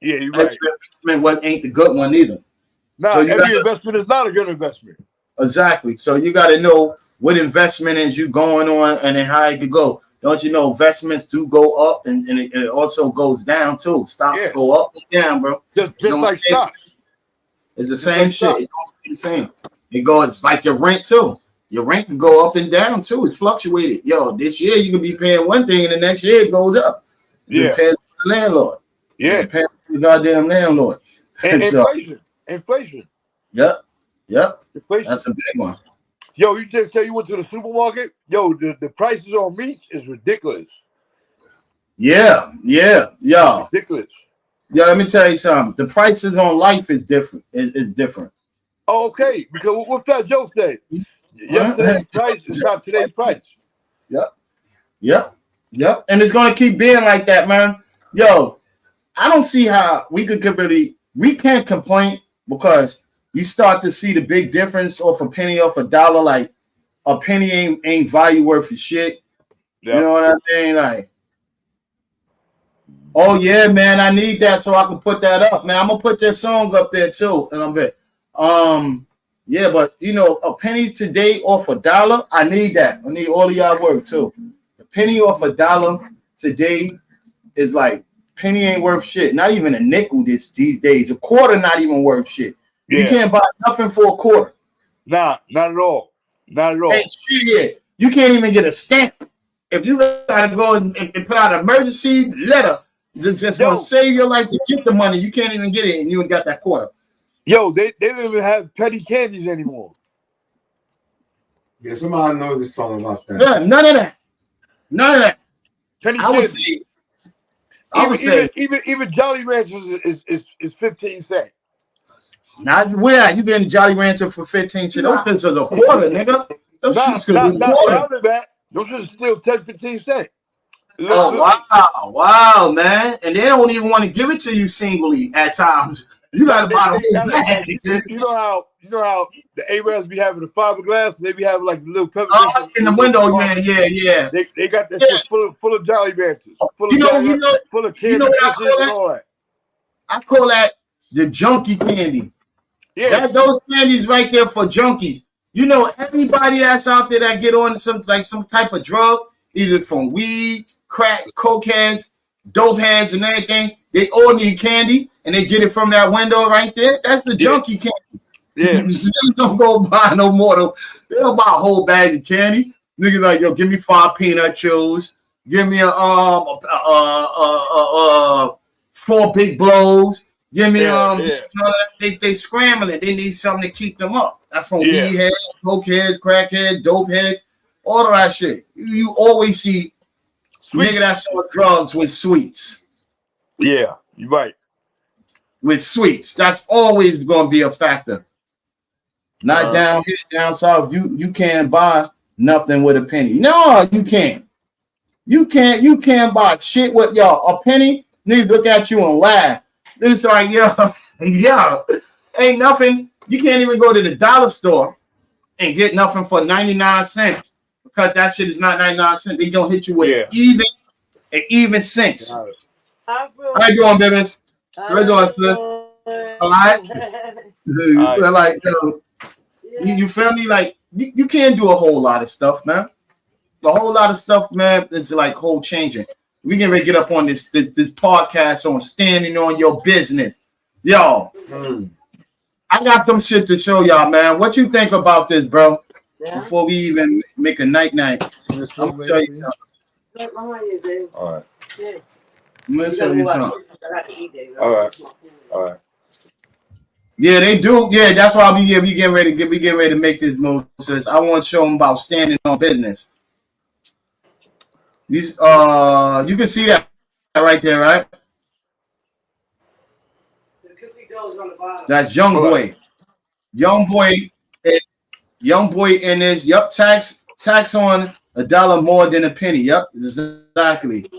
Yeah, you're right. Every investment ain't the good one either. No, so every investment is not a good investment. Exactly. So you got to know what investment is you going on and then how it could go. Don't you know investments do go up and it also goes down too. Stocks go up and down, bro. Just like stocks. It's the same shit. It don't stay the same. It's like your rent too. Your rent can go up and down too. It's fluctuated. Yo, this year you can be paying one thing and the next year it goes up. You pay the landlord. You pay the goddamn landlord. And inflation. Yep. Inflation. That's a big one. Yo, you just tell you went to the supermarket. Yo, the prices on meat is ridiculous. Yeah. Ridiculous. Yeah, let me tell you something. The prices on life is different. It's different. Oh, okay. Because what Fat Joe said, yesterday's price is not today's price. Yep. And it's gonna keep being like that, man. Yo, I don't see how we can't complain because you start to see the big difference off a penny off a dollar. Like a penny ain't value worth of shit. You know what I mean? Like, oh yeah, man, I need that so I can put that up. Man, I'm gonna put that song up there too. And I'm bet. Yeah, but you know, a penny today off a dollar, I need that. I need all of y'all work too. A penny off a dollar today is like penny ain't worth shit. Not even a nickel these days. A quarter not even worth shit. You can't buy nothing for a quarter. Nah, not at all. Hey, shit, you can't even get a stamp. If you gotta go and put out an emergency letter that's gonna save your life to get the money, you can't even get it and you ain't got that quarter. Yo, they don't even have petty candies anymore. Yeah, somebody knows this song about that. Yeah, none of that. Penny candies. I would say even Jolly Ranchers is 15 cents. Not where you getting Jolly Rancher for 15 cents? Those things are a quarter, nigga. Those shits could be a quarter. Those are still 10, 15 cents. Oh, wow, man. And they don't even want to give it to you singly at times. You gotta buy the whole bag. You know how the Arabs be having the fiberglass, they be having like the little pepper in the window, yeah. They got that shit full of Jolly Ranchers, full of candy, and all that. I call that the junkie candy. Yeah, those candies right there for junkies. You know, everybody that's out there that get on some type of drug, either from weed, crack, coke heads, dope heads, and everything, they all need candy, and they get it from that window right there. That's the junkie candy. Yeah. They don't go buy no more. They don't buy a whole bag of candy. Niggas like, yo, give me 5 peanut chews. Give me 4 big blows. Give me they scrambling. They need something to keep them up. That's from weed heads, coke heads, crack heads, dope heads, all of that shit. You always see nigga that's on drugs with sweets. Yeah, you're right. With sweets. That's always gonna be a factor. Not down here, down south. You can't buy nothing with a penny. No, you can't. You can't buy shit with y'all. A penny, niggas look at you and laugh. It's like, yo, ain't nothing. You can't even go to the dollar store and get nothing for 99 cents because that shit is not 99 cents. They gonna hit you with even cents. How you doing, babies? How you doing, sis? All right. So like, yo, you feel me? Like, you can't do a whole lot of stuff, man. A whole lot of stuff, man. It's like whole changing. We can get up on this podcast on standing on your business, yo. I got some shit to show y'all, man. What you think about this, bro? Yeah. Before we even make a night, I'm gonna show you something. All right. I'm gonna show you something. All right. Yeah, they do. Yeah, that's why we getting ready to make this move. Says I want to show them about standing on business. These you can see that right there, right? That's young boy. Young boy in this. Yup, tax on $1 more than a penny. Yup, exactly.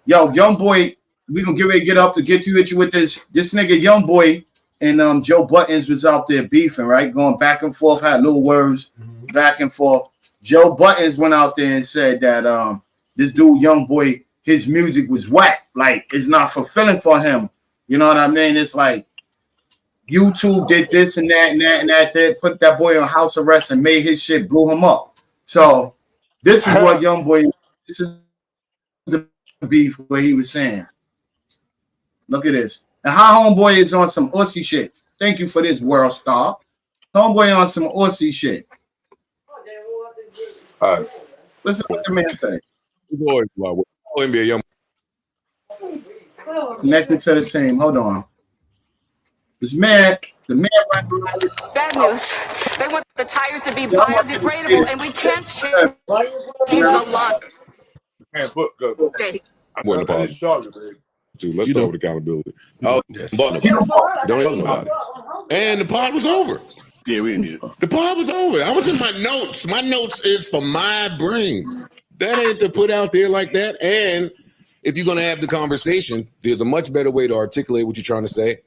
Yo, young boy, we gonna get ready to get up to get you with this nigga young boy and Joe Buttons was out there beefing, right? Going back and forth, had little words back and forth. Joe Buttons went out there and said that this dude, young boy, his music was whack. Like, it's not fulfilling for him. You know what I mean? It's like YouTube did this and that, put that boy on house arrest and made his shit, blew him up. So this is what young boy, this is the beef where he was saying. Look at this. And how homeboy is on some Ussy shit. Thank you for this, world star. Homeboy on some Ussy shit. All right. Listen to what the man say. NBA young. Connected to the team. Hold on. This man, the man right behind it. Bad news. They want the tires to be biodegradable, and we can't change the lock. I'm waiting upon you. Let's start with accountability. Oh, yes. Don't yell about it. And the pod was over. Yeah, we did. The pod was over. I was in my notes. My notes is for my brain. That ain't to put out there like that. And if you're going to have the conversation, there's a much better way to articulate what you're trying to say.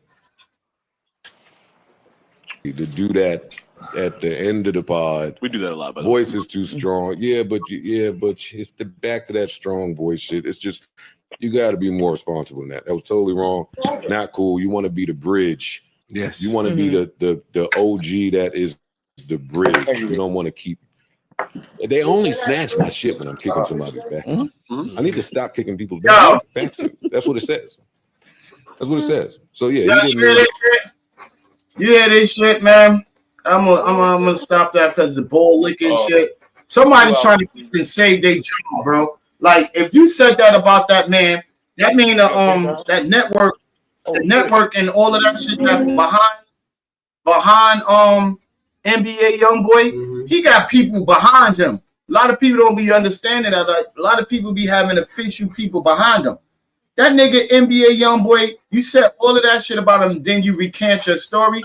To do that at the end of the pod. We do that a lot. Voice is too strong. Yeah, but it's back to that strong voice shit. It's just, you got to be more responsible than that. That was totally wrong. Not cool. You want to be the bridge. Yes. You want to be the OG that is the bridge. You don't want to keep. They only snatch my shit when I'm kicking somebody's back. I need to stop kicking people's back. That's what it says. That's what it says. So yeah, you hear this shit, man? I'm gonna stop that because the ball licking shit. Somebody's trying to save their job, bro. Like, if you said that about that man, that mean that network, the network and all of that shit that behind NBA YoungBoy, he got people behind him. A lot of people don't be understanding that. Like, a lot of people be having official people behind them. That nigga NBA YoungBoy, you said all of that shit about him, then you recant your story.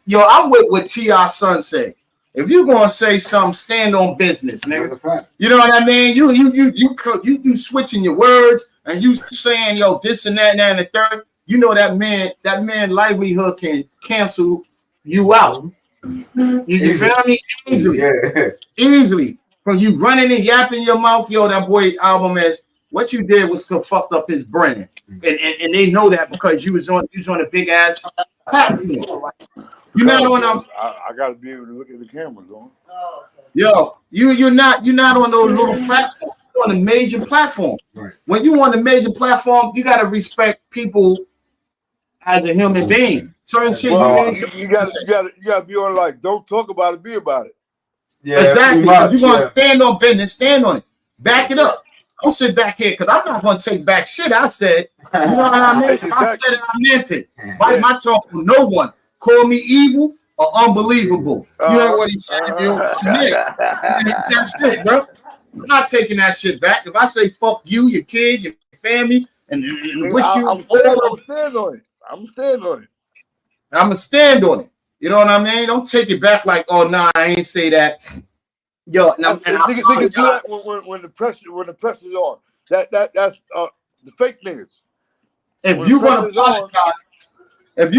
Yo, I'm with what T.I. son said. If you gonna say something, stand on business, nigga. You know what I mean? You switching your words and you saying, yo, this and that and the third. You know that man livelihood can cancel you out. You feel me? Easily. From you running and yapping your mouth, yo, that boy album is what you did was to fuck up his brand. And they know that because you was on a big ass platform. You're not on. I gotta be able to look at the cameras on. Yo, you're not on those little platforms. You're on a major platform. Right. When you on a major platform, you gotta respect people as a human being. Certain shit you gotta be on like don't talk about it, be about it. Yeah, exactly. You're gonna stand on business, stand on it. Back it up. Don't sit back here because I'm not gonna take back shit I said. You know what I mean? If I said it, I meant it. Bite my tongue for no one. Call me evil or unbelievable. You heard what he said. That's it, bro. I'm not taking that shit back. If I say fuck you, your kids, your family, and wish you all. I'm gonna stand on it. I'm gonna stand on it. You know what I mean? Don't take it back like, oh nah, I ain't say that. Yo, and niggas do that when the press is on. That's the fake niggas. If you're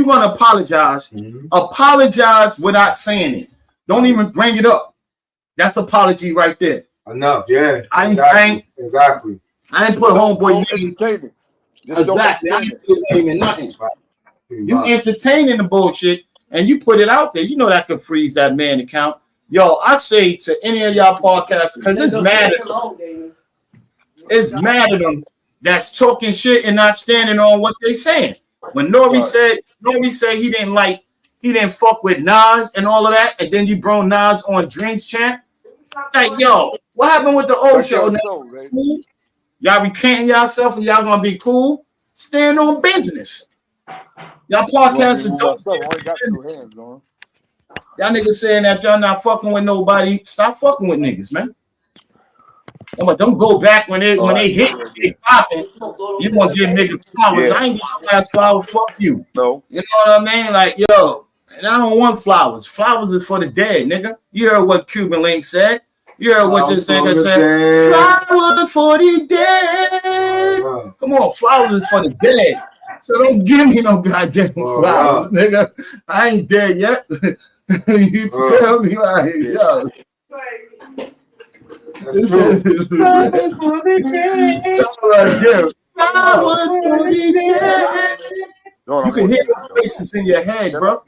gonna apologize, apologize without saying it. Don't even bring it up. That's apology right there. Enough, yeah. I ain't put homeboy name. Exactly. I ain't put his name in nothing. You entertaining the bullshit and you put it out there. You know that could freeze that man account. Yo, I say to any of y'all podcasts, because it's mad at them. It's mad at them that's talking shit and not standing on what they saying. When Nori said he didn't fuck with Nas and all of that, and then you brought Nas on Drinks Champ. Like, yo, what happened with the old show? Cool? Y'all recanting yourself and y'all gonna be cool? Stand on business. Y'all podcasts don't. Y'all niggas saying that y'all not fucking with nobody. Stop fucking with niggas, man. But don't go back when they hit, they popping. You want to give niggas flowers. I ain't giving you flowers. Fuck you. No. You know what I mean? Like, yo, and I don't want flowers. Flowers is for the dead, nigga. You heard what Cuban Link said. You heard what this nigga said. Flowers for the dead. Come on, flowers is for the dead. So don't give me no goddamn flowers, nigga. I ain't dead yet. You feel me? Like, yo. You can hear the voices in your head, bro.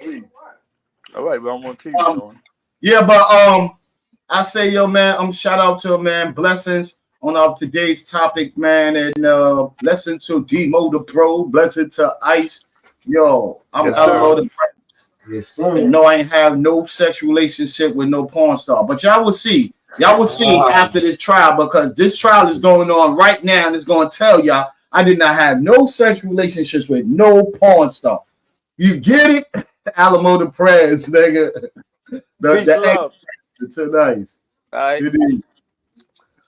All right, but I'm on TV. Yeah, but I say, yo, man, shout out to man, blessings on our today's topic, man, and blessing to D-Motor Pro, blessing to Ice. Yo, I'm out of the presence. Yes, sir. No, I ain't have no sexual relationship with no porn star, but y'all will see. Y'all will see after this trial, because this trial is going on right now, and it's going to tell y'all I did not have no sexual relationships with no porn star. You get it? Alamo the prayers, nigga. The ex tonight. It is.